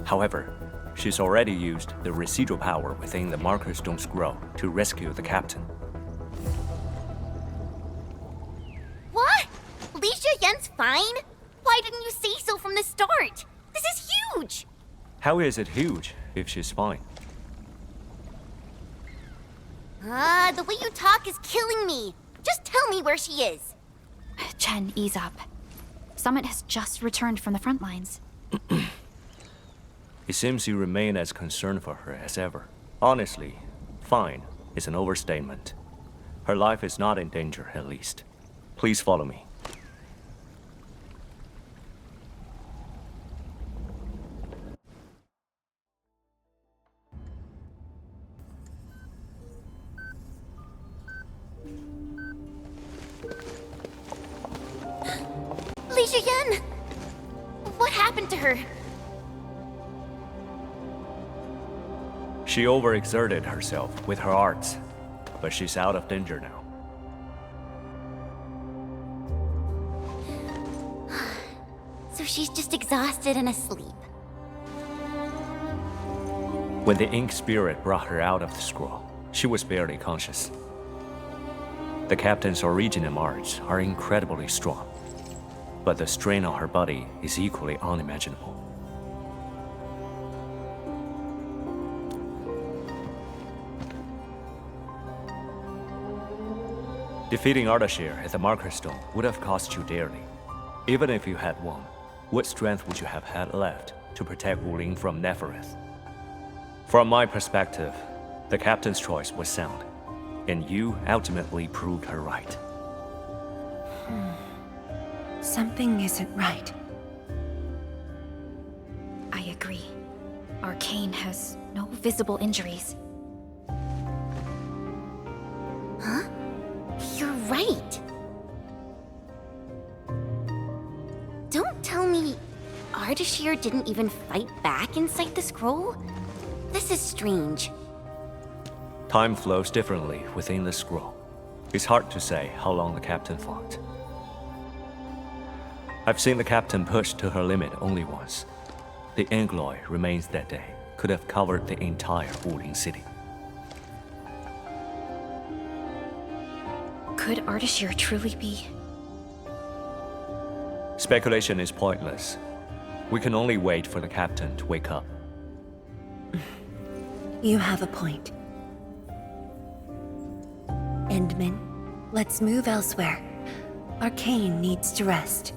However, she's already used the residual power within the Marker Stone scroll to rescue the captain. What? Li Yin's fine? Why didn't you say so from the start? This is huge! How is it huge if she's fine? The way you talk is killing me. Just tell me where she is. Chen, ease up. Summit has just returned from the front lines. It seems you remain as concerned for her as ever. Honestly, fine is an overstatement. Her life is not in danger, at least. Please follow me. Li Yin! What happened to her? She overexerted herself with her arts, but she's out of danger now. So she's just exhausted and asleep. When the ink spirit brought her out of the scroll, she was barely conscious. The captain's origin and arts are incredibly strong, but the strain on her body is equally unimaginable. Defeating Ardashir at the Marker Stone would have cost you dearly. Even if you had won, what strength would you have had left to protect Wuling from Nefereth? From my perspective, the captain's choice was sound, and you ultimately proved her right. Something isn't right. I agree. Arcane has no visible injuries. Huh? You're right. Don't tell me Ardashir didn't even fight back inside the scroll? This is strange. Time flows differently within the scroll. It's hard to say how long the captain fought. I've seen the captain pushed to her limit only once. The Angloy remains that day could have covered the entire Wuling city. Could Ardashir truly be? Speculation is pointless. We can only wait for the captain to wake up. You have a point. Endman, let's move elsewhere. Arcane needs to rest.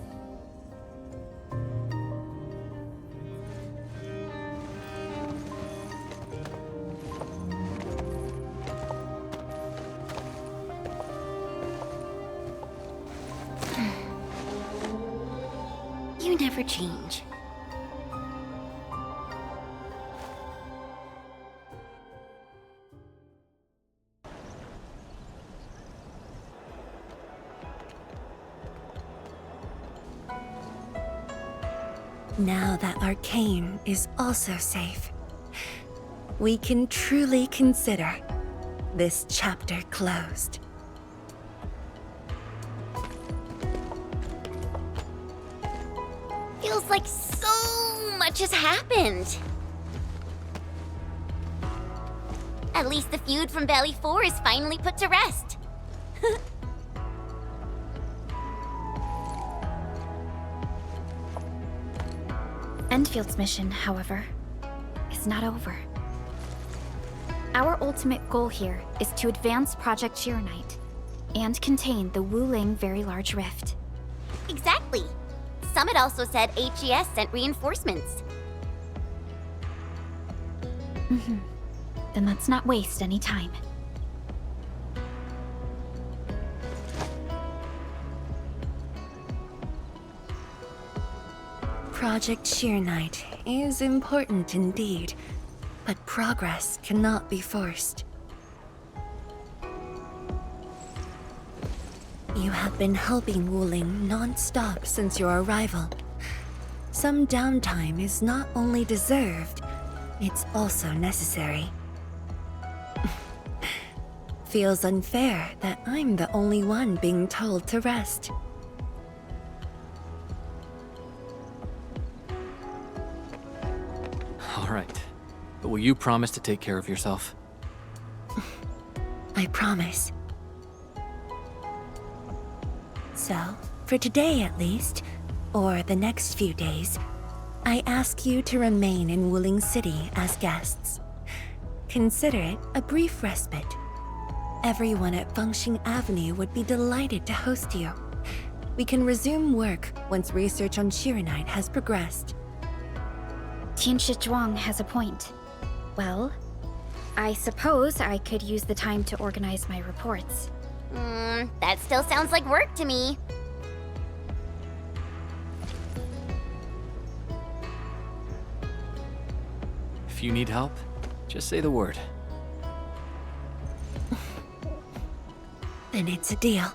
for change. Now that Arcane is also safe, we can truly consider this chapter closed. Feels like so much has happened. At least the feud from Valley 4 is finally put to rest. Endfield's mission, however, is not over. Our ultimate goal here is to advance Project Sheeranite and contain the Wuling Very Large Rift. Exactly. Summit also said HES sent reinforcements. Then let's not waste any time. Project Sheeranite is important indeed, but progress cannot be forced. You have been helping Wuling non-stop since your arrival. Some downtime is not only deserved, it's also necessary. Feels unfair that I'm the only one being told to rest. All right. But will you promise to take care of yourself? I promise. So, for today at least, or the next few days, I ask you to remain in Wuling City as guests. Consider it a brief respite. Everyone at Fengxing Avenue would be delighted to host you. We can resume work once research on Sheeranite has progressed. Tianshi Zhuang has a point. Well, I suppose I could use the time to organize my reports. That still sounds like work to me. If you need help, just say the word. Then it's a deal.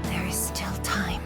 There is still time.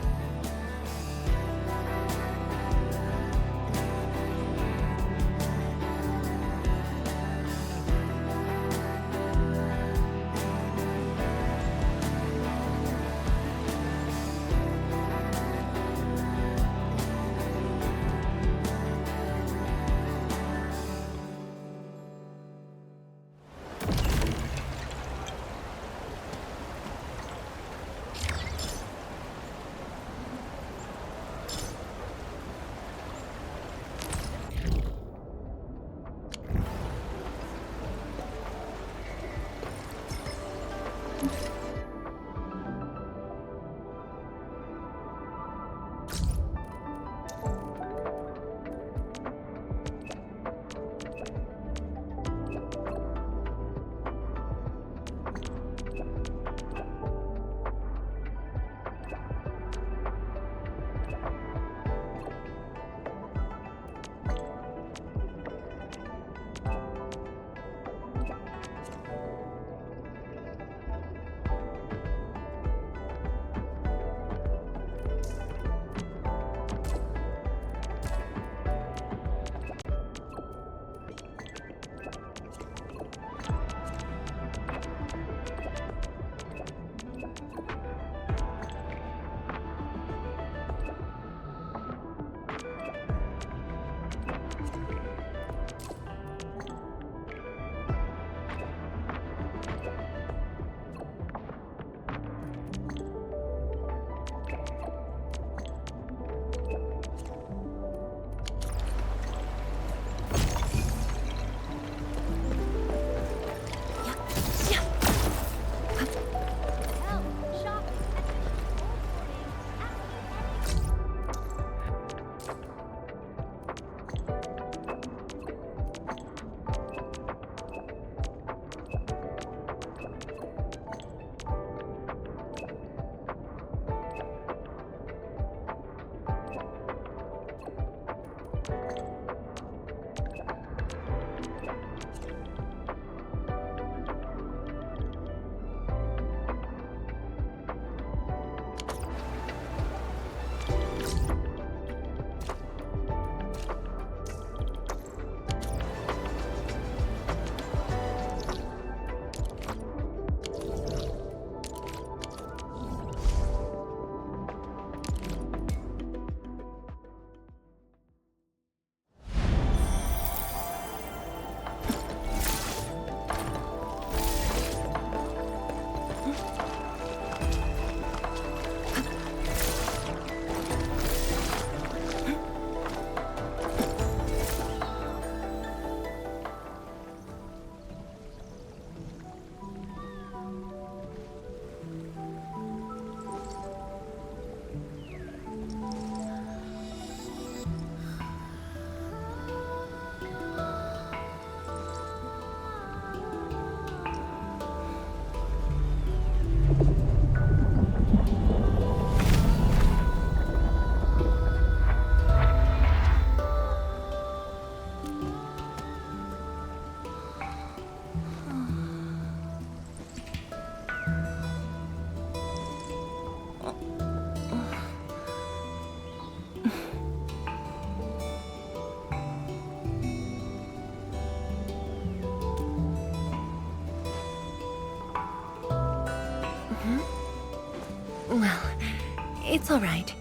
It's all right.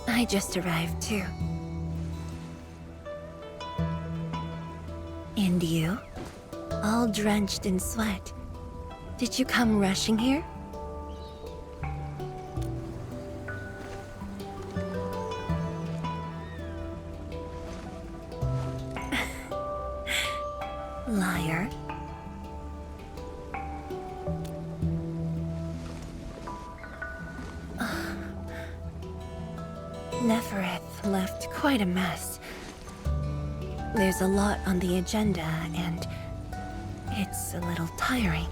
I just arrived, too. And you? All drenched in sweat. Did you come rushing here? Liar. Nefereth left quite a mess. There's a lot on the agenda, and it's a little tiring.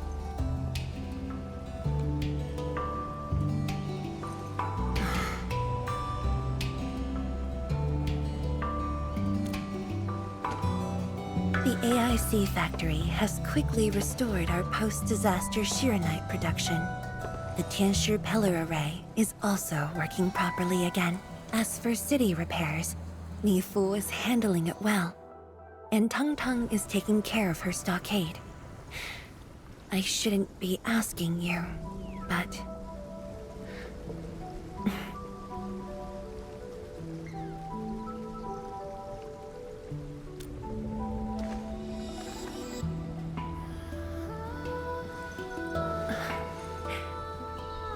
The AIC factory has quickly restored our post-disaster Shiranite production. The Tianshi pillar array is also working properly again. As for city repairs, Mi Fu is handling it well, and Tung Tung is taking care of her stockade. I shouldn't be asking you, but...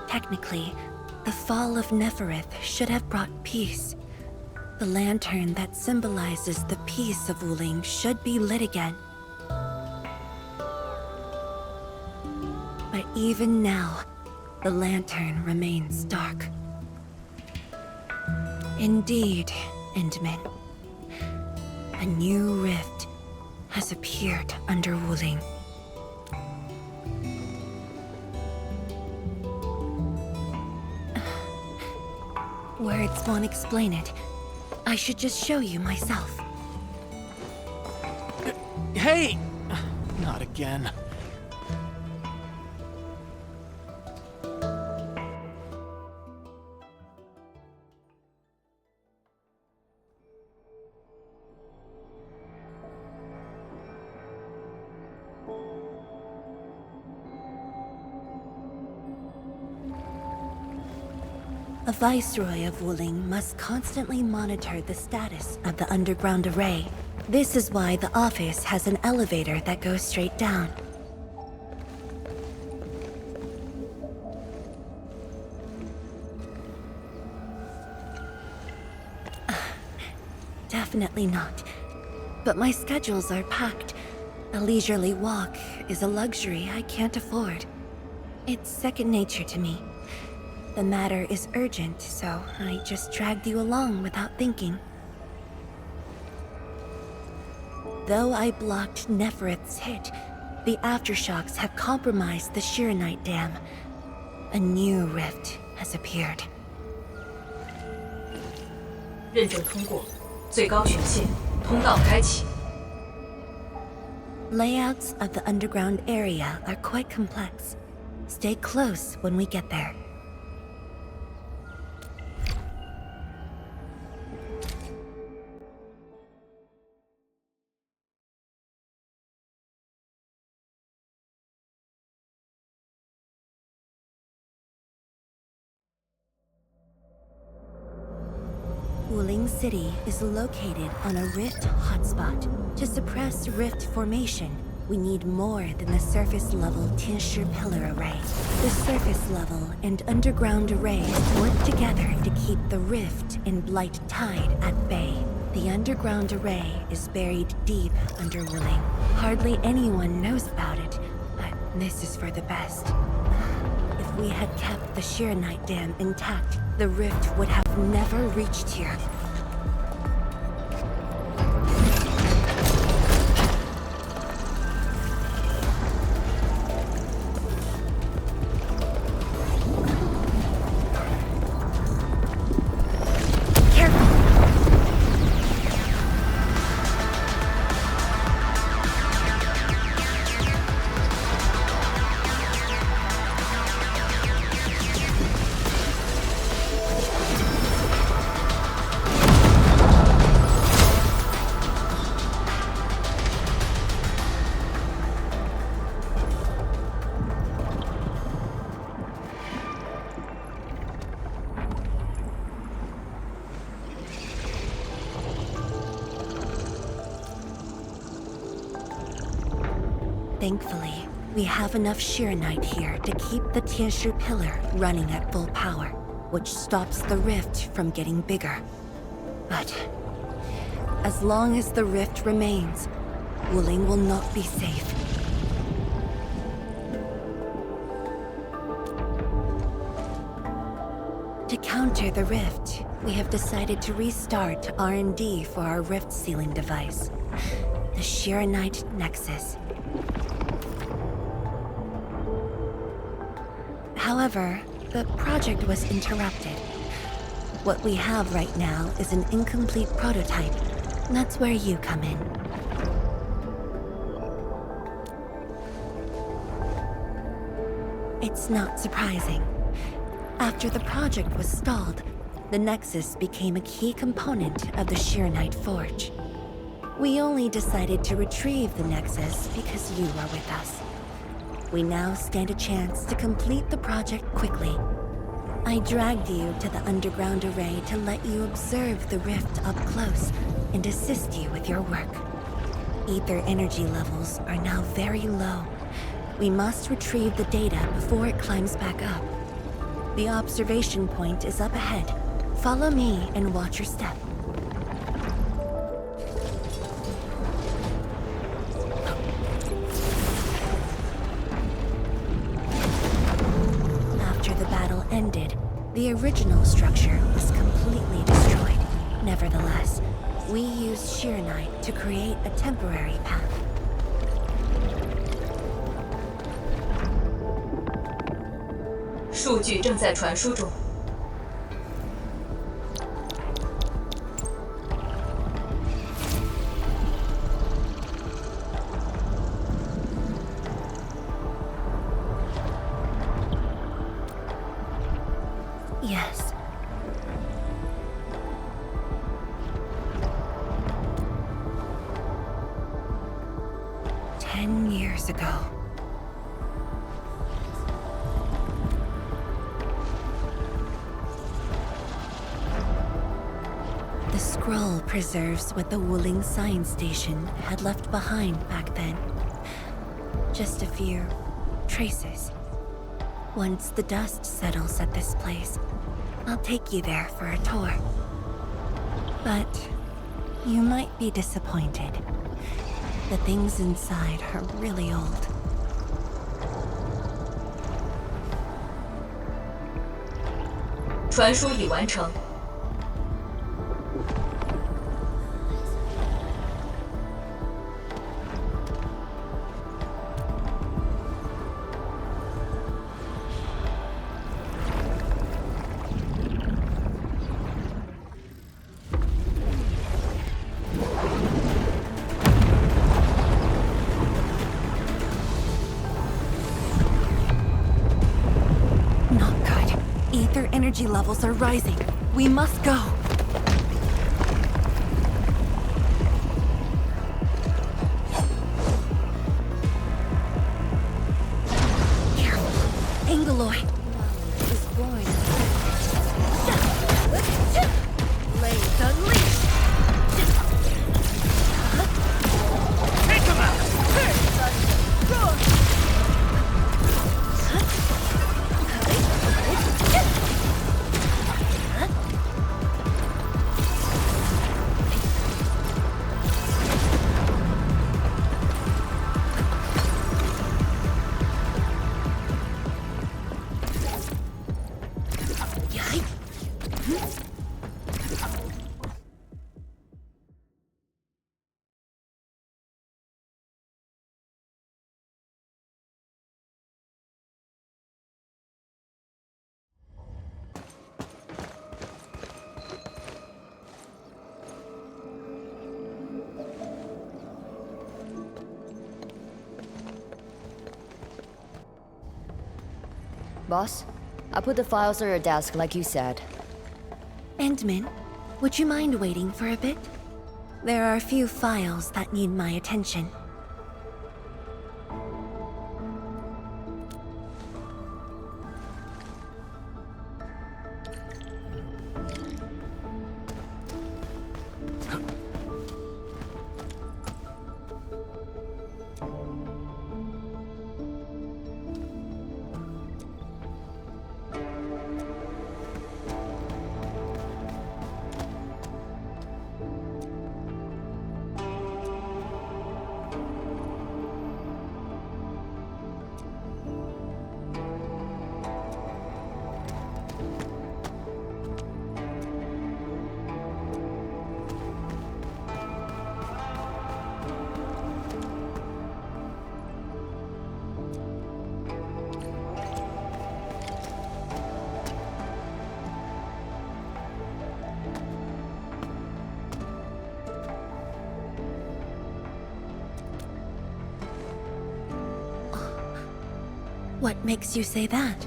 Technically, the fall of Nefereth should have brought peace. The lantern that symbolizes the peace of Wuling should be lit again. But even now, the lantern remains dark. Indeed, Endman. A new rift has appeared under Wuling. Words won't explain it. I should just show you myself. Hey! Not again. A Viceroy of Wuling must constantly monitor the status of the underground array. This is why the office has an elevator that goes straight down. Definitely not. But my schedules are packed. A leisurely walk is a luxury I can't afford. It's second nature to me. The matter is urgent, so I just dragged you along without thinking. Though I blocked Nefereth's hit, the aftershocks have compromised the Shiranite Dam. A new rift has appeared. 认证通过，最高权限，通道开启。 Layouts of the underground area are quite complex. Stay close when we get there. Wuling City is located on a rift hotspot. To suppress rift formation, we need more than the surface-level Tianshi pillar array. The surface-level and underground arrays work together to keep the rift and Blight Tide at bay. The underground array is buried deep under Wuling. Hardly anyone knows about it, but this is for the best. If we had kept the Shiranite Dam intact, the rift would have never reached here. Thankfully, we have enough Shiranite here to keep the Tianshu pillar running at full power, which stops the rift from getting bigger. But as long as the rift remains, Wuling will not be safe. To counter the rift, we have decided to restart R&D for our rift sealing device, the Shiranite Nexus. However, the project was interrupted. What we have right now is an incomplete prototype. That's where you come in. It's not surprising. After the project was stalled, the Nexus became a key component of the Shiranite Forge. We only decided to retrieve the Nexus because you are with us. We now stand a chance to complete the project quickly. I dragged you to the underground array to let you observe the rift up close and assist you with your work. Ether energy levels are now very low. We must retrieve the data before it climbs back up. The observation point is up ahead. Follow me and watch your step. After the battle ended, the original structure was completely destroyed. Nevertheless, we used Shiranite to create a temporary path. Yes. "10 years ago. The scroll preserves what the Wuling Science Station had left behind back then. Just a few traces. Once the dust settles at this place, I'll take you there for a tour. But you might be disappointed. The things inside are really old. Not good. Ether energy levels are rising. We must go. Careful. Angaloy. Is born. Blades unleashed. Take him out. Boss, I put the files on your desk like you said. Endman, would you mind waiting for a bit? There are a few files that need my attention. What makes you say that?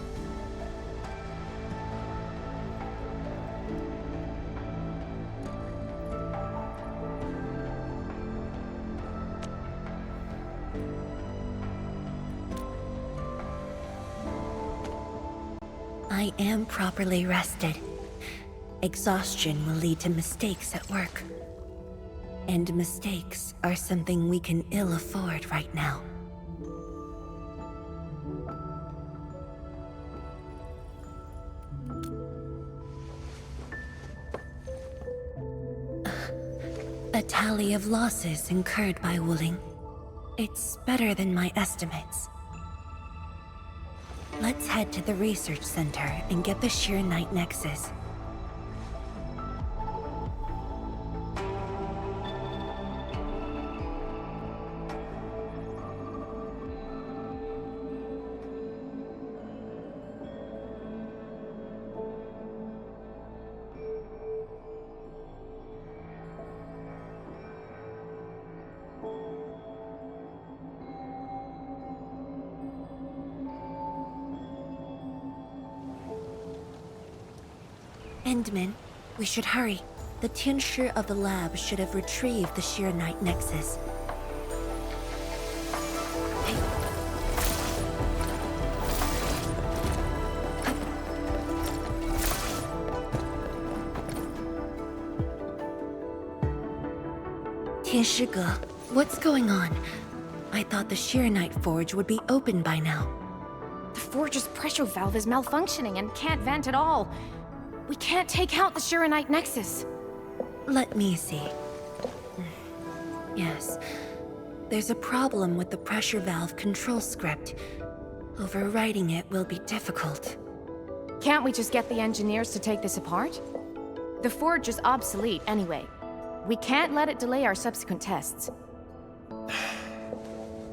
I am properly rested. Exhaustion will lead to mistakes at work. And mistakes are something we can ill afford right now. A tally of losses incurred by Wuling. It's better than my estimates. Let's head to the research center and get the Sheer Knight Nexus. Endman, we should hurry. The Tianshi of the lab should have retrieved the Sheer Knight Nexus. Tianshi, what's going on? I thought the Sheer Knight Forge would be open by now. The forge's pressure valve is malfunctioning and can't vent at all. We can't take out the Sheer Knight Nexus. Let me see. Yes. There's a problem with the pressure valve control script. Overwriting it will be difficult. Can't we just get the engineers to take this apart? The forge is obsolete anyway. We can't let it delay our subsequent tests.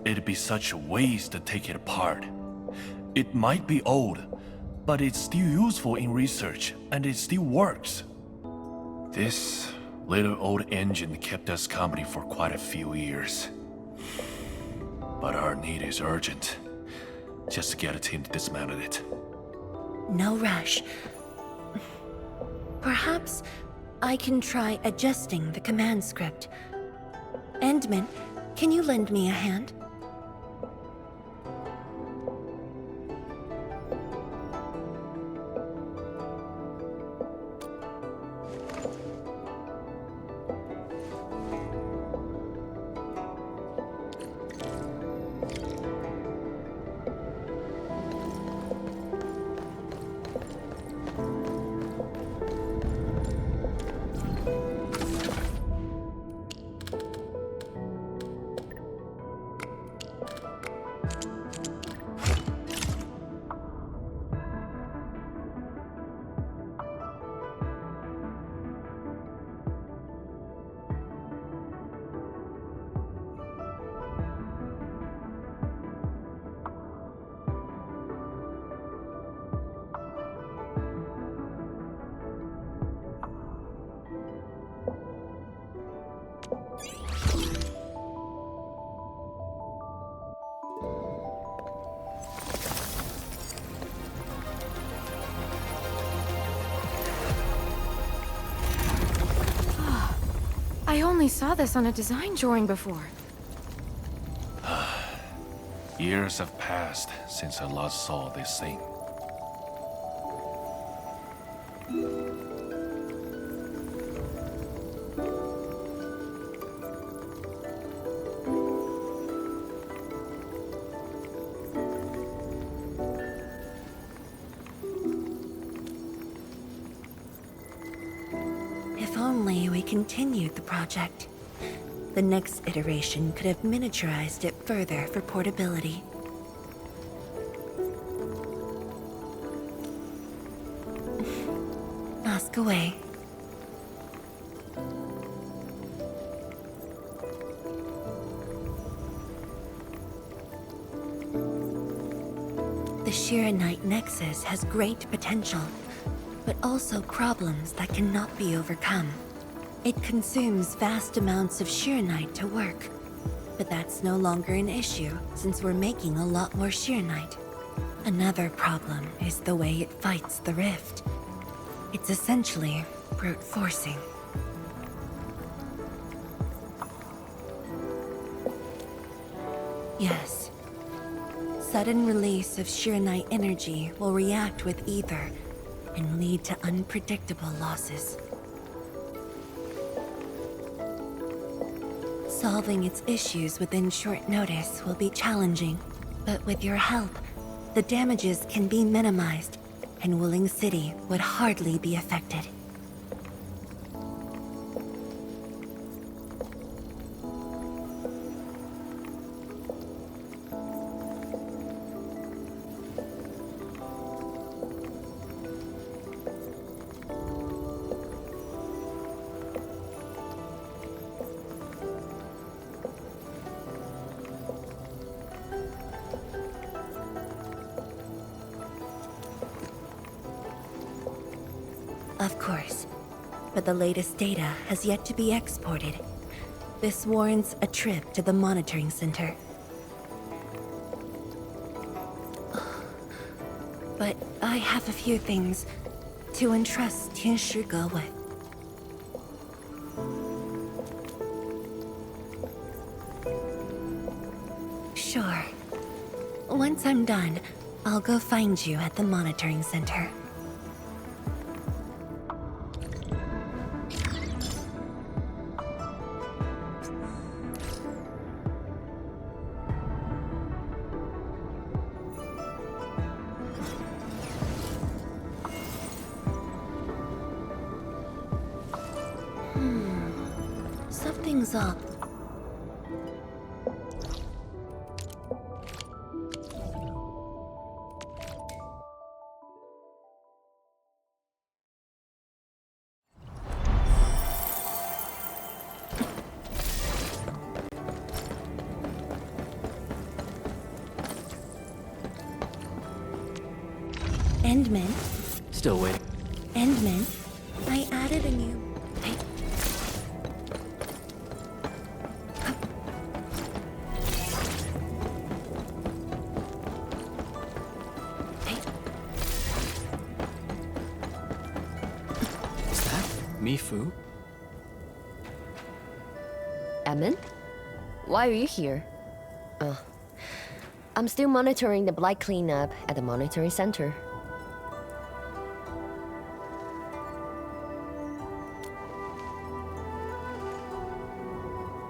It'd be such a waste to take it apart. It might be old, but it's still useful in research, and it still works. This little old engine kept us company for quite a few years. But our need is urgent. Just to get a team to dismantle it. No rush. Perhaps I can try adjusting the command script. Endman, can you lend me a hand? I only saw this on a design drawing before. Years have passed since I last saw this thing. If only we continued the project. The next iteration could have miniaturized it further for portability. Ask away. The Sheer Knight Nexus has great potential, but also problems that cannot be overcome. It consumes vast amounts of Sheer Knight to work, but that's no longer an issue since we're making a lot more Sheer Knight. Another problem is the way it fights the rift. It's essentially brute forcing. Yes. Sudden release of Shiranite energy will react with ether and lead to unpredictable losses. Solving its issues within short notice will be challenging, but with your help, the damages can be minimized, and Wuling City would hardly be affected. Of course, but the latest data has yet to be exported. This warrants a trip to the monitoring center. But I have a few things to entrust Tianshi Ge with. Sure. Once I'm done, I'll go find you at the monitoring center. Something's up. Endman? Still waiting. Endman? I added a new... Mifu? Emin? Why are you here? I'm still monitoring the blight cleanup at the monitoring center.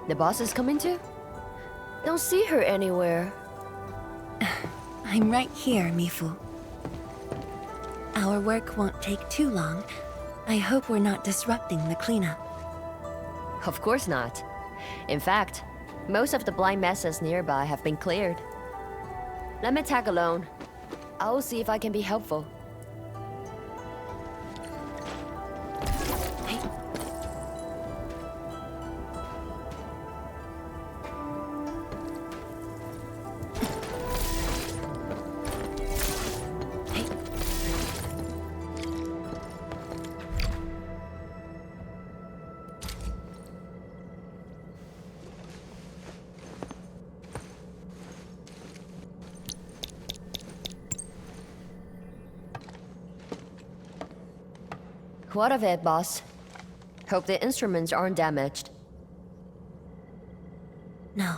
The boss is coming too? Don't see her anywhere. I'm right here, Mifu. Our work won't take too long. I hope we're not disrupting the cleanup. Of course not. In fact, most of the blind messes nearby have been cleared. Let me tag along. I'll see if I can be helpful. What of it, boss? Hope the instruments aren't damaged. No.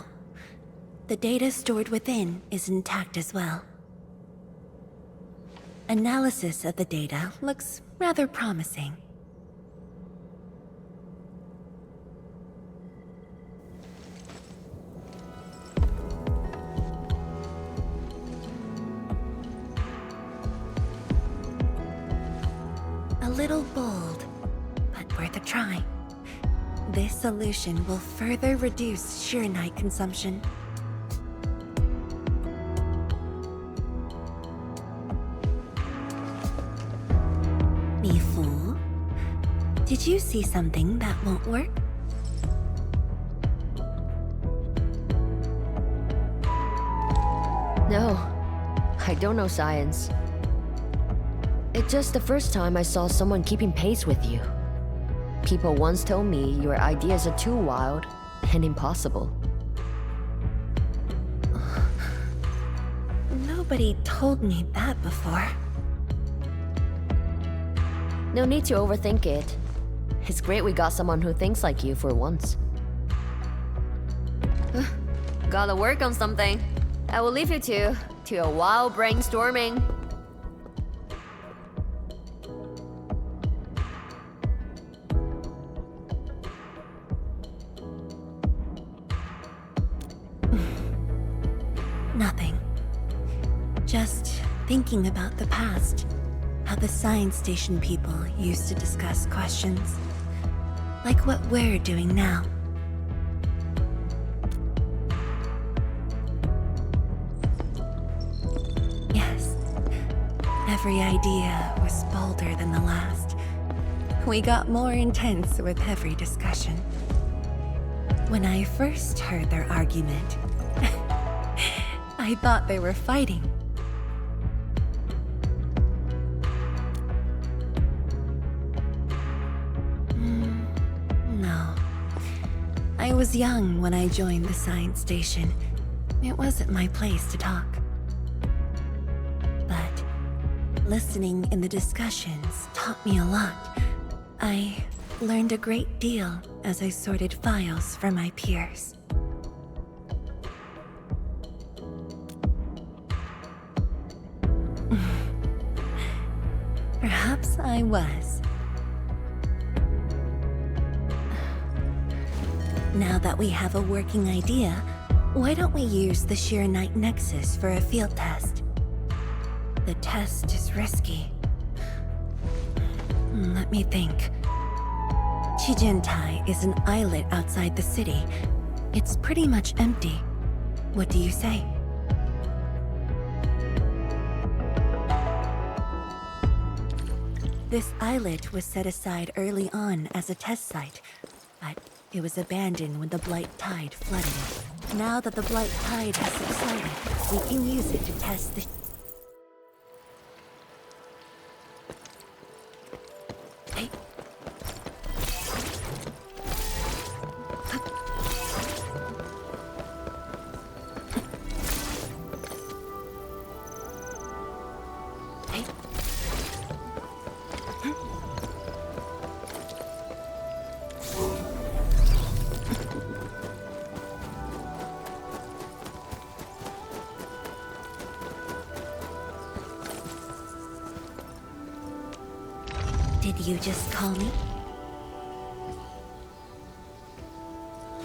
The data stored within is intact as well. Analysis of the data looks rather promising. A little bold, but worth a try. This solution will further reduce Shiranite consumption. Mifu, did you see something that won't work? No, I don't know science. It's just the first time I saw someone keeping pace with you. People once told me your ideas are too wild and impossible. No Nobody told me that before. No need to overthink it. It's great we got someone who thinks like you for once. Gotta work on something. I will leave you to a wild brainstorming. Nothing. Just thinking about the past. How the science station people used to discuss questions. Like what we're doing now. Yes. Every idea was bolder than the last. We got more intense with every discussion. When I first heard their argument, I thought they were fighting. No. I was young when I joined the science station. It wasn't my place to talk. But listening in the discussions taught me a lot. I learned a great deal as I sorted files for my peers. Perhaps I was. Now that we have a working idea, why don't we use the Sheer Night Nexus for a field test? The test is risky. Let me think. Chijentai is an islet outside the city. It's pretty much empty. What do you say? This islet was set aside early on as a test site, but it was abandoned when the Blight Tide flooded it. Now that the Blight Tide has subsided, we can use it to test the... Hey. Hey. Did you just call me?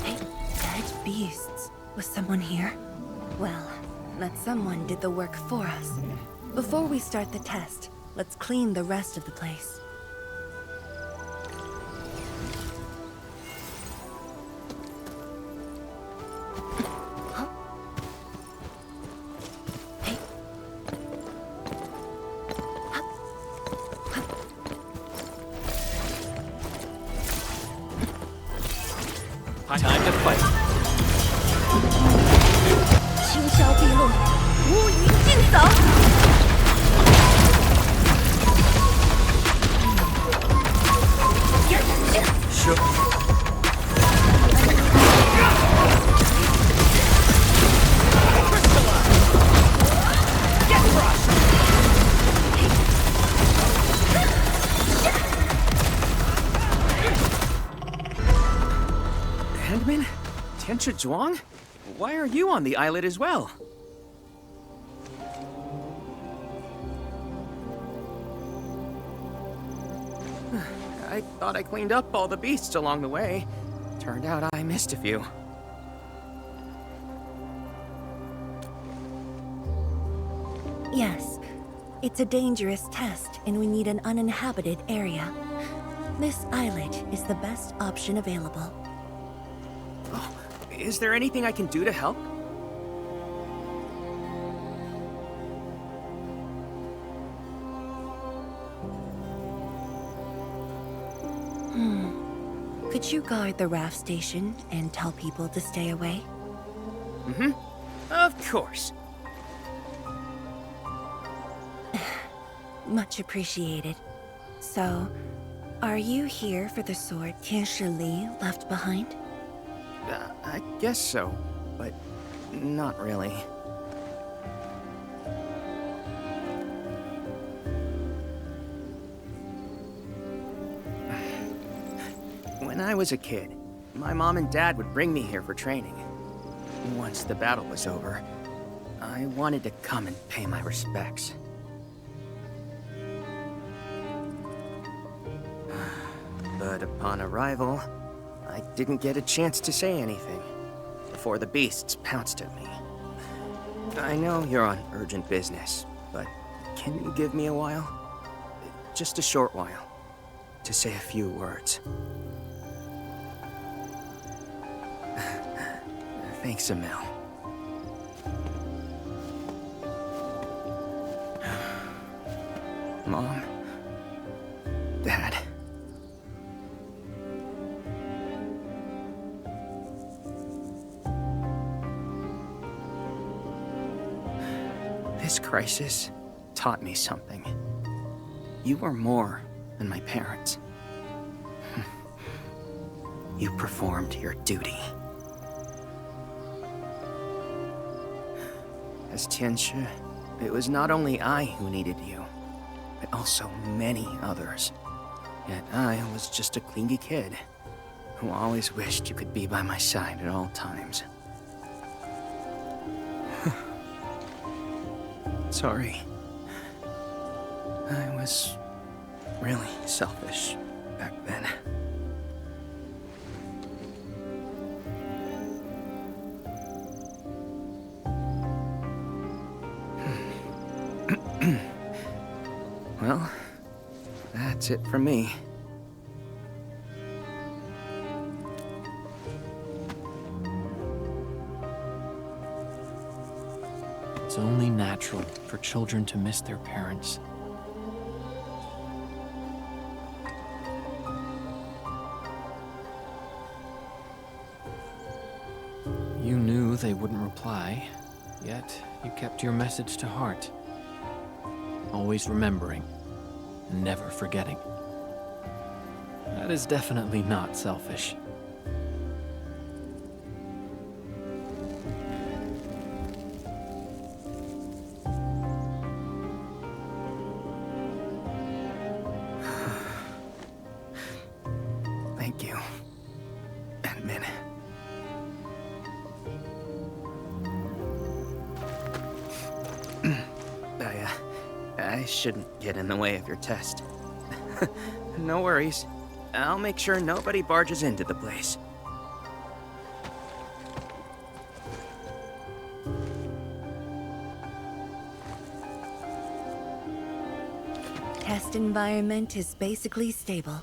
Hey, dead beasts. Was someone here? Well, that someone did the work for us. Before we start the test, let's clean the rest of the place. Time to fight. 青霄碧落，乌云尽扫。是。Handman? Tianchi Zhuang? Why are you on the islet as well? I thought I cleaned up all the beasts along the way. Turned out I missed a few. Yes, it's a dangerous test and we need an uninhabited area. This islet is the best option available. Oh, is there anything I can do to help? Could you guard the raft station and tell people to stay away? Mm-hmm. Of course. Much appreciated. So, are you here for the sword Tianshi Li left behind? I guess so, but not really. When I was a kid, my mom and dad would bring me here for training. Once the battle was over, I wanted to come and pay my respects. But upon arrival, I didn't get a chance to say anything before the beasts pounced at me. I know you're on urgent business, but can you give me a while? Just a short while, to say a few words. Thanks, Emil. Mom? Dad? This crisis taught me something. You were more than my parents. You performed your duty. As Tianshi, it was not only I who needed you, but also many others. Yet I was just a clingy kid who always wished you could be by my side at all times. Sorry. I was really selfish back then. Well, that's it from me. It's only natural for children to miss their parents. You knew they wouldn't reply, yet you kept your message to heart. Always remembering, and never forgetting. That is definitely not selfish. Thank you, Endman. I shouldn't get in the way of your test. No worries. I'll make sure nobody barges into the place. Test environment is basically stable.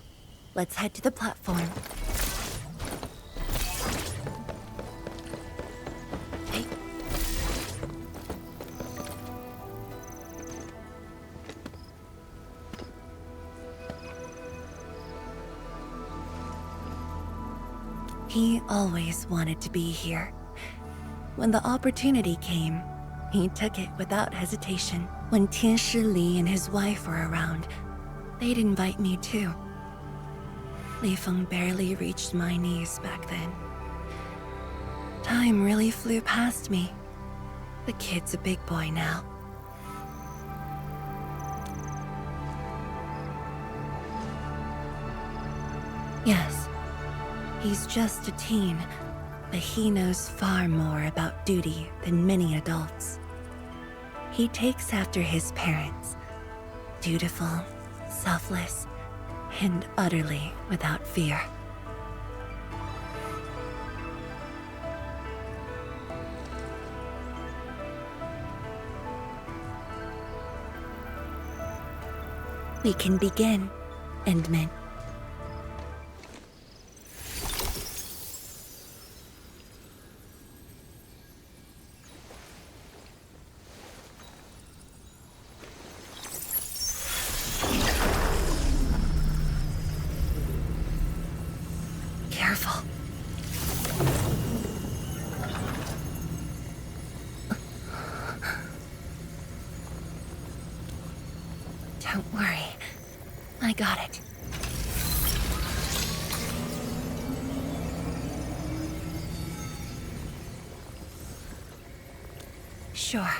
Let's head to the platform. He always wanted to be here. When the opportunity came, he took it without hesitation. When Tianshi Li and his wife were around, they'd invite me too. Li Feng barely reached my knees back then. Time really flew past me. The kid's a big boy now. Yes, he's just a teen, but he knows far more about duty than many adults. He takes after his parents, dutiful, selfless, and utterly without fear. We can begin, Endman. Careful. Don't worry. I got it. Sure.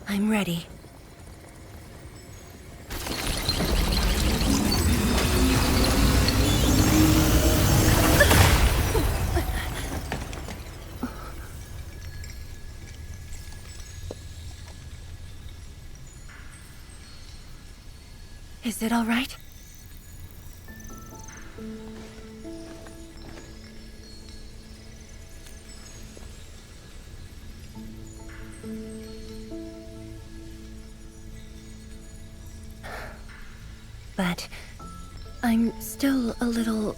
I'm ready. Is it all right? But I'm still a little...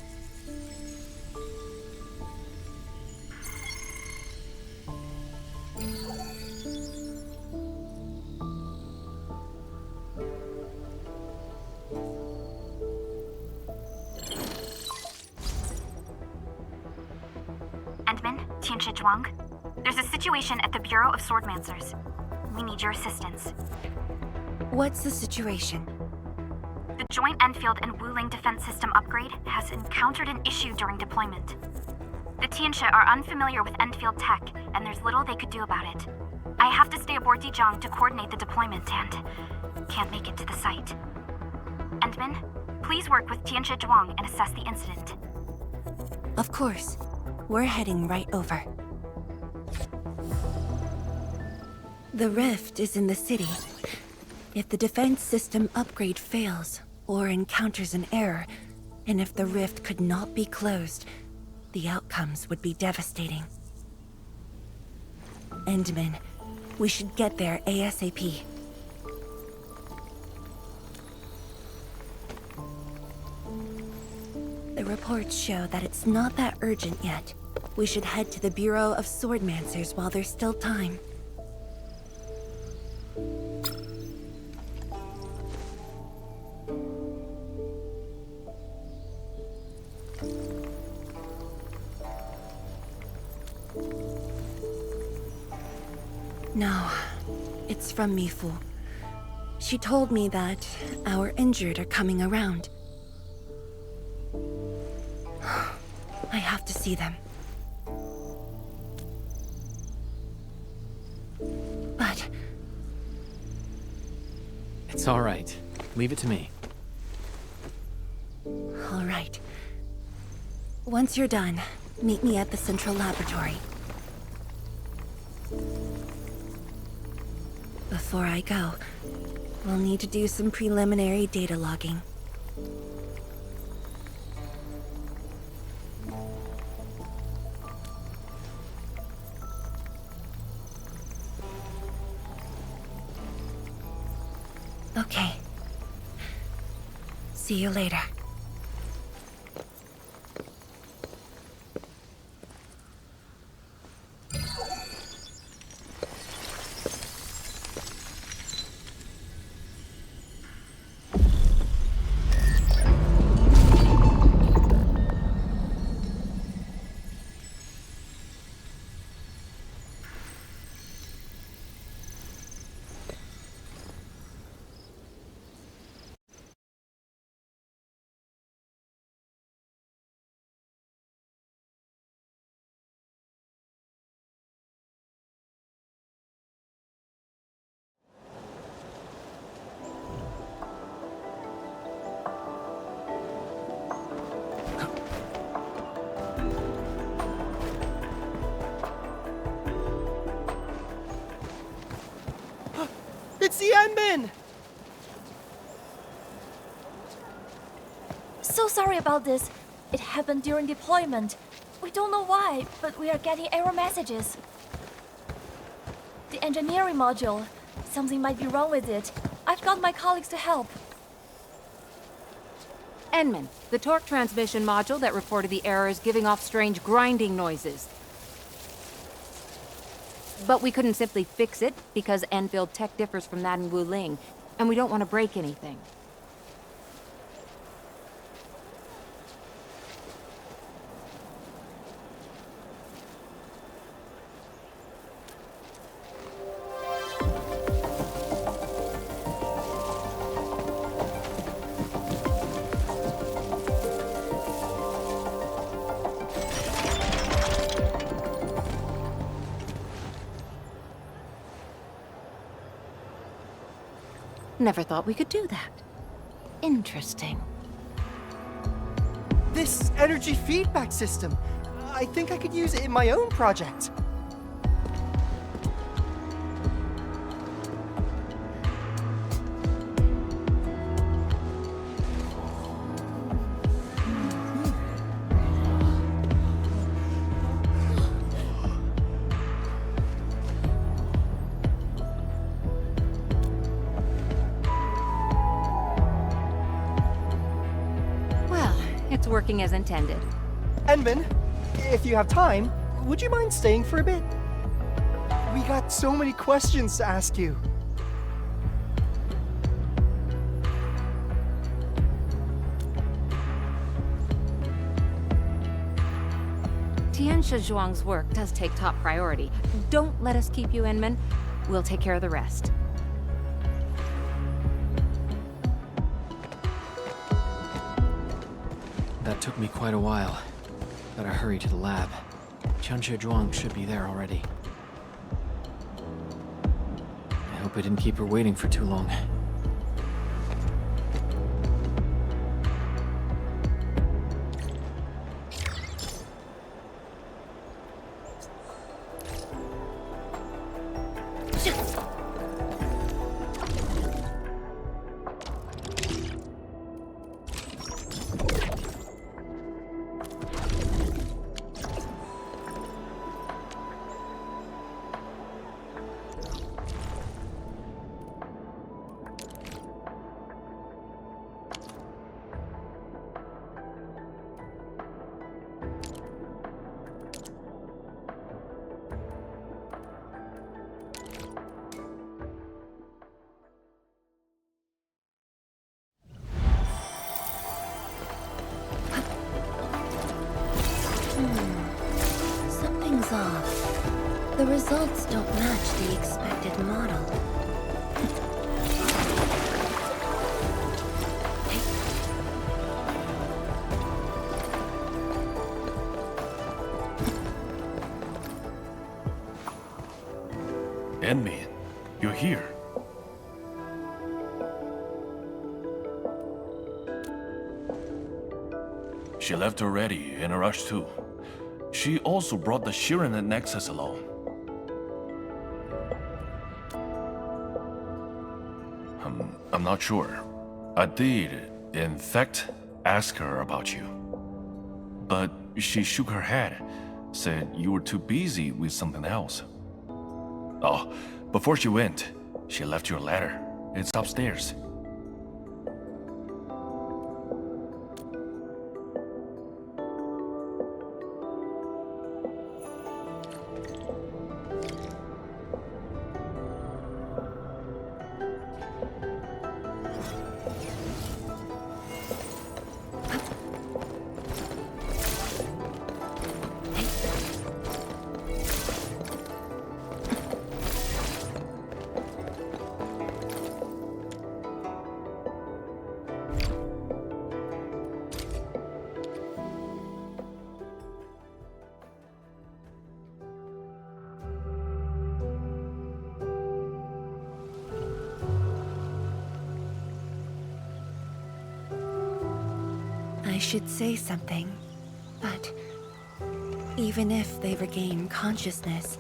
Endman, Tianshi Zhuang. There's a situation at the Bureau of Swordmancers. We need your assistance. What's the situation? The joint Endfield and Wuling defense system upgrade has encountered an issue during deployment. The Tianshi are unfamiliar with Endfield tech, and there's little they could do about it. I have to stay aboard Dijiang to coordinate the deployment and can't make it to the site. Endman, please work with Tianshi Zhuang and assess the incident. Of course. We're heading right over. The rift is in the city. If the defense system upgrade fails, or encounters an error, and if the rift could not be closed, the outcomes would be devastating. Endman, we should get there ASAP. The reports show that it's not that urgent yet. We should head to the Bureau of Swordmancers while there's still time. No, it's from Mifu. She told me that our injured are coming around. I have to see them. But... It's all right. Leave it to me. All right. Once you're done, meet me at the central laboratory. Before I go, we'll need to do some preliminary data logging. Okay. See you later. It's the Endman! So sorry about this. It happened during deployment. We don't know why, but we are getting error messages. The engineering module. Something might be wrong with it. I've got my colleagues to help. Endman, the torque transmission module that reported the error is giving off strange grinding noises. But we couldn't simply fix it because Endfield tech differs from that in Wuling, and we don't want to break anything. Never thought we could do that. Interesting. This energy feedback system. I think I could use it in my own project. working as intended. Enman, if you have time, would you mind staying for a bit? We got so many questions to ask you. Tianxia Zhuang's work does take top priority. Don't let us keep you, Enman. We'll take care of the rest. That took me quite a while. Gotta hurry to the lab. Tianxia Zhuang should be there already. I hope I didn't keep her waiting for too long. Something's off. The results don't match the expected model. Enman, you're here. She left already, in a rush too. She also brought the Shiren Nexus along. I'm not sure. I did, in fact, ask her about you. But she shook her head, said you were too busy with something else. Oh, before she went, she left you a letter. It's upstairs. I should say something, but even if they regain consciousness,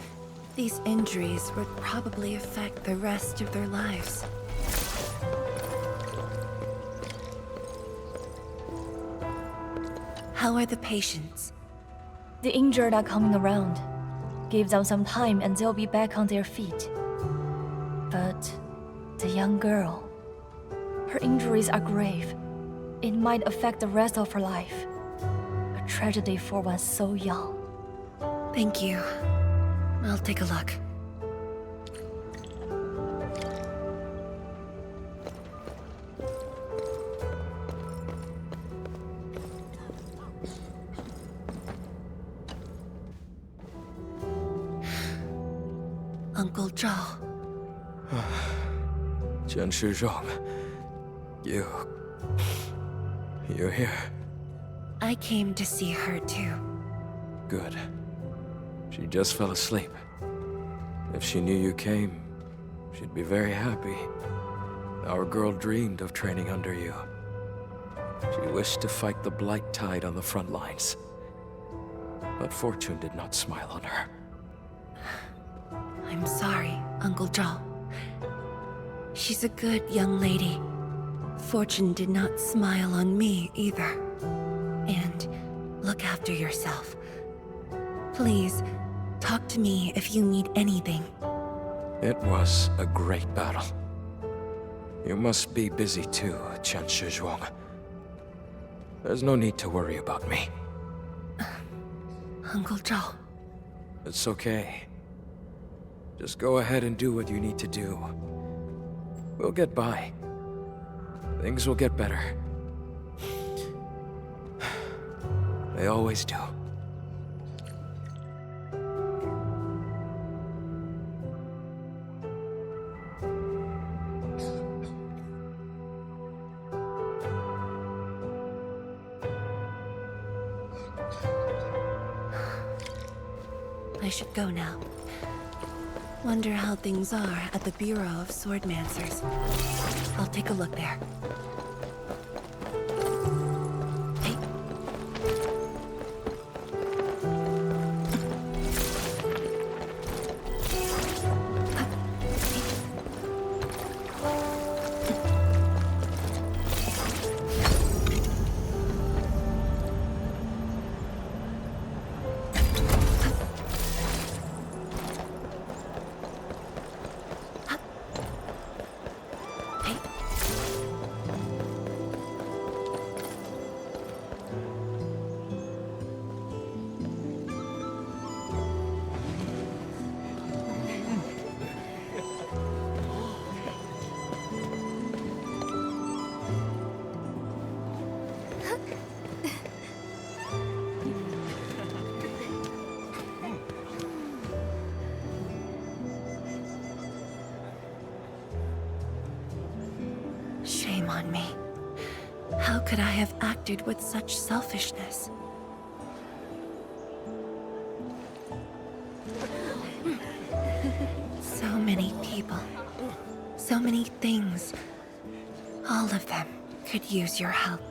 these injuries would probably affect the rest of their lives. How are the patients? The injured are coming around. Give them some time and they'll be back on their feet. But the young girl, her injuries are grave. It might affect the rest of her life. A tragedy for one so young. Thank you. I'll take a look. Uncle Zhao. Tianxia Zhuang, you're here. I came to see her too. Good. She just fell asleep. If she knew you came, she'd be very happy. Our girl dreamed of training under you. She wished to fight the Blight Tide on the front lines. But fortune did not smile on her. I'm sorry, Uncle Zhao. She's a good young lady. Fortune did not smile on me either. And look after yourself. Please, talk to me if you need anything. It was a great battle. You must be busy too, Tianxia Zhuang. There's no need to worry about me. Uncle Joe. It's okay. Just go ahead and do what you need to do. We'll get by. Things will get better. They always do. I should go now. Wonder how things are at the Bureau of Swordmancers. I'll take a look there. Hey. Shame on me. How could I have acted with such selfishness? So many people. So many things. All of them could use your help.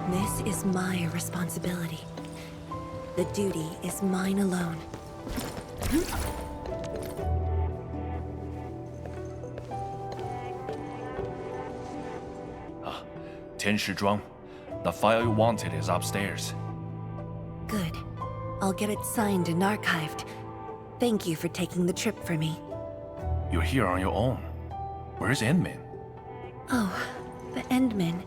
This is my responsibility. The duty is mine alone. Tianshi the file you wanted is upstairs. Good. I'll get it signed and archived. Thank you for taking the trip for me. You're here on your own. Where's Endmin? Oh, the Endman.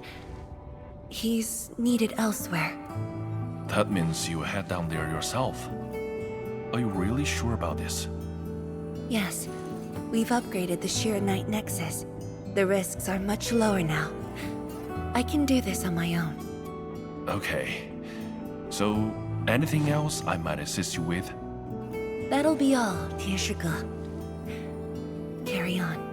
He's needed elsewhere. That means you head down there yourself. Are you really sure about this? Yes. We've upgraded the Sheer Knight Nexus. The risks are much lower now. I can do this on my own. Okay. So, anything else I might assist you with? That'll be all, Tianshi. Carry on.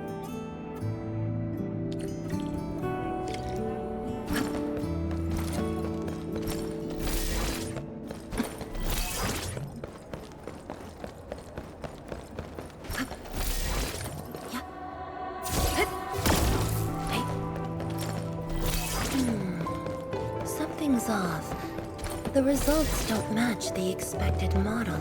Something's off. The results don't match the expected model.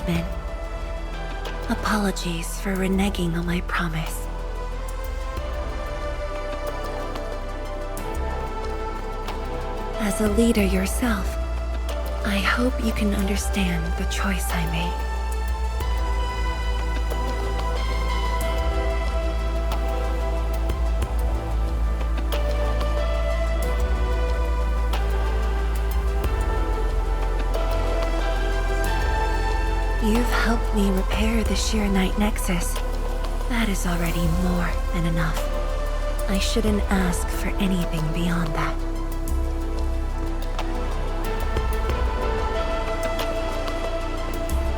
Min. Apologies for reneging on my promise. As a leader yourself, I hope you can understand the choice I made. You've helped me repair the Sheer Night Nexus. That is already more than enough. I shouldn't ask for anything beyond that.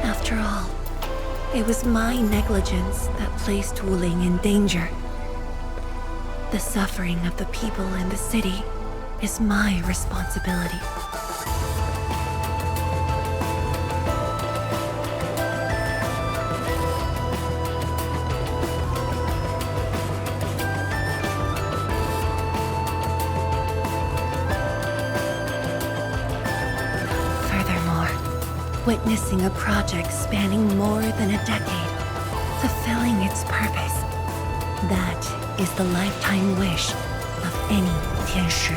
After all, it was my negligence that placed Wuling in danger. The suffering of the people in the city is my responsibility. Witnessing a project spanning more than a decade, fulfilling its purpose. That is the lifetime wish of any Tianshi.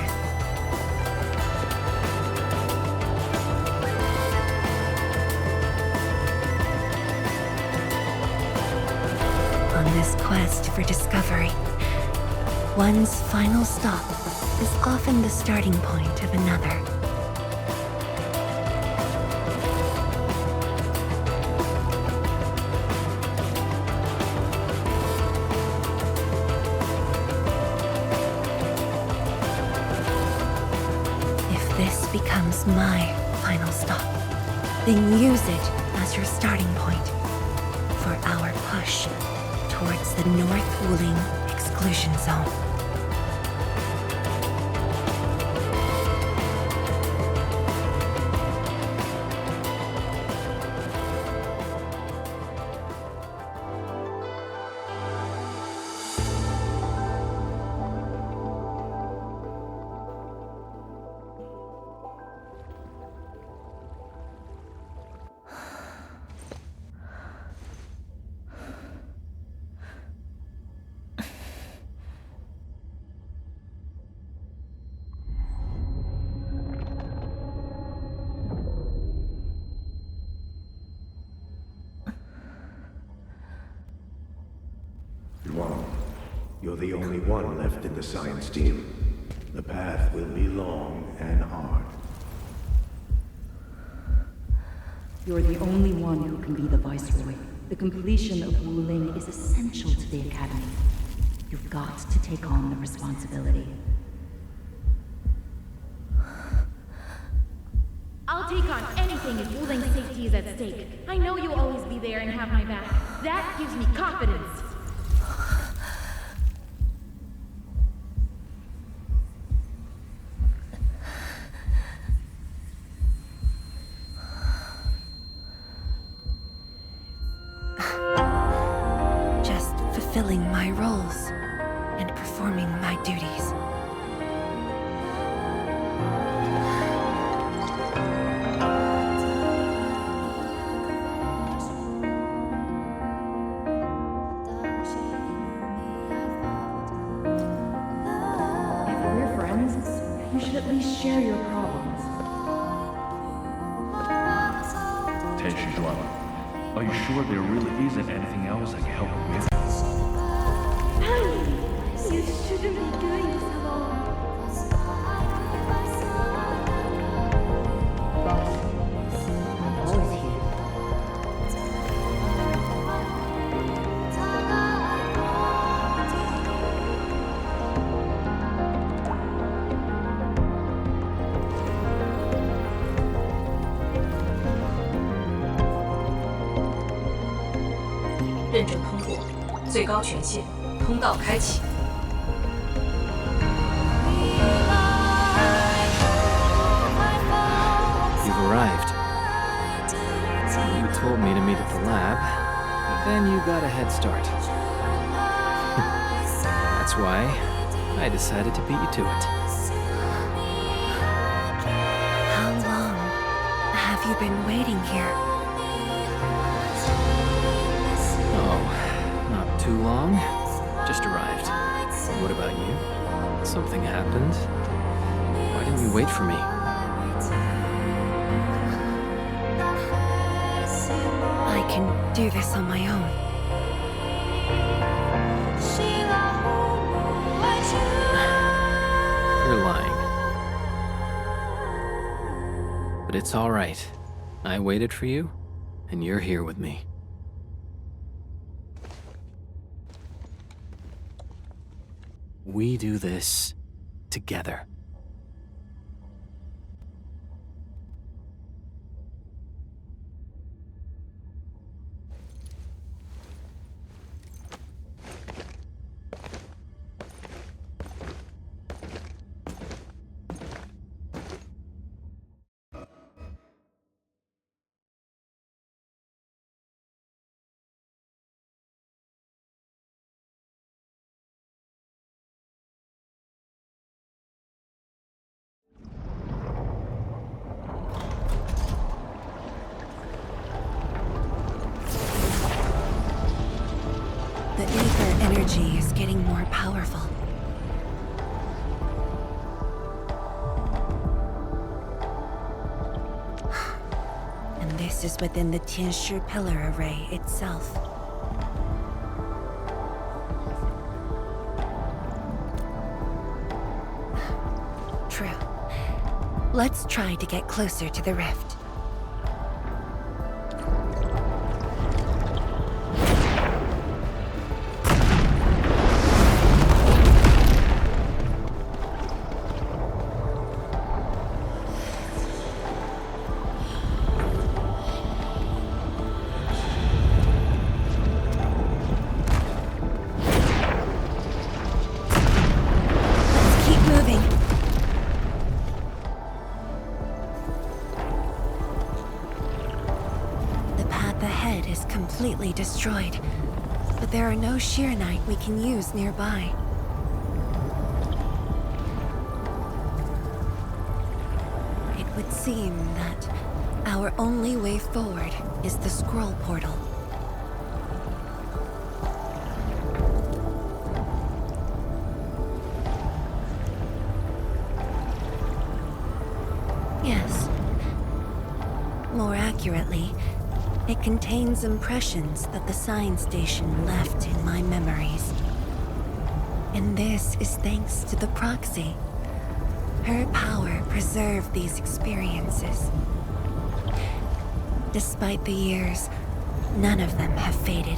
On this quest for discovery, one's final stop is often the starting point of another. Becomes my final stop. Then use it as your starting point for our push towards the North Wuling exclusion zone. You're the only one left in the science team. The path will be long and hard. You're the only one who can be the Viceroy. The completion of Wuling is essential to the Academy. You've got to take on the responsibility. I'll take on anything if Wuling's safety is at stake. I know you'll always be there and have my back. That gives me confidence. Fulfilling my roles and performing my duties. If we're friends, you should at least share your problems. Tianshi Zhuang, are you sure there really isn't anything else I can help you with? You shouldn't be doing this alone. I'm always here.认证通过，最高权限，通道开启。 Arrived. You told me to meet at the lab, but then you got a head start. That's why I decided to beat you to it. How long have you been waiting here? too long. Just arrived. What about you? Something happened? Why didn't you wait for me? I can do this on my own. You're lying. But it's all right. I waited for you, and you're here with me. We do this together. The ether energy is getting more powerful. And this is within the Tianshi pillar array itself. True. Let's try to get closer to the rift. Completely destroyed, but there are no Sheernite we can use nearby. It would seem that our only way forward is the scroll portal. Yes. More accurately, it contains impressions that the science station left in my memories. And this is thanks to the proxy. Her power preserved these experiences. Despite the years, none of them have faded.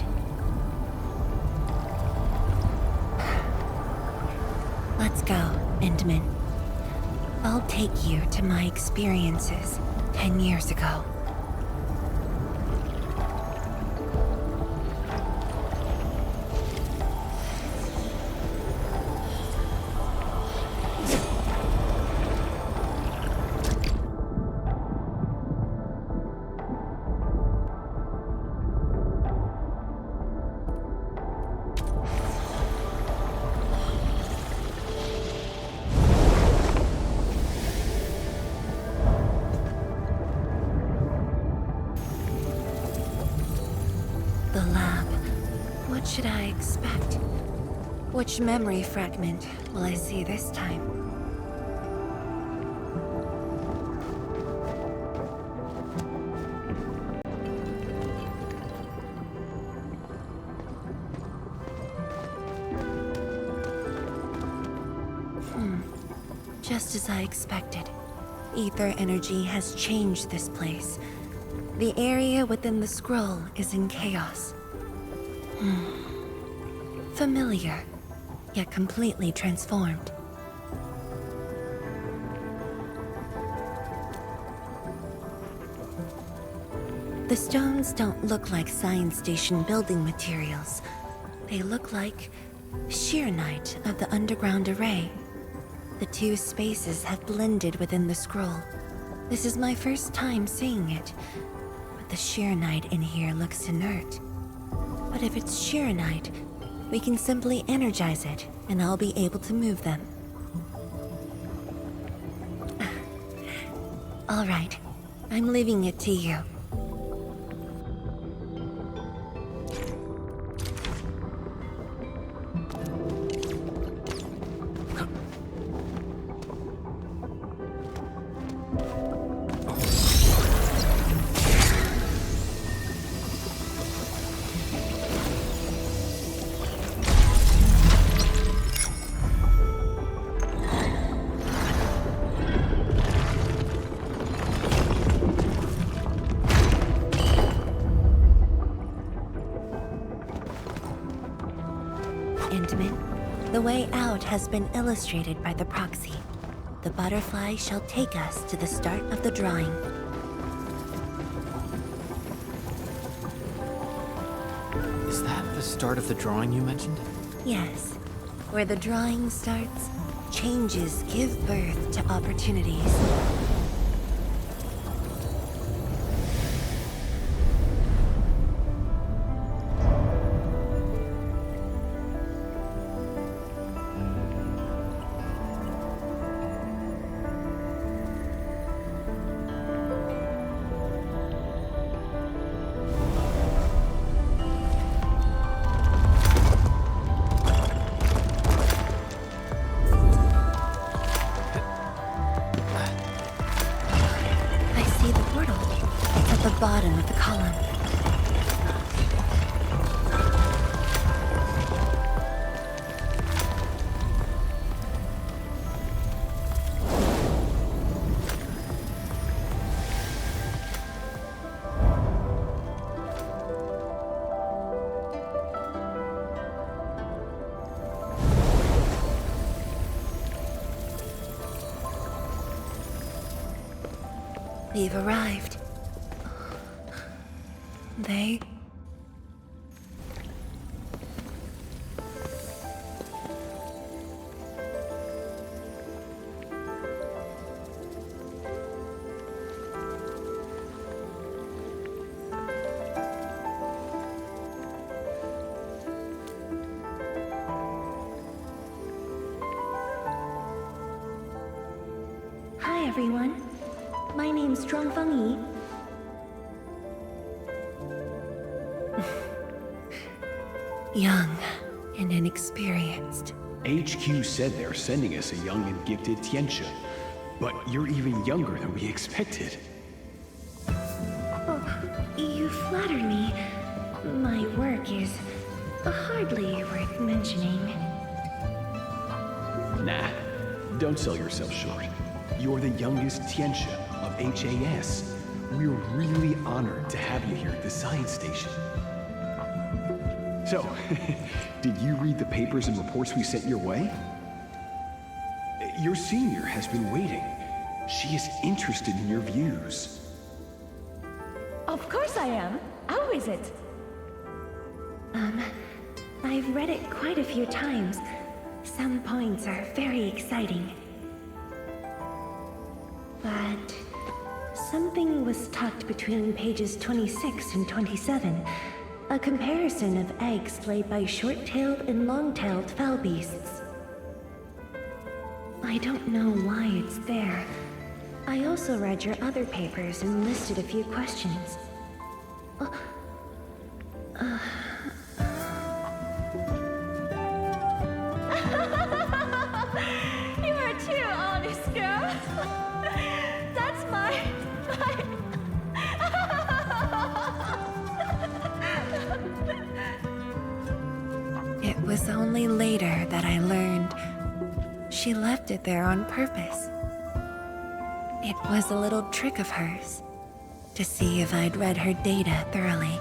Let's go, Endman. I'll take you to my experiences 10 years ago. The lab. What should I expect? Which memory fragment will I see this time? Just as I expected. Ether energy has changed this place. The area within the scroll is in chaos. Familiar, yet completely transformed. The stones don't look like science station building materials. They look like Sheernite of the underground array. The two spaces have blended within the scroll. This is my first time seeing it. The Sheernite in here looks inert. But if it's Sheernite, we can simply energize it, and I'll be able to move them. All right, I'm leaving it to you. Endman. The way out has been illustrated by the proxy. The butterfly shall take us to the start of the drawing. Is that the start of the drawing you mentioned? Yes. Where the drawing starts, changes give birth to opportunities. Bottom of the column. We've arrived. They... Hi everyone. My name's Zhuangfeng Yi. Young and inexperienced. HQ said they're sending us a young and gifted Tianxia, but you're even younger than we expected. Oh, you flatter me. My work is hardly worth mentioning. Nah, don't sell yourself short. You're the youngest Tianxia of HAS. We're really honored to have you here at the science station. So, did you read the papers and reports we sent your way? Your senior has been waiting. She is interested in your views. Of course I am. How is it? I've read it quite a few times. Some points are very exciting. But something was tucked between pages 26 and 27. A comparison of eggs laid by short-tailed and long-tailed fowl beasts. I don't know why it's there. I also read your other papers and listed a few questions. You are too honest, girl. That's my... It was only later that I learned she left it there on purpose. It was a little trick of hers to see if I'd read her data thoroughly.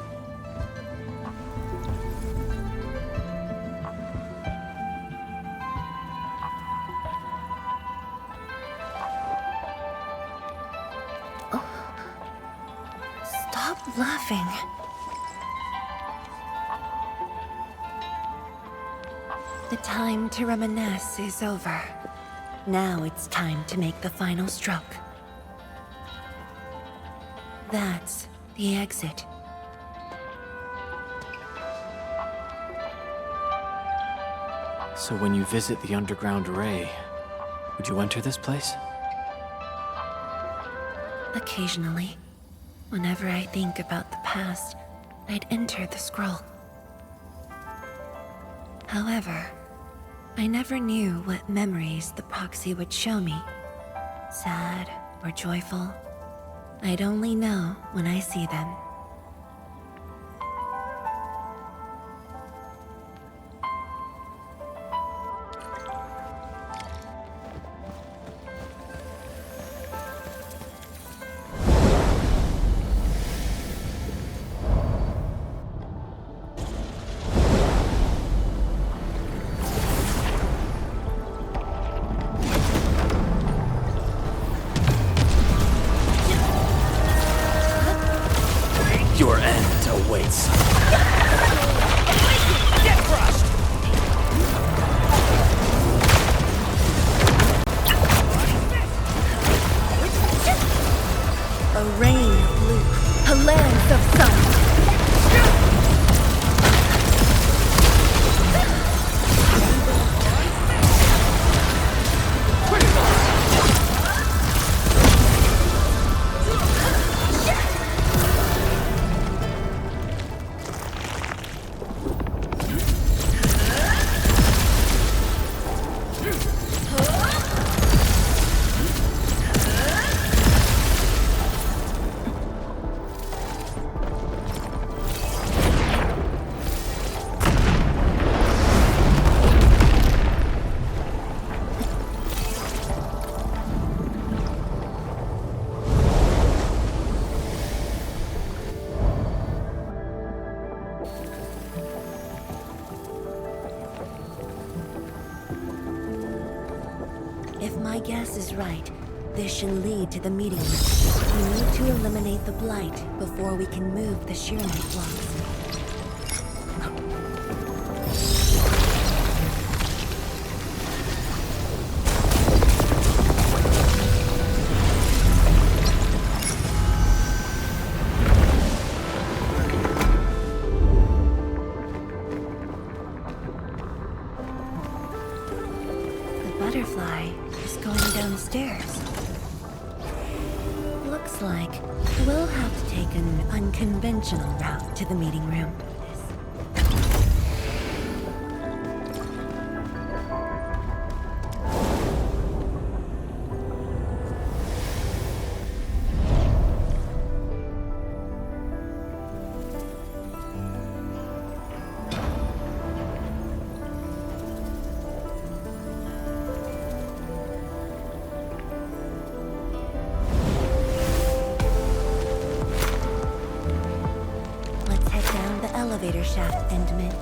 Stop laughing. The time to reminisce is over. Now it's time to make the final stroke. That's the exit. So when you visit the underground array, would you enter this place? Occasionally, whenever I think about the past, I'd enter the scroll. However, I never knew what memories the proxy would show me. Sad or joyful, I'd only know when I see them. If my guess is right, this should lead to the meeting room. We need to eliminate the Blight before we can move the Sheernite blocks. Butterfly is going downstairs. Looks like we'll have to take an unconventional route to the meeting room. Elevator shaft, Endman.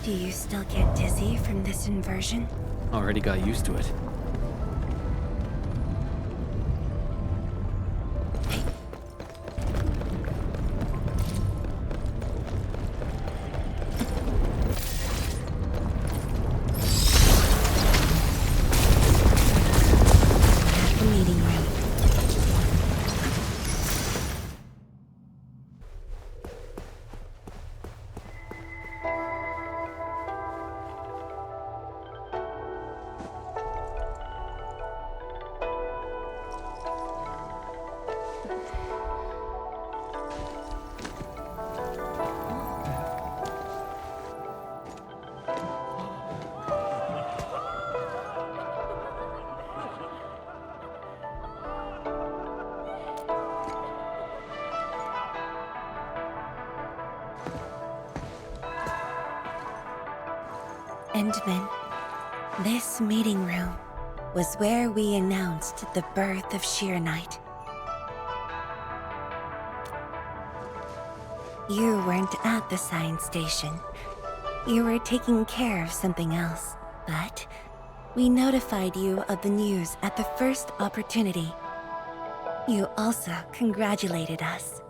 Do you still get dizzy from this inversion? Already got used to it. At the meeting room. Endman, this meeting room was where we announced the birth of Sheernite. You weren't at the science station. You were taking care of something else, but we notified you of the news at the first opportunity. You also congratulated us.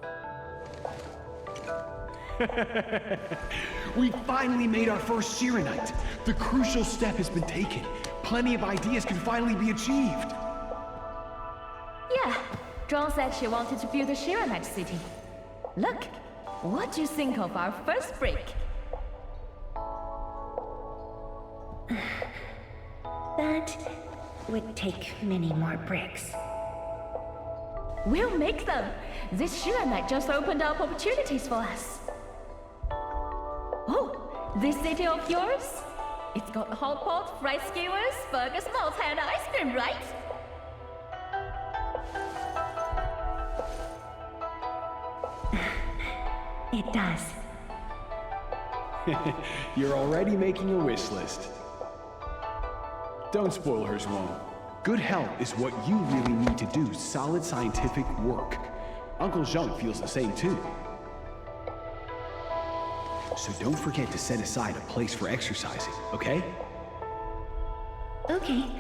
We finally made our first Sheernite. The crucial step has been taken. Plenty of ideas can finally be achieved. Yeah, Zhuang said she wanted to build a Sheernite city. Look, what do you think of our first brick? That would take many more bricks. We'll make them. This Sheernite just opened up opportunities for us. Oh, this city of yours? It's got hot pot, fried skewers, burgers, malts, and ice cream, right? It does. You're already making a wish list. Don't spoil her, Zhuang. Good health is what you really need to do solid scientific work. Uncle Zheng feels the same too. So don't forget to set aside a place for exercising, okay? Okay.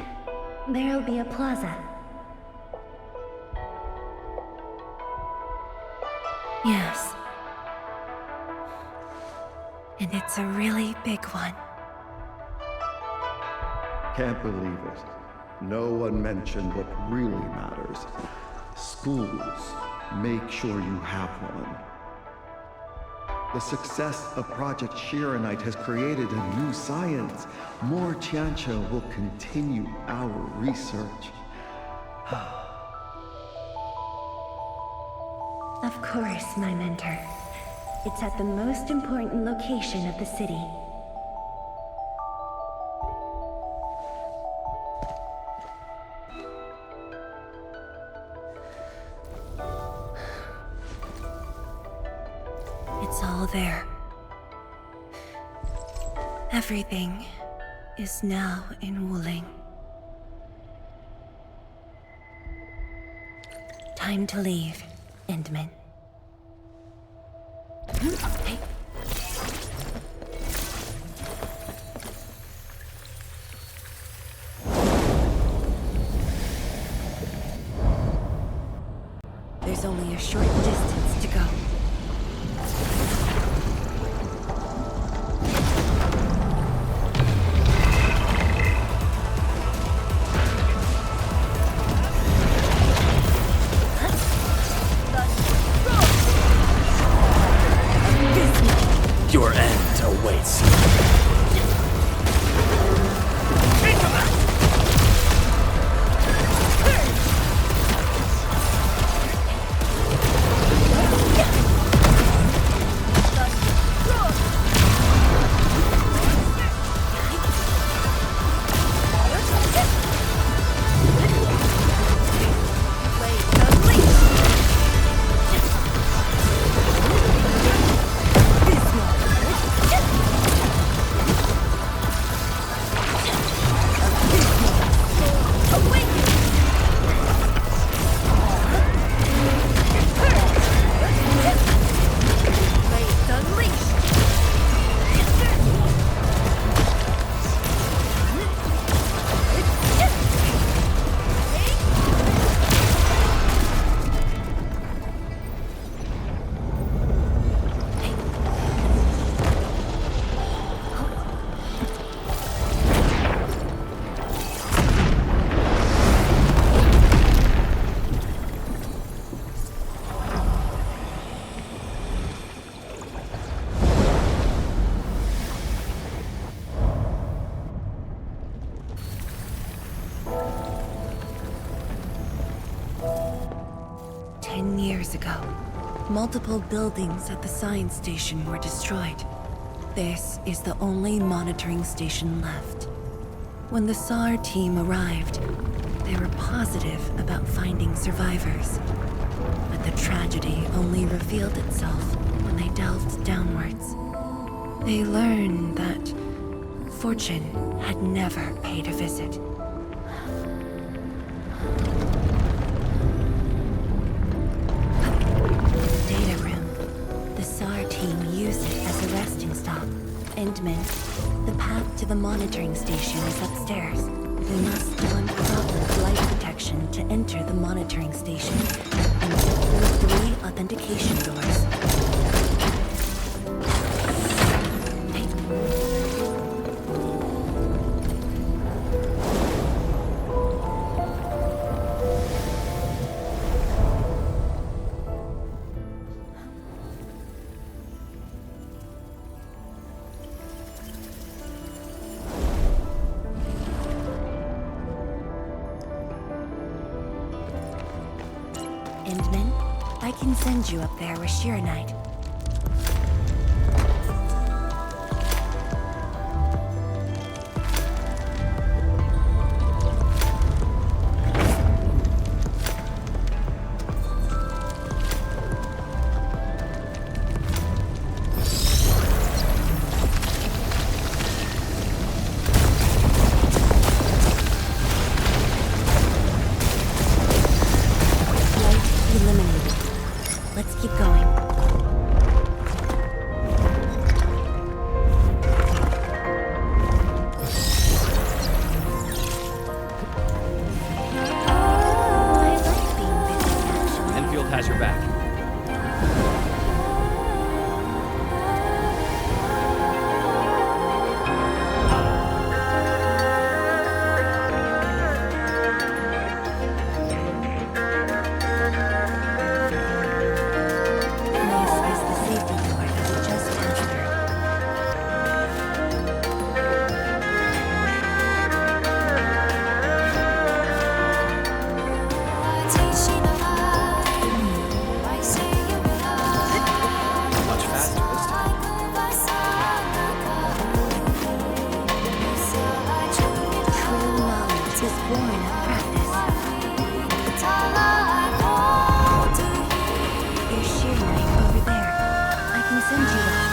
There'll be a plaza. Yes. And it's a really big one. Can't believe it. No one mentioned what really matters. Schools. make sure you have one. The success of Project Shiranite has created a new science. More Tiantia will continue our research. Of course, my mentor. It's at the most important location of the city. It's all there. Everything is now in Wuling. Time to leave, Endman. Hey. There's only a short distance to go. Your end awaits. Multiple buildings at the science station were destroyed. This is the only monitoring station left. When the SAR team arrived, they were positive about finding survivors. But the tragedy only revealed itself when they delved downwards. They learned that fortune had never paid a visit. Endman, the path to the monitoring station is upstairs. We must don proper light protection to enter the monitoring station and get through 3 authentication doors. Endman, I can send you up there with Shiranite. Let's keep going. practice. There's sheer knife over there. I can send you one.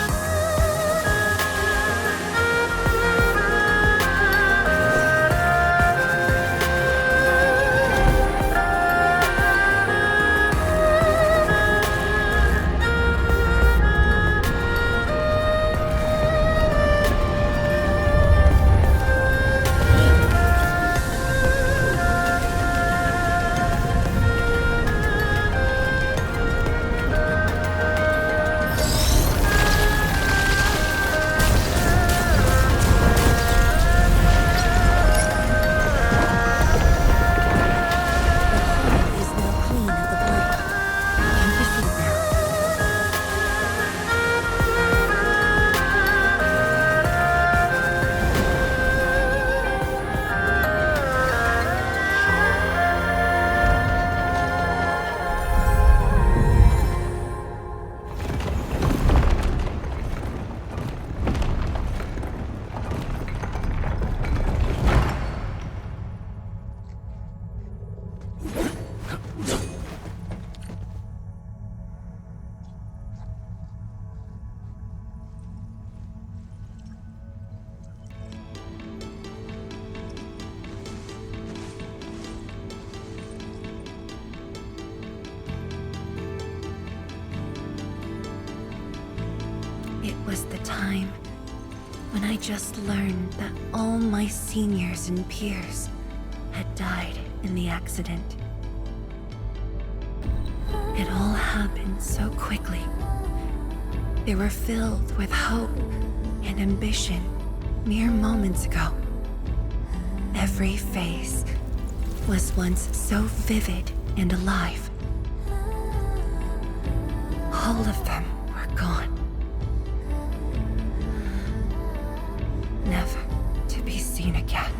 It was the time when I just learned that all my seniors and peers had died in the accident. It all happened so quickly. They were filled with hope and ambition mere moments ago. Every face was once so vivid and alive. All of them were gone. Never to be seen again.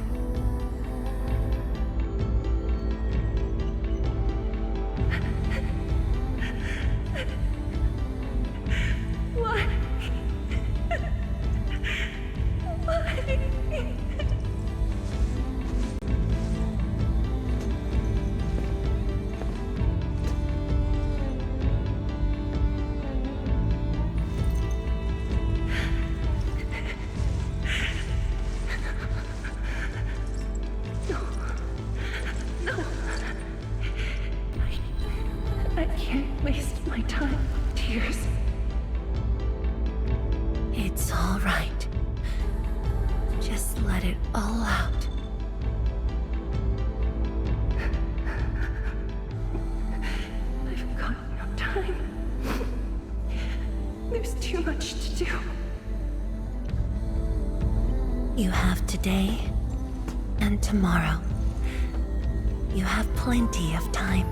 Why? Why? I can't waste my time with tears. It's all right. Just let it all out. I've got no time. There's too much to do. You have today and tomorrow. You have plenty of time.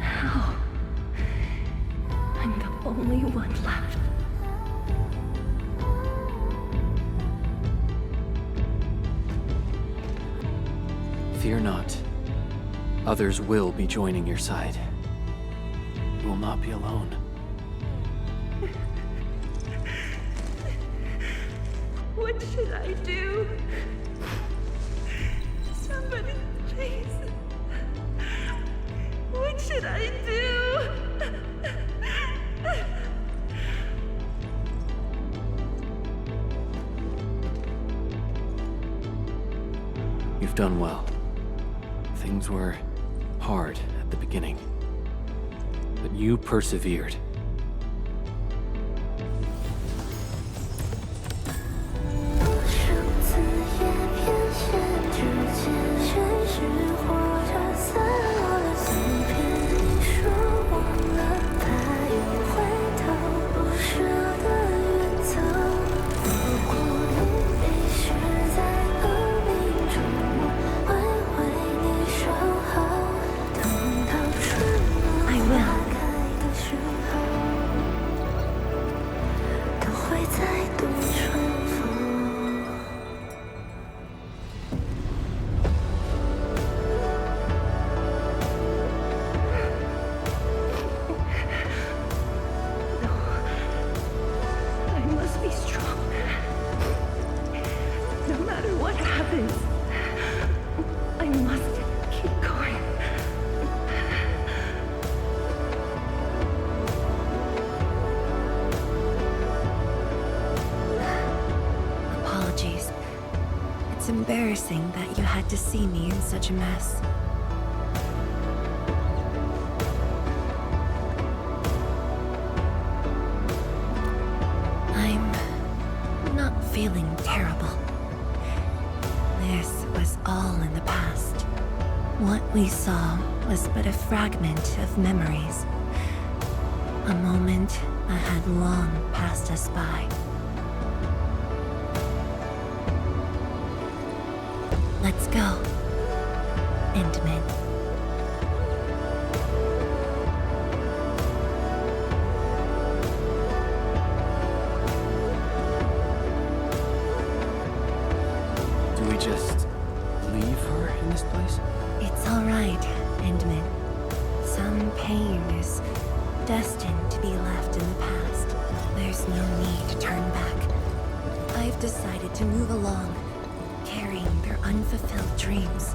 How? I'm the only one left. Fear not. Others will be joining your side. You will not be alone. What should I do? Somebody, please. What should I do? You've done well. Things were hard at the beginning, but you persevered. I will. what happens, I must keep going. Apologies. It's embarrassing that you had to see me in such a mess. I'm not feeling terrible. This was all in the past. What we saw was but a fragment of memories. A moment that had long passed us by. Let's go, Endman. Do we just leave her in this place? It's all right, Endman. Some pain is destined to be left in the past. There's no need to turn back. I've decided to move along, carrying their unfulfilled dreams.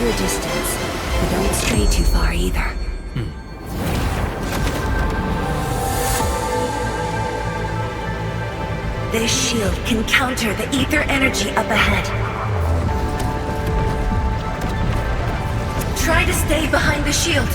Your distance, but don't stray too far either. This shield can counter the ether energy up ahead. Try to stay behind the shield.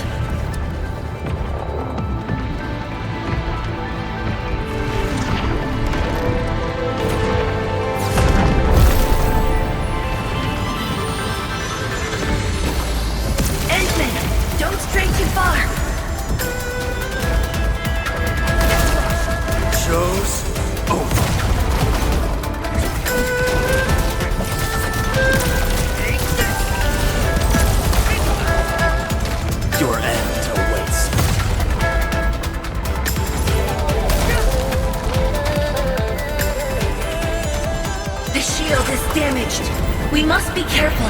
We must be careful.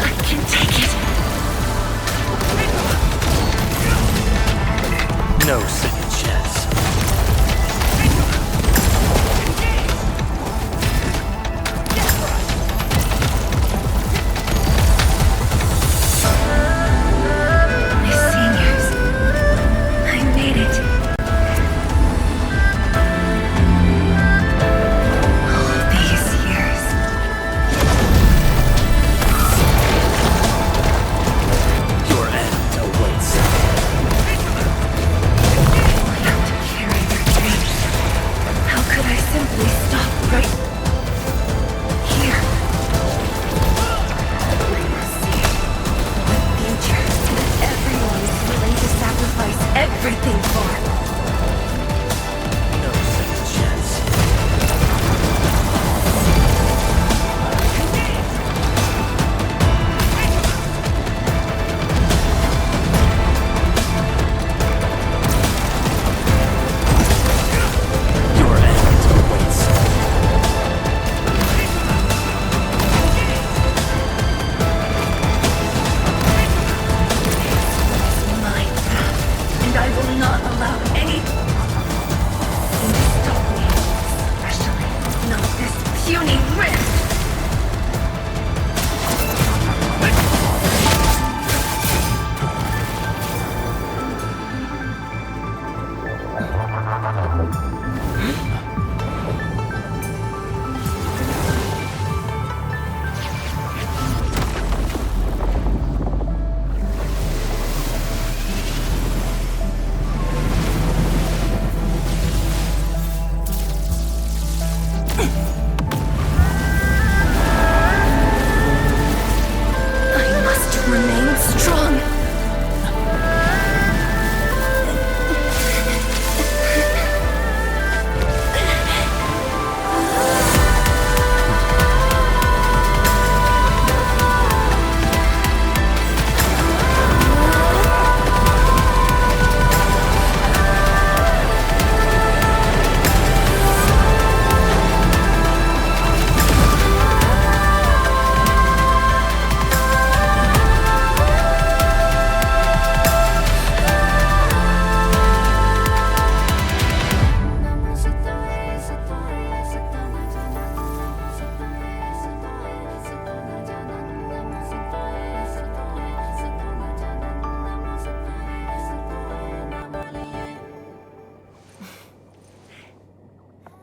I can take it. No second chance.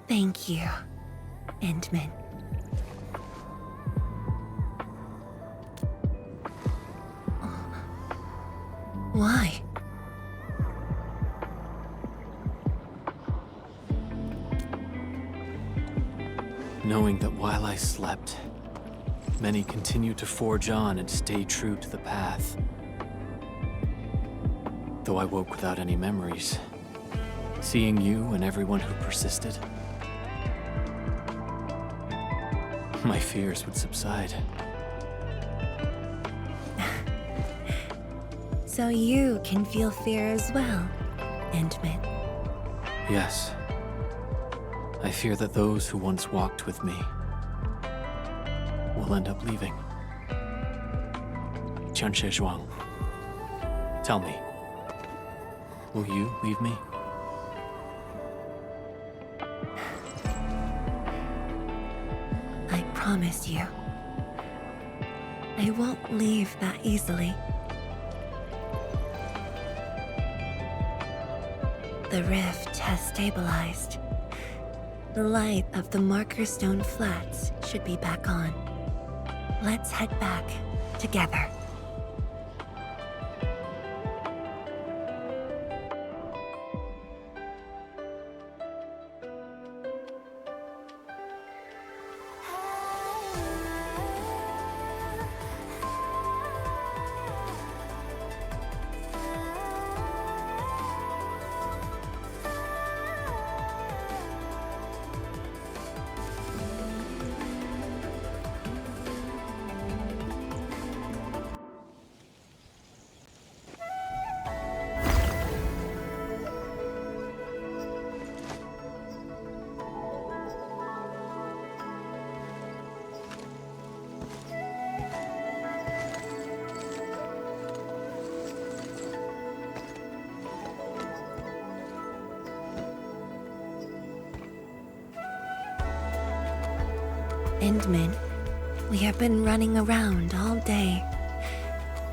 Thank you, Endman. Why? Knowing that while I slept, many continued to forge on and stay true to the path. Though I woke without any memories, seeing you and everyone who persisted, my fears would subside. So you can feel fear as well, Endman. Yes. I fear that those who once walked with me will end up leaving. Qianxie Zhuang, tell me, will you leave me? I promise you, I won't leave that easily. The rift has stabilized. The light of the Marker Stone Flats should be back on. Let's head back together. Endman, we have been running around all day.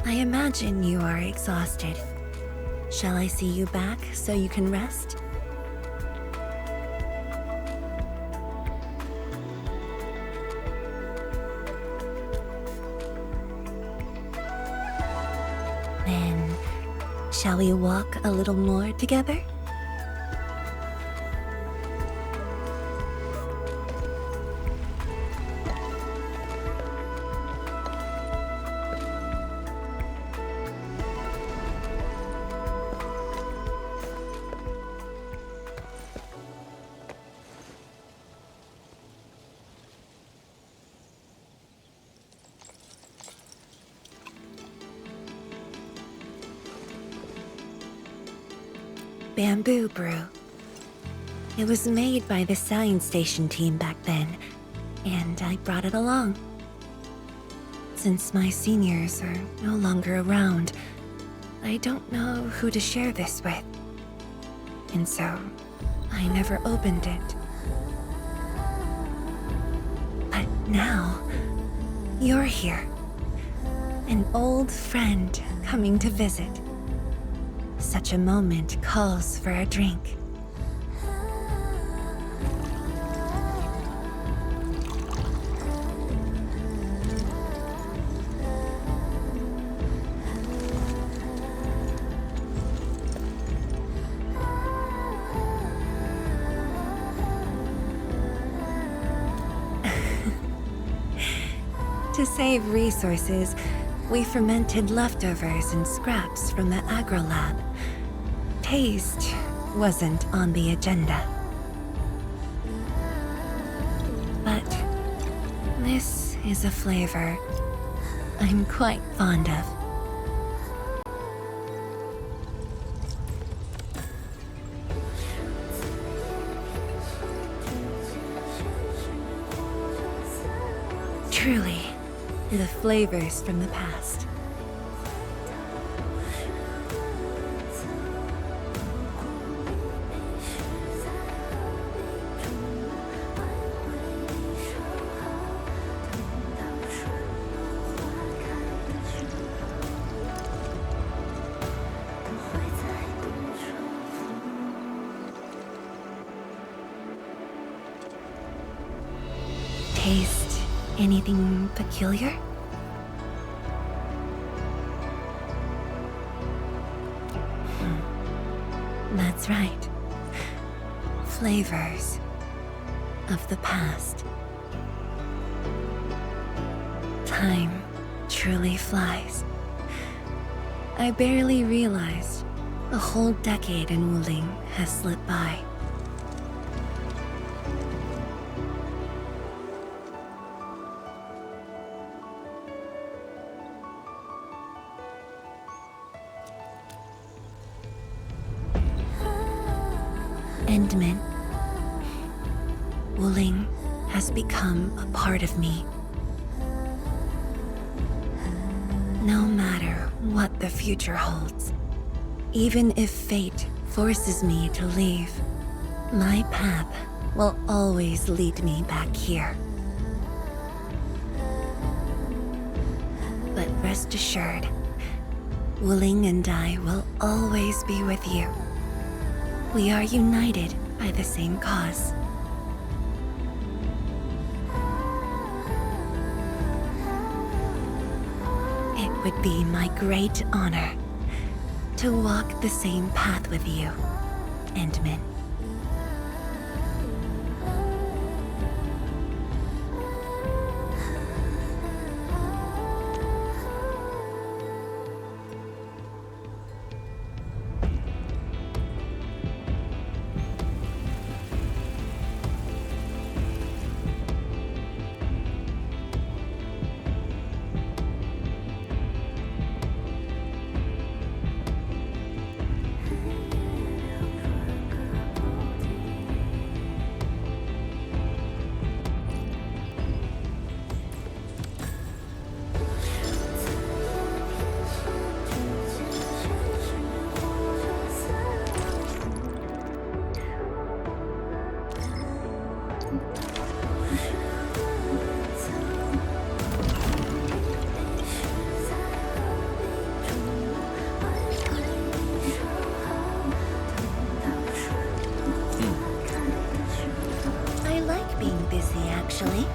I imagine you are exhausted. Shall I see you back so you can rest? Then, shall we walk a little more together? Bamboo brew. It was made by the science station team back then, and I brought it along. Since my seniors are no longer around, I don't know who to share this with. And so, I never opened it. But now, you're here. An old friend coming to visit. Such a moment calls for a drink. To save resources, we fermented leftovers and scraps from the agro lab. Taste wasn't on the agenda. But this is a flavor I'm quite fond of. Truly, the flavors from the past. Taste anything peculiar? That's right. Flavors of the past. Time truly flies. I barely realized a whole decade in Wuling has slipped by. Endman. Wuling has become a part of me. No matter what the future holds, even if fate forces me to leave, my path will always lead me back here. But rest assured, Wuling and I will always be with you. We are united by the same cause. It would be my great honor to walk the same path with you, Endman. I like being busy, actually.